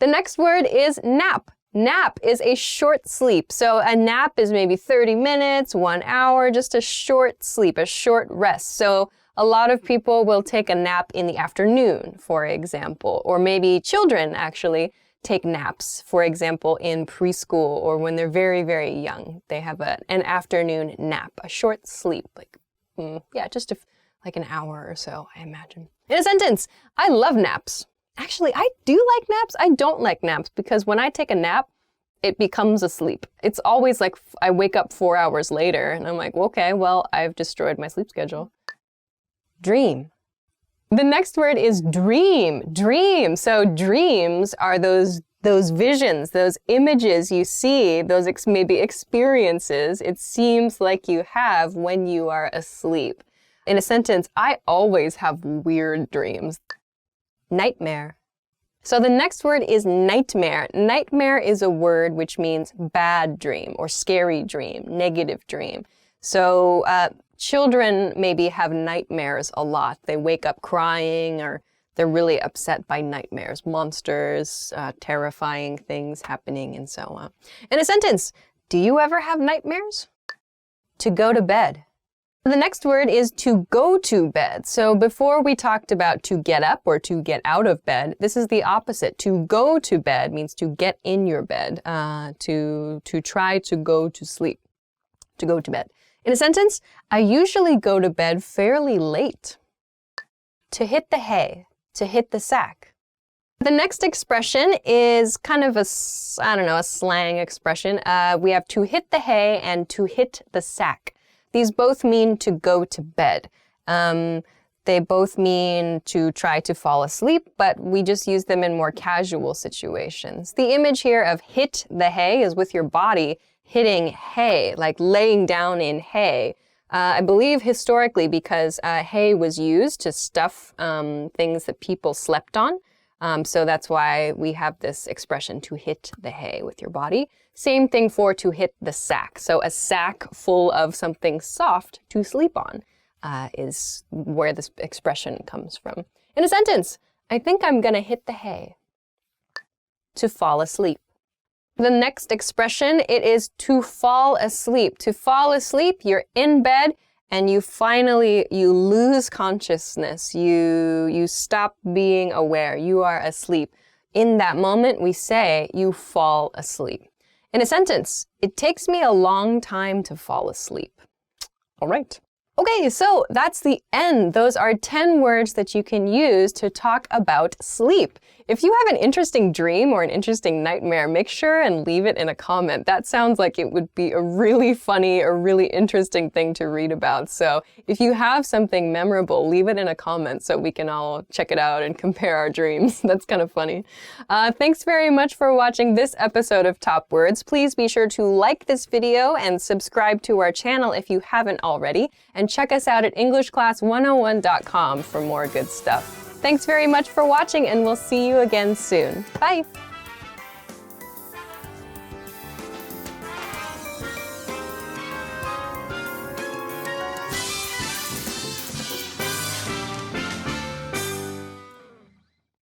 The next word is nap. Nap is a short sleep. So a nap is maybe 30 minutes, 1 hour, just a short sleep, a short rest. So a lot of people will take a nap in the afternoon, for example, or maybe children actually take naps, for example, in preschool or when they're very, very young. They have an afternoon nap, a short sleep, just like an hour or so, I imagine. In a sentence, I love naps. Actually, I do like naps. I don't like naps because when I take a nap, it becomes a sleep. It's always like I wake up 4 hours later and I'm like, okay, well, I've destroyed my sleep schedule. Dream. The next word is dream. Dream. So dreams are those those visions, those images you see, those maybe experiences, it seems like you have when you are asleep. In a sentence, I always have weird dreams. Nightmare. So the next word is nightmare. Nightmare is a word which means bad dream or scary dream, negative dream. So children maybe have nightmares a lot. They wake up crying or they're really upset by nightmares, monsters, terrifying things happening, and so on. In a sentence, do you ever have nightmares? To go to bed. The next word is to go to bed. So before we talked about to get up or to get out of bed, this is the opposite. To go to bed means to get in your bed, to try to go to sleep, to go to bed. In a sentence, I usually go to bed fairly late. To hit the hay. To hit the sack. The next expression is kind of a slang expression. We have to hit the hay and to hit the sack. These both mean to go to bed. They both mean to try to fall asleep, but we just use them in more casual situations. The image here of hit the hay is with your body hitting hay, like laying down in hay. I believe historically because hay was used to stuff things that people slept on. So that's why we have this expression to hit the hay with your body. Same thing for to hit the sack. So a sack full of something soft to sleep on is where this expression comes from. In a sentence, I think I'm gonna hit the hay. To fall asleep. The next expression, it is to fall asleep. To fall asleep, you're in bed and you lose consciousness. You stop being aware. You are asleep. In that moment, we say you fall asleep. In a sentence, it takes me a long time to fall asleep. All right. Okay, so that's the end. Those are 10 words that you can use to talk about sleep. If you have an interesting dream or an interesting nightmare, make sure and leave it in a comment. That sounds like it would be a really funny or really interesting thing to read about. So if you have something memorable, leave it in a comment so we can all check it out and compare our dreams. That's kind of funny. Thanks very much for watching this episode of Top Words. Please be sure to like this video and subscribe to our channel if you haven't already. And check us out at EnglishClass101.com for more good stuff. Thanks very much for watching, and we'll see you again soon. Bye!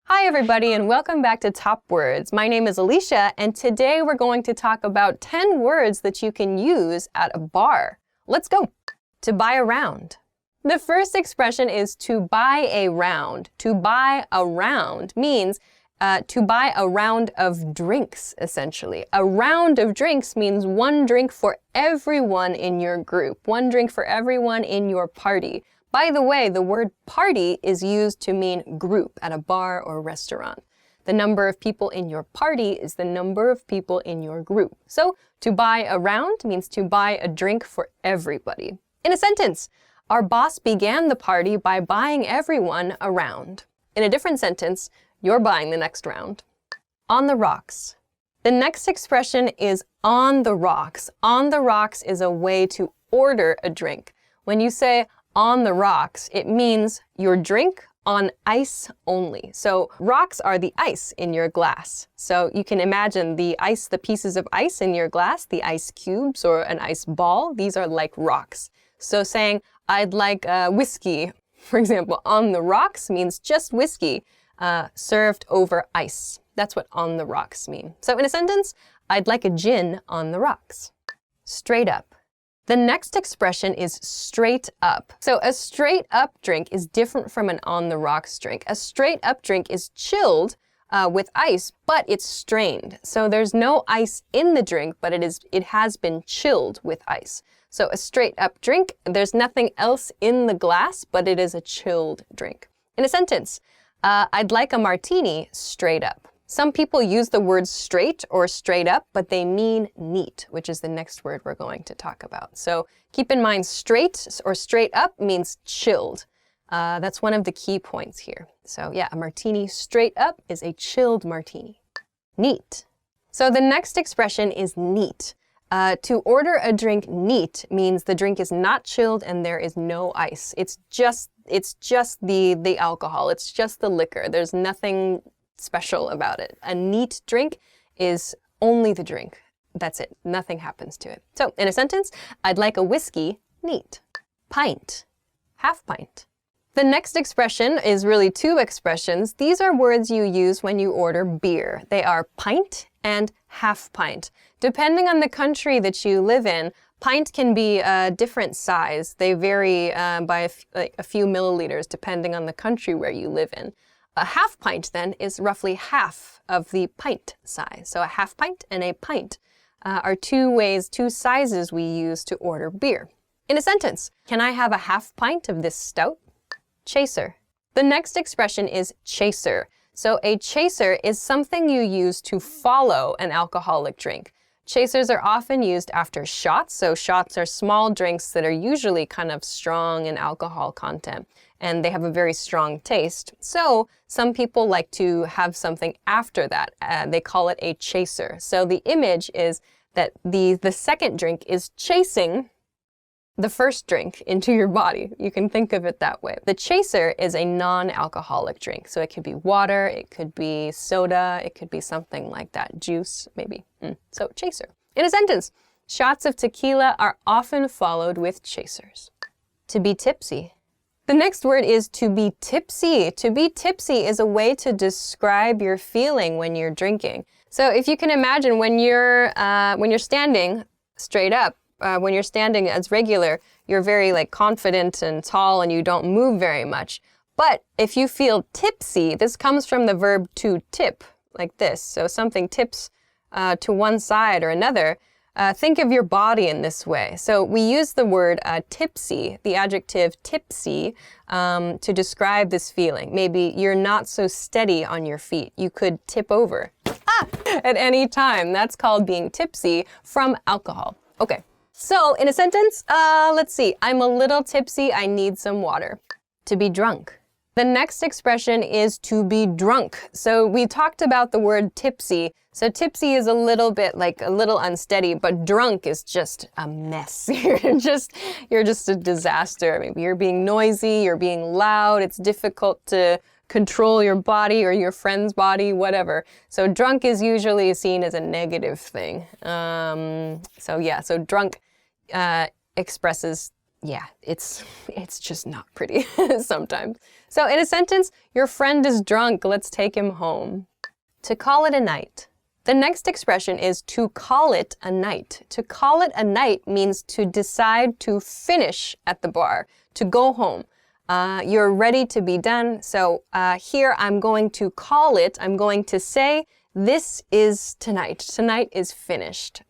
Hi everybody, and welcome back to Top Words. My name is Alicia, and today we're going to talk about 10 words that you can use at a bar. Let's go! To buy a round. The first expression is to buy a round. To buy a round means to buy a round of drinks, essentially. A round of drinks means one drink for everyone in your group, one drink for everyone in your party. By the way, the word party is used to mean group at a bar or restaurant. The number of people in your party is the number of people in your group. So, to buy a round means to buy a drink for everybody. In a sentence, our boss began the party by buying everyone a round. In a different sentence, you're buying the next round. On the rocks. The next expression is on the rocks. On the rocks is a way to order a drink. When you say on the rocks, it means your drink on ice only. So rocks are the ice in your glass. So you can imagine the ice, the pieces of ice in your glass, the ice cubes or an ice ball, these are like rocks. So saying, I'd like whiskey, for example, on the rocks means just whiskey served over ice. That's what on the rocks mean. So in a sentence, I'd like a gin on the rocks. Straight up. The next expression is straight up. So a straight up drink is different from an on the rocks drink. A straight up drink is chilled with ice, but it's strained. So there's no ice in the drink, but it has been chilled with ice. So a straight up drink, there's nothing else in the glass, but it is a chilled drink. In a sentence, I'd like a martini straight up. Some people use the words straight or straight up, but they mean neat, which is the next word we're going to talk about. So keep in mind straight or straight up means chilled. That's one of the key points here. So yeah, a martini straight up is a chilled martini. Neat. So the next expression is neat. To order a drink neat means the drink is not chilled and there is no ice. It's just the alcohol. It's just the liquor. There's nothing special about it. A neat drink is only the drink. That's it. Nothing happens to it. So in a sentence, I'd like a whiskey neat. Pint. Half pint. The next expression is really two expressions. These are words you use when you order beer. They are pint and half pint. Depending on the country that you live in, pint can be a different size. They vary by a few milliliters depending on the country where you live in. A half pint then is roughly half of the pint size. So a half pint and a pint are two sizes we use to order beer. In a sentence, can I have a half pint of this stout? Chaser. The next expression is chaser. So a chaser is something you use to follow an alcoholic drink. Chasers are often used after shots. So shots are small drinks that are usually kind of strong in alcohol content, and they have a very strong taste. So some people like to have something after that. They call it a chaser. So the image is that the second drink is chasing the first drink into your body. You can think of it that way. The chaser is a non-alcoholic drink. So it could be water, it could be soda, it could be something like that. Juice, maybe. So chaser. In a sentence, shots of tequila are often followed with chasers. To be tipsy. The next word is to be tipsy. To be tipsy is a way to describe your feeling when you're drinking. So if you can imagine when you're standing straight up, when you're standing as regular, you're very confident and tall and you don't move very much. But if you feel tipsy, this comes from the verb to tip, like this. So something tips to one side or another. Think of your body in this way. So we use the word tipsy, the adjective tipsy, to describe this feeling. Maybe you're not so steady on your feet. You could tip over at any time. That's called being tipsy from alcohol. Okay. So in a sentence, let's see. I'm a little tipsy. I need some water. To be drunk. The next expression is to be drunk. So we talked about the word tipsy. So tipsy is a little bit a little unsteady, but drunk is just a mess. You're just a disaster. Maybe you're being noisy, you're being loud. It's difficult to control your body or your friend's body, whatever. So drunk is usually seen as a negative thing. So drunk expresses, it's just not pretty sometimes. So in a sentence, your friend is drunk, let's take him home. To call it a night. The next expression is to call it a night. To call it a night means to decide to finish at the bar, to go home. You're ready to be done. So here I'm going to call it, I'm going to say, this is tonight. Tonight is finished.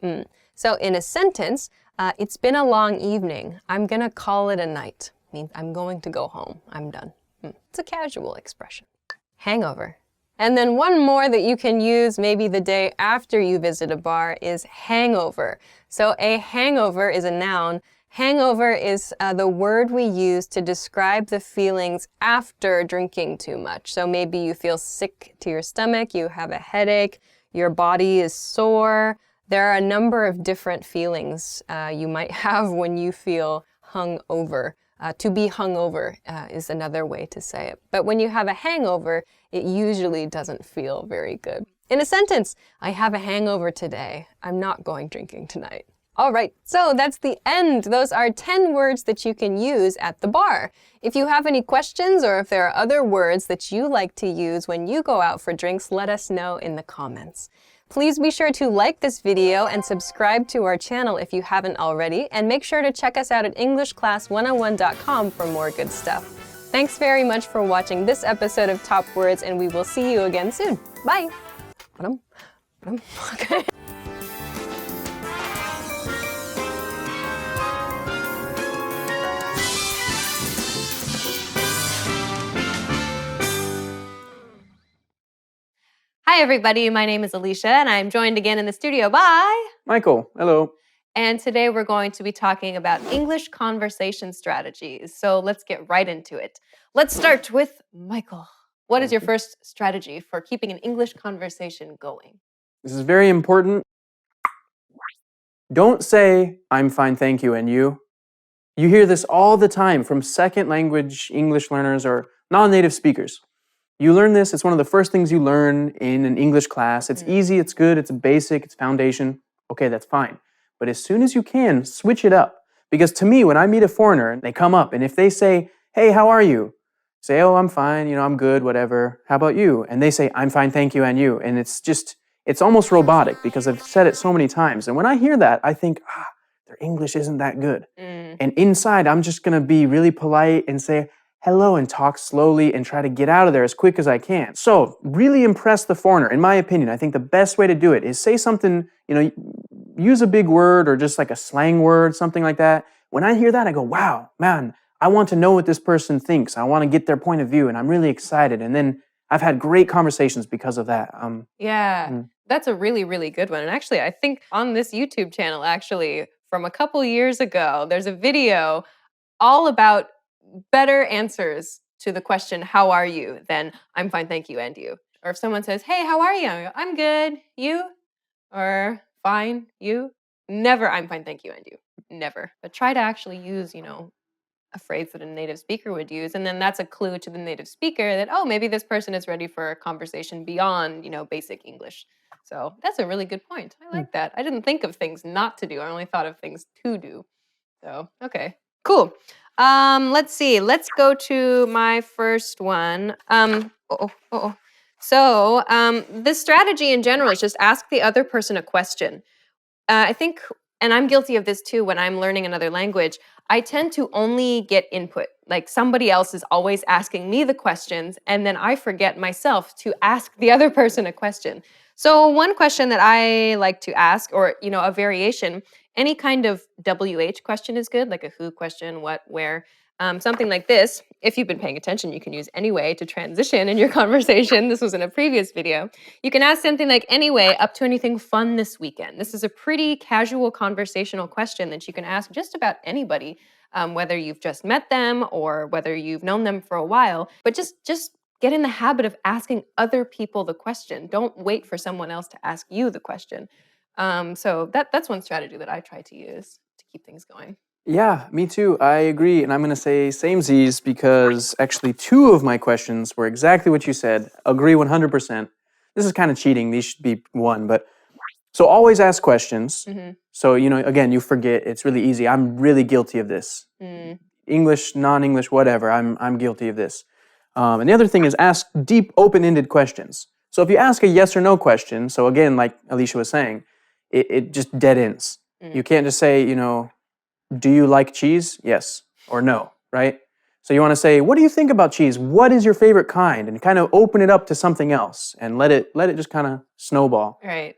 So in a sentence, it's been a long evening. I'm gonna call it a night. Means I'm going to go home. I'm done. It's a casual expression. Hangover. And then one more that you can use maybe the day after you visit a bar is hangover. So a hangover is a noun. Hangover is the word we use to describe the feelings after drinking too much. So maybe you feel sick to your stomach, you have a headache, your body is sore. There are a number of different feelings you might have when you feel hungover. To be hungover is another way to say it. But when you have a hangover, it usually doesn't feel very good. In a sentence, I have a hangover today. I'm not going drinking tonight. All right, so that's the end. Those are 10 words that you can use at the bar. If you have any questions or if there are other words that you like to use when you go out for drinks, let us know in the comments. Please be sure to like this video and subscribe to our channel if you haven't already, and make sure to check us out at EnglishClass101.com for more good stuff. Thanks very much for watching this episode of Top Words, and we will see you again soon. Bye! Okay. Hi everybody, my name is Alicia and I'm joined again in the studio by Michael. Hello. And today we're going to be talking about English conversation strategies. So let's get right into it. Let's start with Michael. What is your first strategy for keeping an English conversation going? This is very important. Don't say, I'm fine, thank you, and you. You hear this all the time from second language English learners or non-native speakers. You learn this, it's one of the first things you learn in an English class. It's easy, it's good, it's basic, it's foundation. Okay, that's fine. But as soon as you can, switch it up. Because to me, when I meet a foreigner and they come up, and if they say, hey, how are you? Say, oh, I'm fine, I'm good, whatever. How about you? And they say, I'm fine, thank you, and you. And it's almost robotic because I've said it so many times. And when I hear that, I think, their English isn't that good. And inside, I'm just gonna be really polite and say hello and talk slowly and try to get out of there as quick as I can. So really impress the foreigner. In my opinion, I think the best way to do it is say something, use a big word or just like a slang word, something like that. When I hear that, I go, wow, man, I want to know what this person thinks. I want to get their point of view and I'm really excited. And then I've had great conversations because of that. That's a really, really good one. And actually, I think on this YouTube channel, actually, from a couple years ago, there's a video all about better answers to the question, how are you, than I'm fine, thank you, and you. Or if someone says, hey, how are you? I go, I'm good, you? Or fine, you? Never, I'm fine, thank you, and you. Never. But try to actually use, a phrase that a native speaker would use. And then that's a clue to the native speaker that, oh, maybe this person is ready for a conversation beyond, basic English. So that's a really good point. I like that. I didn't think of things not to do. I only thought of things to do. So, okay, cool. Let's see. Let's go to my first one. So, this strategy in general is just ask the other person a question. I think, and I'm guilty of this too when I'm learning another language, I tend to only get input. Like somebody else is always asking me the questions, and then I forget myself to ask the other person a question. So one question that I like to ask, or a variation, any kind of WH question is good, like a who question, what, where, something like this. If you've been paying attention, you can use anyway to transition in your conversation. This was in a previous video. You can ask something like, anyway, up to anything fun this weekend? This is a pretty casual conversational question that you can ask just about anybody, whether you've just met them or whether you've known them for a while. But just get in the habit of asking other people the question. Don't wait for someone else to ask you the question. So that's one strategy that I try to use to keep things going. Yeah, me too. I agree. And I'm going to say samesies because actually 2 of my questions were exactly what you said. Agree 100%. This is kind of cheating. These should be 1. But so always ask questions. So, again, you forget. It's really easy. I'm really guilty of this. English, non-English, whatever. I'm guilty of this. And the other thing is ask deep, open-ended questions. So if you ask a yes or no question, so again, like Alicia was saying, it just dead ends. You can't just say, do you like cheese? Yes or no, right? So you want to say, what do you think about cheese? What is your favorite kind? And kind of open it up to something else and let it just kind of snowball. Right.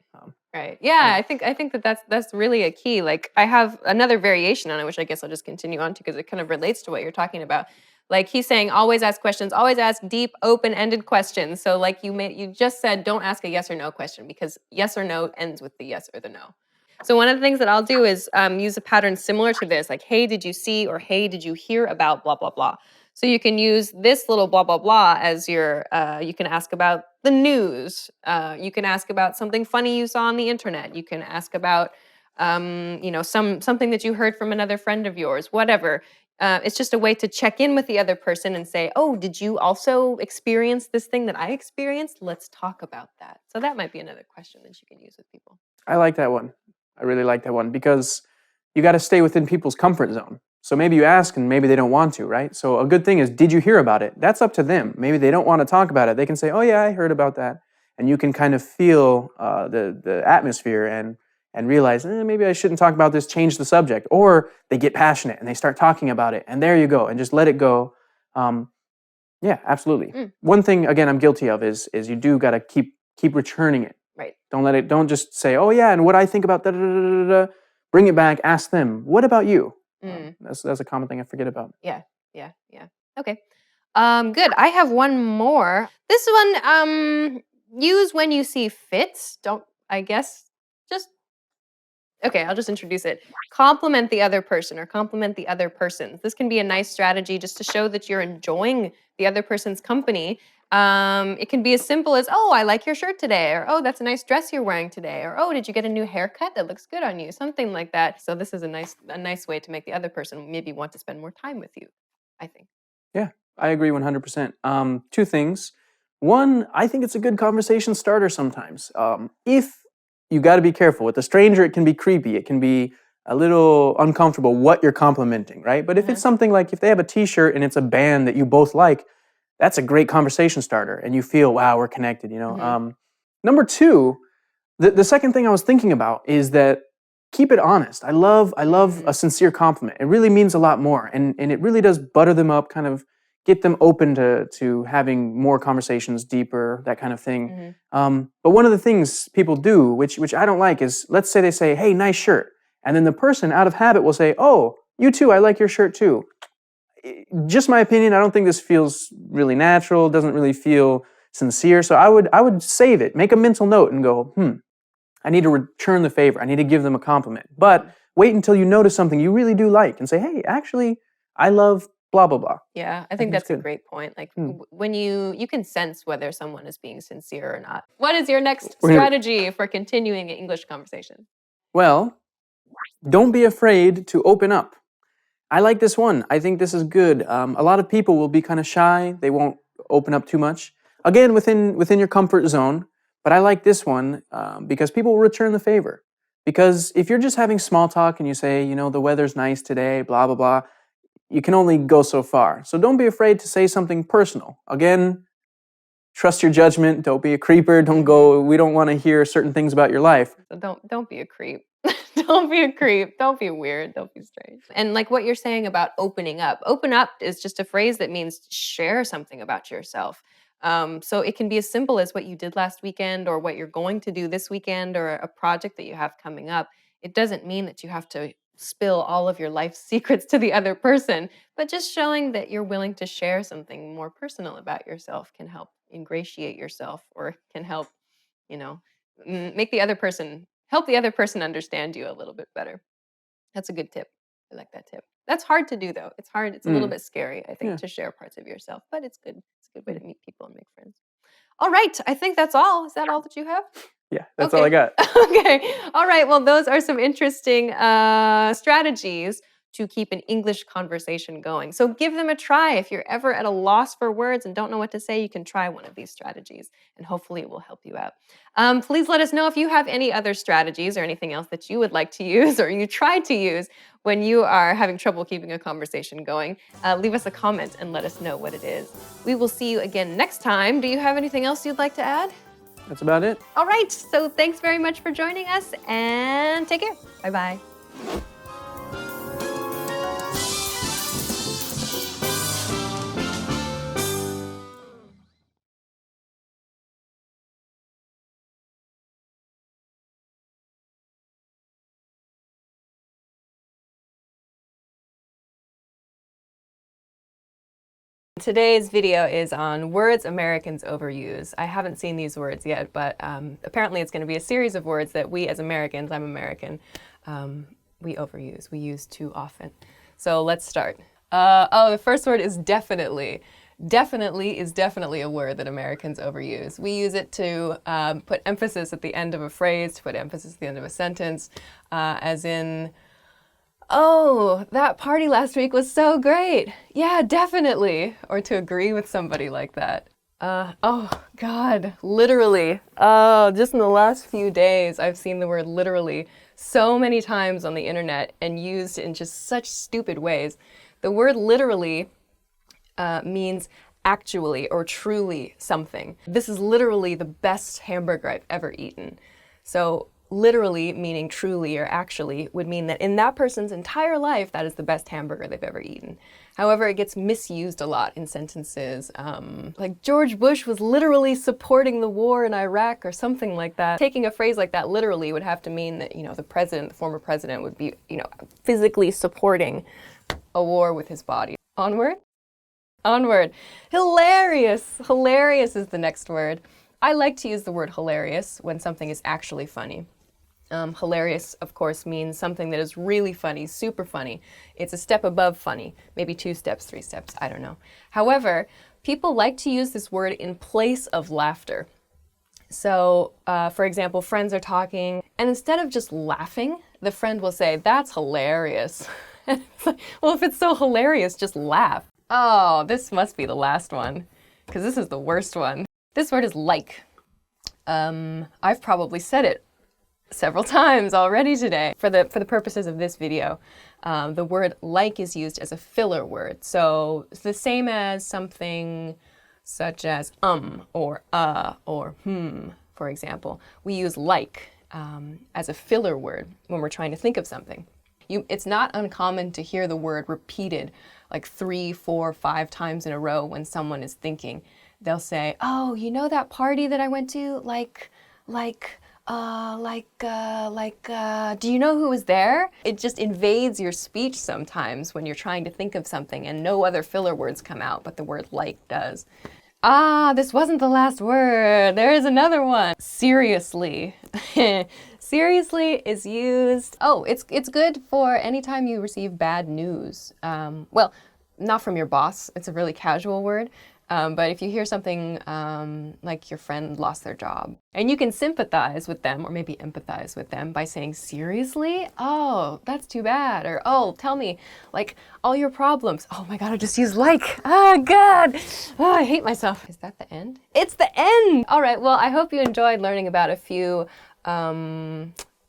Right. Yeah, I think that's really a key. Like I have another variation on it, which I guess I'll just continue on to because it kind of relates to what you're talking about. Like he's saying, always ask questions, always ask deep, open-ended questions. So like you just said, don't ask a yes or no question because yes or no ends with the yes or the no. So one of the things that I'll do is use a pattern similar to this, like, hey, did you see or hey, did you hear about blah, blah, blah. So you can use this little blah, blah, blah as your, you can ask about the news. You can ask about something funny you saw on the internet. You can ask about, something that you heard from another friend of yours, whatever. It's just a way to check in with the other person and say, oh, did you also experience this thing that I experienced? Let's talk about that. So that might be another question that you can use with people. I like that one. I really like that one because you got to stay within people's comfort zone. So maybe you ask and maybe they don't want to, right? So a good thing is, did you hear about it? That's up to them. Maybe they don't want to talk about it. They can say, oh yeah, I heard about that. And you can kind of feel the atmosphere and realize, maybe I shouldn't talk about this, change the subject. Or they get passionate and they start talking about it. And there you go. And just let it go. Yeah, absolutely. One thing, again, I'm guilty of is you do got to keep returning it. Right. Don't just say, oh yeah, and what I think about da-da-da-da-da. Bring it back, ask them, what about you? That's a common thing I forget about. Yeah. Okay. Good. I have one more. This one, use when you see fit. Okay, I'll just introduce it. Compliment the other person or compliment the other persons. This can be a nice strategy just to show that you're enjoying the other person's company. It can be as simple as, oh, I like your shirt today, or oh, that's a nice dress you're wearing today, or oh, did you get a new haircut that looks good on you? Something like that. So this is a nice way to make the other person maybe want to spend more time with you, I think. Yeah, I agree 100%. Two things. One, I think it's a good conversation starter sometimes. If you got to be careful with a stranger, it can be creepy. It can be a little uncomfortable what you're complimenting, right? But if it's something like if they have a T-shirt and it's a band that you both like, that's a great conversation starter, and you feel, wow, we're connected. Number two, the second thing I was thinking about is that keep it honest. I love a sincere compliment. It really means a lot more, and it really does butter them up, kind of get them open to having more conversations, deeper, that kind of thing. But one of the things people do, which I don't like, is let's say they say, hey, nice shirt. And then the person out of habit will say, oh, you too, I like your shirt too. Just my opinion, I don't think this feels really natural, doesn't really feel sincere. So I would save it, make a mental note and go, I need to return the favor. I need to give them a compliment. But wait until you notice something you really do like and say, hey, actually, I love blah, blah, blah. Yeah, I think that's a great point. Like when you can sense whether someone is being sincere or not. What is your next strategy for continuing an English conversation? Well, don't be afraid to open up. I like this one. I think this is good. A lot of people will be kind of shy. They won't open up too much. Again, within your comfort zone. But I like this one because people will return the favor. Because if you're just having small talk and you say, the weather's nice today, blah, blah, blah, you can only go so far. So don't be afraid to say something personal. Again, trust your judgment. Don't be a creeper. We don't want to hear certain things about your life. So don't be a creep. Don't be a creep. Don't be weird. Don't be strange. And like what you're saying about opening up. Open up is just a phrase that means share something about yourself. So it can be as simple as what you did last weekend or what you're going to do this weekend or a project that you have coming up. It doesn't mean that you have to spill all of your life secrets to the other person, but just showing that you're willing to share something more personal about yourself can help ingratiate yourself or can help, make the other person help the other person understand you a little bit better. That's a good tip. I like that tip. That's hard to do, though. It's hard. It's a little bit scary, I think, to share parts of yourself, but it's good. It's a good way to meet people and make friends. All right. I think that's all. Is that all that you have? Yeah, that's all I got. Okay. All right. Well, those are some interesting strategies to keep an English conversation going. So give them a try. If you're ever at a loss for words and don't know what to say, you can try one of these strategies and hopefully it will help you out. Please let us know if you have any other strategies or anything else that you would like to use or you try to use when you are having trouble keeping a conversation going. Leave us a comment and let us know what it is. We will see you again next time. Do you have anything else you'd like to add? That's about it. All right. So thanks very much for joining us and take care. Bye-bye. Today's video is on words Americans overuse. I haven't seen these words yet, but apparently it's going to be a series of words that we as Americans, I'm American, we overuse. We use too often. So let's start. The first word is definitely. Definitely is definitely a word that Americans overuse. We use it to put emphasis at the end of a phrase, to put emphasis at the end of a sentence, as in, oh, that party last week was so great. Yeah, definitely. Or to agree with somebody like that. Oh, God, literally. Oh, just in the last few days, I've seen the word literally so many times on the internet and used in just such stupid ways. The word literally means actually or truly something. This is literally the best hamburger I've ever eaten. So literally, meaning truly or actually, would mean that in that person's entire life, that is the best hamburger they've ever eaten. However, it gets misused a lot in sentences, like George Bush was literally supporting the war in Iraq or something like that. Taking a phrase like that literally would have to mean that, the former president would be, physically supporting a war with his body. Onward? Onward. Hilarious. Hilarious is the next word. I like to use the word hilarious when something is actually funny. Hilarious, of course, means something that is really funny, super funny. It's a step above funny, maybe 2 steps, 3 steps, I don't know. However, people like to use this word in place of laughter. So, for example, friends are talking, and instead of just laughing, the friend will say, "That's hilarious." Well, if it's so hilarious, just laugh. Oh, this must be the last one, because this is the worst one. This word is like. I've probably said it several times already today. For the purposes of this video, the word like is used as a filler word. So it's the same as something such as or for example. We use like as a filler word when we're trying to think of something. It's not uncommon to hear the word repeated like 3, 4, 5 times in a row when someone is thinking. They'll say, "Oh, you know that party that I went to? Do you know who was there?" It just invades your speech sometimes when you're trying to think of something and no other filler words come out, but the word like does. This wasn't the last word. There is another one. Seriously. Seriously is used. Oh, it's good for anytime you receive bad news. Well, not from your boss. It's a really casual word. But if you hear something like your friend lost their job, and you can sympathize with them or maybe empathize with them by saying, "Seriously? Oh, that's too bad." Or, "Oh, tell me, like, all your problems." Oh my God, I just used like. Oh God. Oh, I hate myself. Is that the end? It's the end. All right, well, I hope you enjoyed learning about a few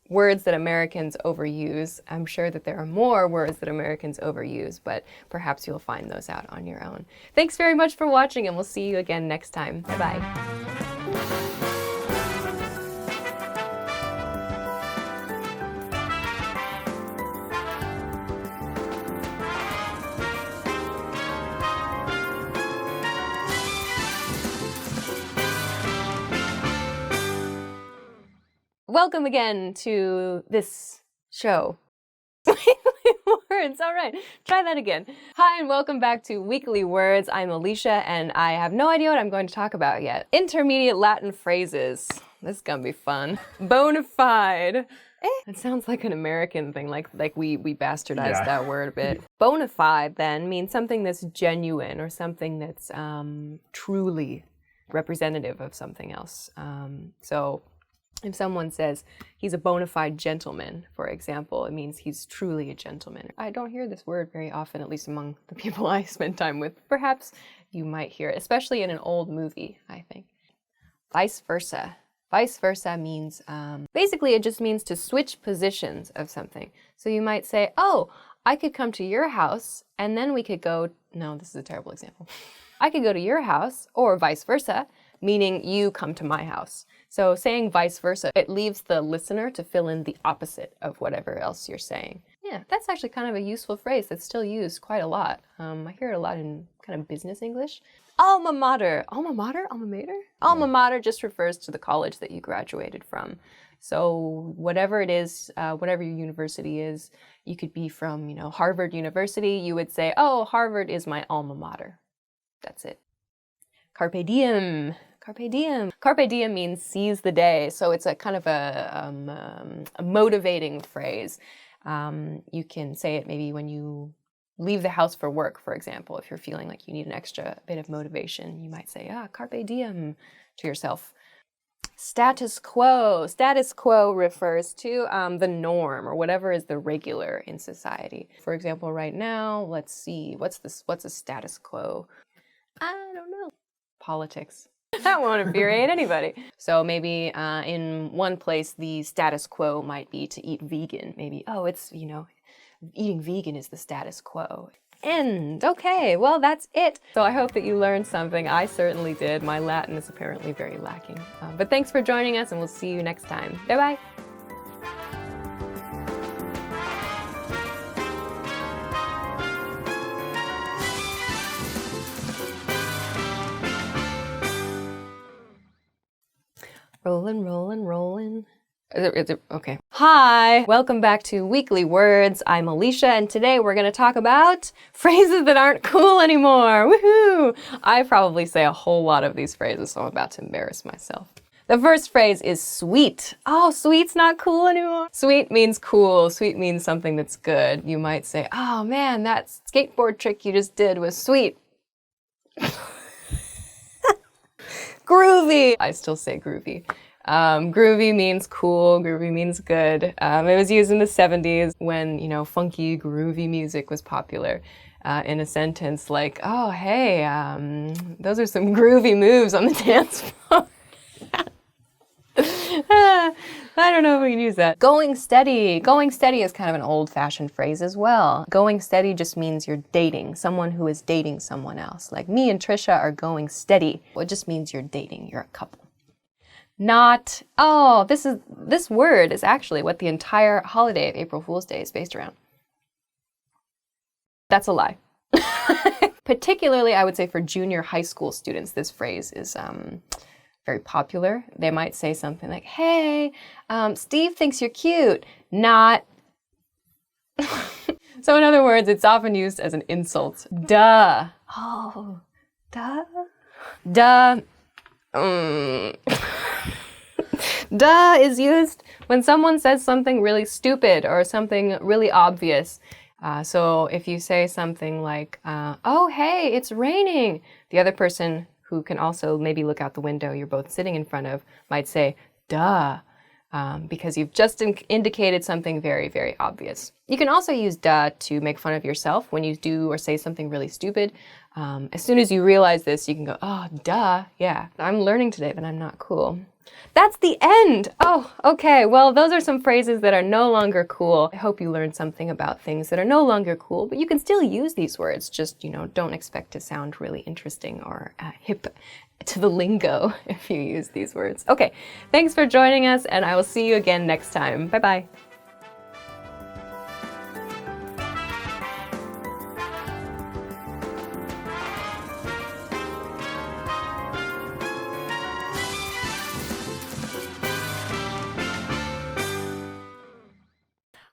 words that Americans overuse. I'm sure that there are more words that Americans overuse, but perhaps you'll find those out on your own. Thanks very much for watching, and we'll see you again next time. Bye-bye. Welcome again to this show. Words, all right, try that again. Hi, and welcome back to Weekly Words. I'm Alicia, and I have no idea what I'm going to talk about yet. Intermediate Latin phrases. This is gonna be fun. Bona fide. It sounds like an American thing, like we bastardized that word a bit. Bona fide, then, means something that's genuine or something that's truly representative of something else. So if someone says he's a bona fide gentleman, for example, it means he's truly a gentleman. I don't hear this word very often, at least among the people I spend time with. Perhaps you might hear it, especially in an old movie, I think. Vice versa. Vice versa means, basically it just means to switch positions of something. So you might say, "Oh, I could come to your house and then we could go," no, this is a terrible example. "I could go to your house," or vice versa, meaning you come to my house. So saying vice versa, it leaves the listener to fill in the opposite of whatever else you're saying. Yeah, that's actually kind of a useful phrase that's still used quite a lot. I hear it a lot in kind of business English. Alma mater. Alma mater? Alma mater? Alma mater just refers to the college that you graduated from. So whatever it is, whatever your university is, you could be from, Harvard University. You would say, "Oh, Harvard is my alma mater." That's it. Carpe diem. Carpe diem. Carpe diem means seize the day. So it's a kind of a motivating phrase. You can say it maybe when you leave the house for work, for example. If you're feeling like you need an extra bit of motivation, you might say, carpe diem to yourself. Status quo. Status quo refers to the norm or whatever is the regular in society. For example, right now, let's see, what's a status quo? I don't know. Politics. That won't infuriate anybody. So maybe in one place, the status quo might be to eat vegan. Maybe, it's, eating vegan is the status quo. End. Okay, well, that's it. So I hope that you learned something. I certainly did. My Latin is apparently very lacking. But thanks for joining us, and we'll see you next time. Bye-bye. Rolling. Is it okay? Hi, welcome back to Weekly Words. I'm Alicia, and today we're going to talk about phrases that aren't cool anymore. Woohoo! I probably say a whole lot of these phrases, so I'm about to embarrass myself. The first phrase is sweet. Oh, sweet's not cool anymore. Sweet means cool. Sweet means something that's good. You might say, oh man, that skateboard trick you just did was sweet. Groovy. I still say groovy. Groovy means cool. Groovy means good. It was used in the 70s when, you know, funky, groovy music was popular. In a sentence like, oh, hey, those are some groovy moves on the dance floor. I don't know if we can use that. Going steady. Going steady is kind of an old-fashioned phrase as well. Going steady just means you're dating, someone who is dating someone else. Like me and Trisha are going steady. Well, it just means you're dating, you're a couple. Not, oh, this word is actually what the entire holiday of April Fool's Day is based around. That's a lie. Particularly, I would say for junior high school students, this phrase is very popular. They might say something like, hey, Steve thinks you're cute. Not. So in other words, it's often used as an insult. Duh. Oh, duh. Duh. Duh is used when someone says something really stupid or something really obvious. So if you say something like, oh, hey, it's raining, the other person who can also maybe look out the window you're both sitting in front of might say, duh, because you've just indicated something very, very obvious. You can also use duh to make fun of yourself when you do or say something really stupid. As soon as you realize this, you can go, oh, duh, yeah, I'm learning today that I'm not cool. That's the end. Oh, okay. Well, those are some phrases that are no longer cool. I hope you learned something about things that are no longer cool, but you can still use these words. Just, you know, don't expect to sound really interesting or hip to the lingo if you use these words. Okay. Thanks for joining us, and I will see you again next time. Bye-bye.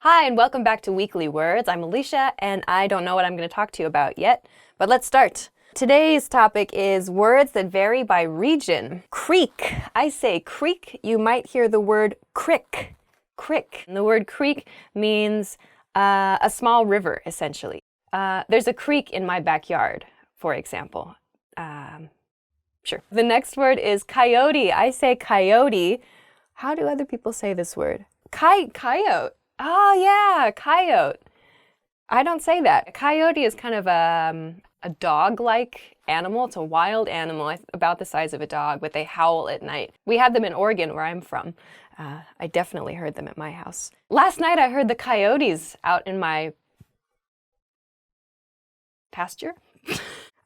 Hi, and welcome back to Weekly Words. I'm Alicia, and I don't know what I'm going to talk to you about yet, but let's start. Today's topic is words that vary by region. Creek. I say creek. You might hear the word crick. Crick. And the word creek means a small river, essentially. There's a creek in my backyard, for example. Sure. The next word is coyote. I say coyote. How do other people say this word? Coyote. Oh, yeah, coyote. I don't say that. Coyote is kind of a dog-like animal. It's a wild animal, about the size of a dog, but they howl at night. We have them in Oregon, where I'm from. I definitely heard them at my house. Last night, I heard the coyotes out in my pasture.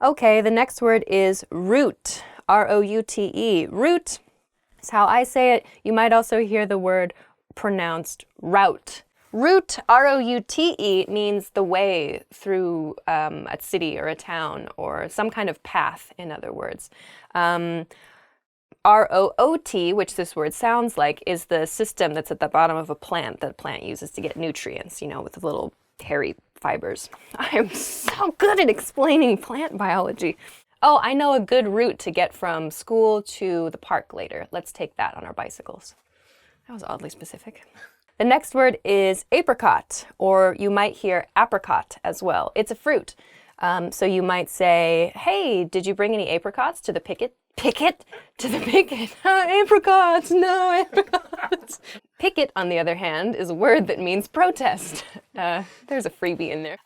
Okay, the next word is route. R-O-U-T-E. Route is how I say it. You might also hear the word pronounced route. Route, R-O-U-T-E, means the way through a city or a town or some kind of path, in other words. R-O-O-T, which this word sounds like, is the system that's at the bottom of a plant that a plant uses to get nutrients, you know, with the little hairy fibers. I am so good at explaining plant biology. Oh, I know a good route to get from school to the park later. Let's take that on our bicycles. That was oddly specific. The next word is apricot, or you might hear apricot as well. It's a fruit. So you might say, hey, did you bring any apricots to the picket? Picket? To the picket? Apricots, no apricots. Picket, on the other hand, is a word that means protest. There's a freebie in there.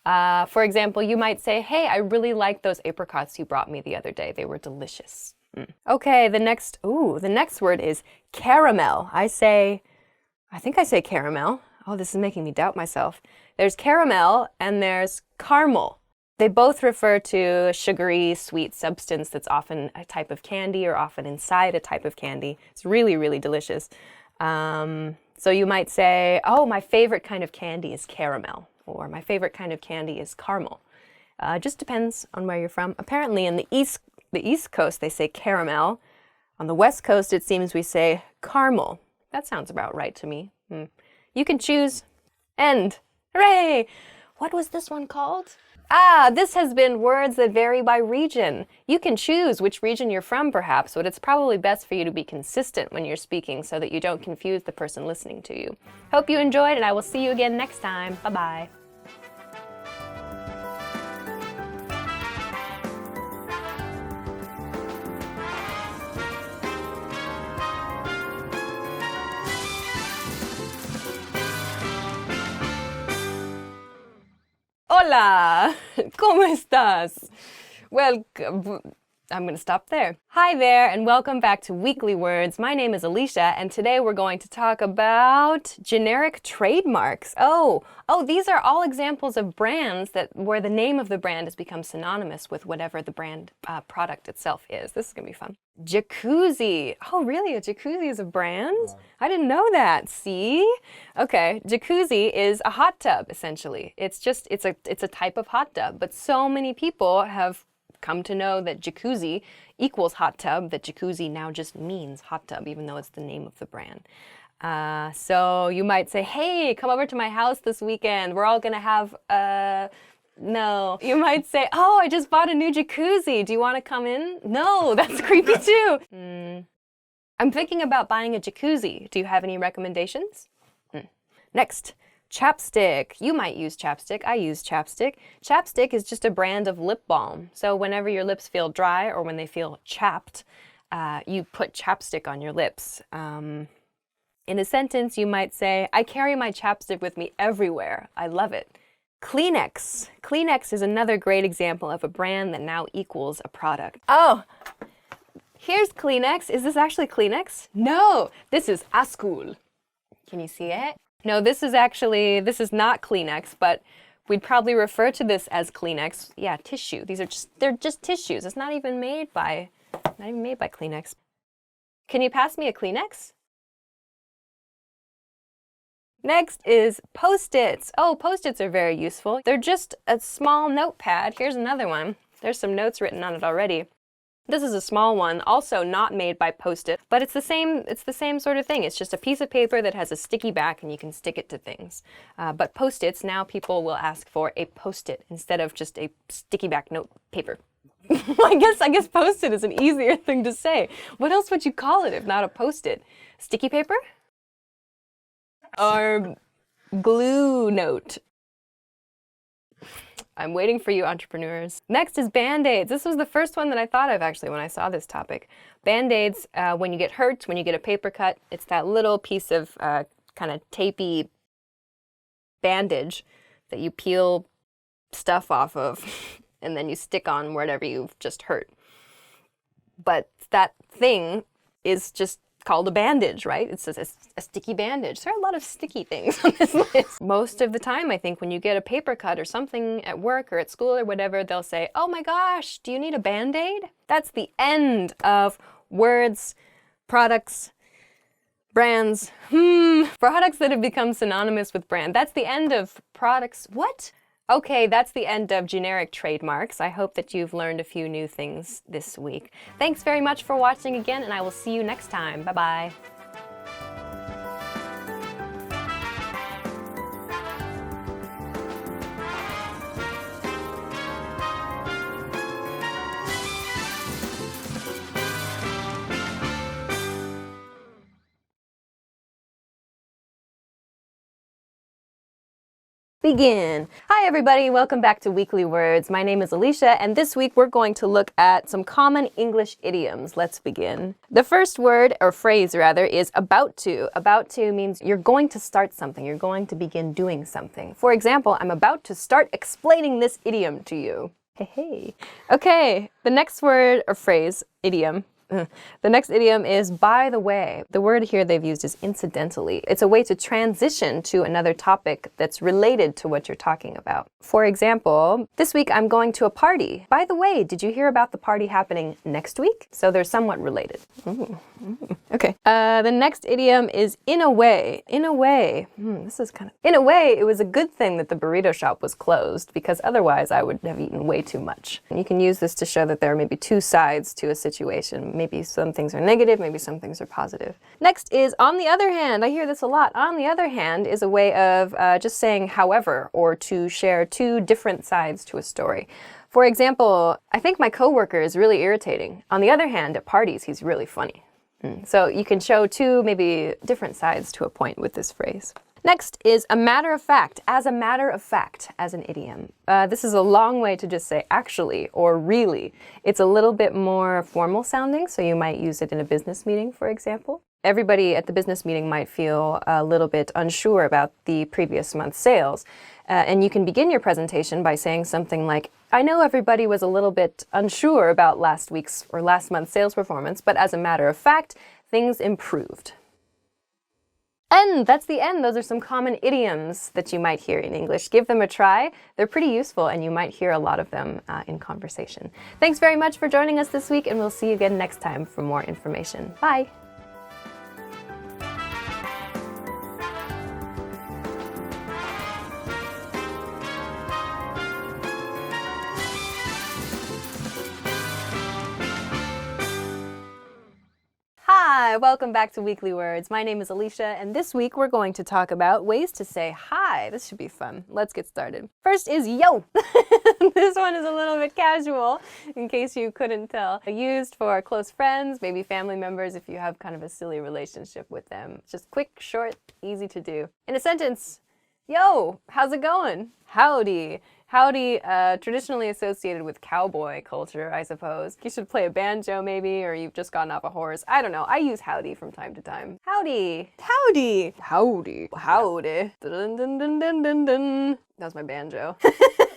For example, you might say, hey, I really liked those apricots you brought me the other day. They were delicious. Okay, the next word is caramel. I think I say caramel. Oh, this is making me doubt myself. There's caramel and there's caramel. They both refer to a sugary, sweet substance that's often a type of candy or often inside a type of candy. It's really, really delicious. So you might say, oh, my favorite kind of candy is caramel, or my favorite kind of candy is caramel. Just depends on where you're from. Apparently in the East Coast, they say caramel. On the West Coast, it seems we say caramel. That sounds about right to me. You can choose. End. Hooray! What was this one called? This has been words that vary by region. You can choose which region you're from, perhaps, but it's probably best for you to be consistent when you're speaking so that you don't confuse the person listening to you. Hope you enjoyed, and I will see you again next time. Bye-bye. Hola! ¿Cómo estás? Well, I'm going to stop there. Hi there, and welcome back to Weekly Words. My name is Alicia, and today we're going to talk about generic trademarks. Oh, these are all examples of brands where the name of the brand has become synonymous with whatever the brand product itself is. This is going to be fun. Jacuzzi. Oh, really? A jacuzzi is a brand? I didn't know that. See? Okay, jacuzzi is a hot tub, essentially. It's a type of hot tub, but so many people have come to know that jacuzzi equals hot tub, that jacuzzi now just means hot tub, even though it's the name of the brand. So you might say, hey, come over to my house this weekend. We're all gonna have, no. You might say, oh, I just bought a new jacuzzi. Do you wanna come in? No, that's creepy too. I'm thinking about buying a jacuzzi. Do you have any recommendations? Next. Chapstick. You might use chapstick. I use chapstick. Chapstick is just a brand of lip balm. So whenever your lips feel dry or when they feel chapped, you put chapstick on your lips. In a sentence, you might say, I carry my chapstick with me everywhere. I love it. Kleenex. Kleenex is another great example of a brand that now equals a product. Oh, here's Kleenex. Is this actually Kleenex? No, this is Askul. Can you see it? No, this is not Kleenex, but we'd probably refer to this as Kleenex. Yeah, tissue. They're just tissues. It's not even made by Kleenex. Can you pass me a Kleenex? Next is Post-its. Oh, Post-its are very useful. They're just a small notepad. Here's another one. There's some notes written on it already. This is a small one, also not made by Post-it, but it's the same sort of thing. It's just a piece of paper that has a sticky back and you can stick it to things. But Post-its, now people will ask for a Post-it instead of just a sticky back note paper. I guess Post-it is an easier thing to say. What else would you call it if not a Post-it? Sticky paper? Or glue note? I'm waiting for you, entrepreneurs. Next is Band-Aids. This was the first one that I thought of, actually, when I saw this topic. Band-Aids, when you get hurt, when you get a paper cut, it's that little piece of kind of tapey bandage that you peel stuff off of, and then you stick on wherever you've just hurt. But that thing is just called a bandage, right? It's a sticky bandage. There are a lot of sticky things on this list. Most of the time, I think, when you get a paper cut or something at work or at school or whatever, they'll say, oh my gosh, do you need a Band-Aid? That's the end of words, products, brands. Products that have become synonymous with brand. That's the end of products. What? Okay, that's the end of generic trademarks. I hope that you've learned a few new things this week. Thanks very much for watching again, and I will see you next time. Bye-bye. Begin. Hi everybody, welcome back to Weekly Words. My name is Alicia, and this week we're going to look at some common English idioms. Let's begin. The first word, or phrase rather, is about to. About to means you're going to start something, you're going to begin doing something. For example, I'm about to start explaining this idiom to you. Hey. Okay, the next word, or phrase, idiom. The next idiom is by the way. The word here they've used is incidentally. It's a way to transition to another topic that's related to what you're talking about. For example, this week I'm going to a party. By the way, did you hear about the party happening next week? So they're somewhat related. Okay. The next idiom is in a way. In a way. In a way, it was a good thing that the burrito shop was closed because otherwise I would have eaten way too much. And you can use this to show that there are maybe two sides to a situation. Maybe some things are negative, maybe some things are positive. Next is on the other hand. I hear this a lot. On the other hand is a way of just saying however, or to share two different sides to a story. For example, I think my coworker is really irritating. On the other hand, at parties, he's really funny. So you can show two maybe different sides to a point with this phrase. Next is a matter of fact, as an idiom. This is a long way to just say actually or really. It's a little bit more formal sounding, so you might use it in a business meeting, for example. Everybody at the business meeting might feel a little bit unsure about the previous month's sales. And you can begin your presentation by saying something like, I know everybody was a little bit unsure about last week's or last month's sales performance, but as a matter of fact, things improved. And that's the end. Those are some common idioms that you might hear in English. Give them a try. They're pretty useful, and you might hear a lot of them in conversation. Thanks very much for joining us this week, and we'll see you again next time for more information. Bye. Hi, welcome back to Weekly Words. My name is Alicia, and this week we're going to talk about ways to say hi. This should be fun. Let's get started. First is yo. This one is a little bit casual, in case you couldn't tell. Used for close friends, maybe family members if you have kind of a silly relationship with them. Just quick, short, easy to do. In a sentence, yo, how's it going? Howdy. Howdy, traditionally associated with cowboy culture, I suppose. You should play a banjo maybe, or you've just gotten off a horse. I don't know. I use howdy from time to time. Howdy. Howdy. Howdy. Howdy. Dun, dun, dun, dun, dun, dun. That was my banjo.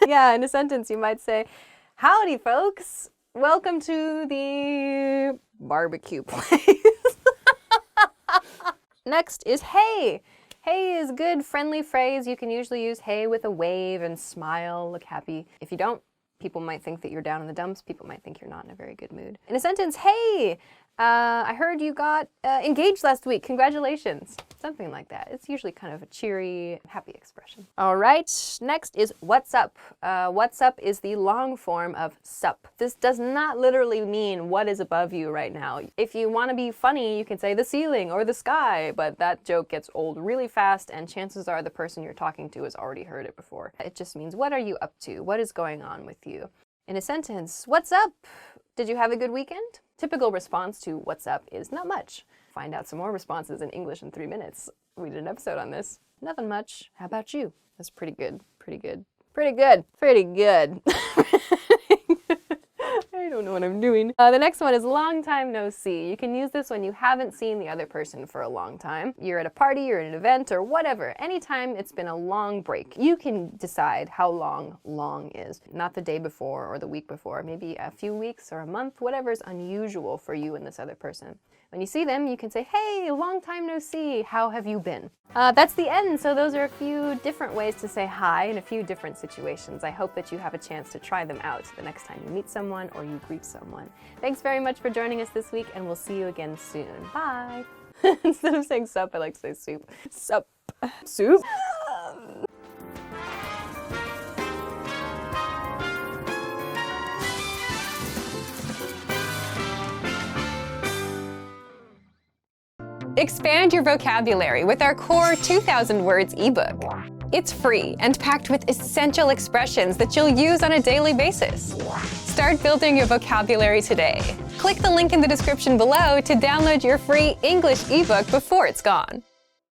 Yeah, in a sentence you might say, howdy folks. Welcome to the barbecue place. Next is hey. Hey is a good, friendly phrase. You can usually use hey with a wave and smile, look happy. If you don't, people might think that you're down in the dumps. People might think you're not in a very good mood. In a sentence, hey, I heard you got engaged last week. Congratulations. Something like that. It's usually kind of a cheery, happy expression. All right, next is what's up. What's up is the long form of sup. This does not literally mean what is above you right now. If you want to be funny, you can say the ceiling or the sky, but that joke gets old really fast, and chances are the person you're talking to has already heard it before. It just means what are you up to? What is going on with you? In a sentence, what's up? Did you have a good weekend? Typical response to what's up is not much. Find out some more responses in English in 3 minutes. We did an episode on this. Nothing much. How about you? That's pretty good. Pretty good. Pretty good. Pretty good. I don't know what I'm doing. The next one is long time no see. You can use this when you haven't seen the other person for a long time. You're at a party, you're at an event, or whatever. Anytime it's been a long break, you can decide how long is. Not the day before or the week before, maybe a few weeks or a month, whatever's unusual for you and this other person. When you see them, you can say, hey, long time no see, how have you been? That's the end. So those are a few different ways to say hi in a few different situations. I hope that you have a chance to try them out the next time you meet someone or you greet someone. Thanks very much for joining us this week, and we'll see you again soon. Bye. Instead of saying sup, I like to say soup. Sup. Soup? Expand your vocabulary with our core 2,000 words ebook. It's free and packed with essential expressions that you'll use on a daily basis. Start building your vocabulary today. Click the link in the description below to download your free English ebook before it's gone.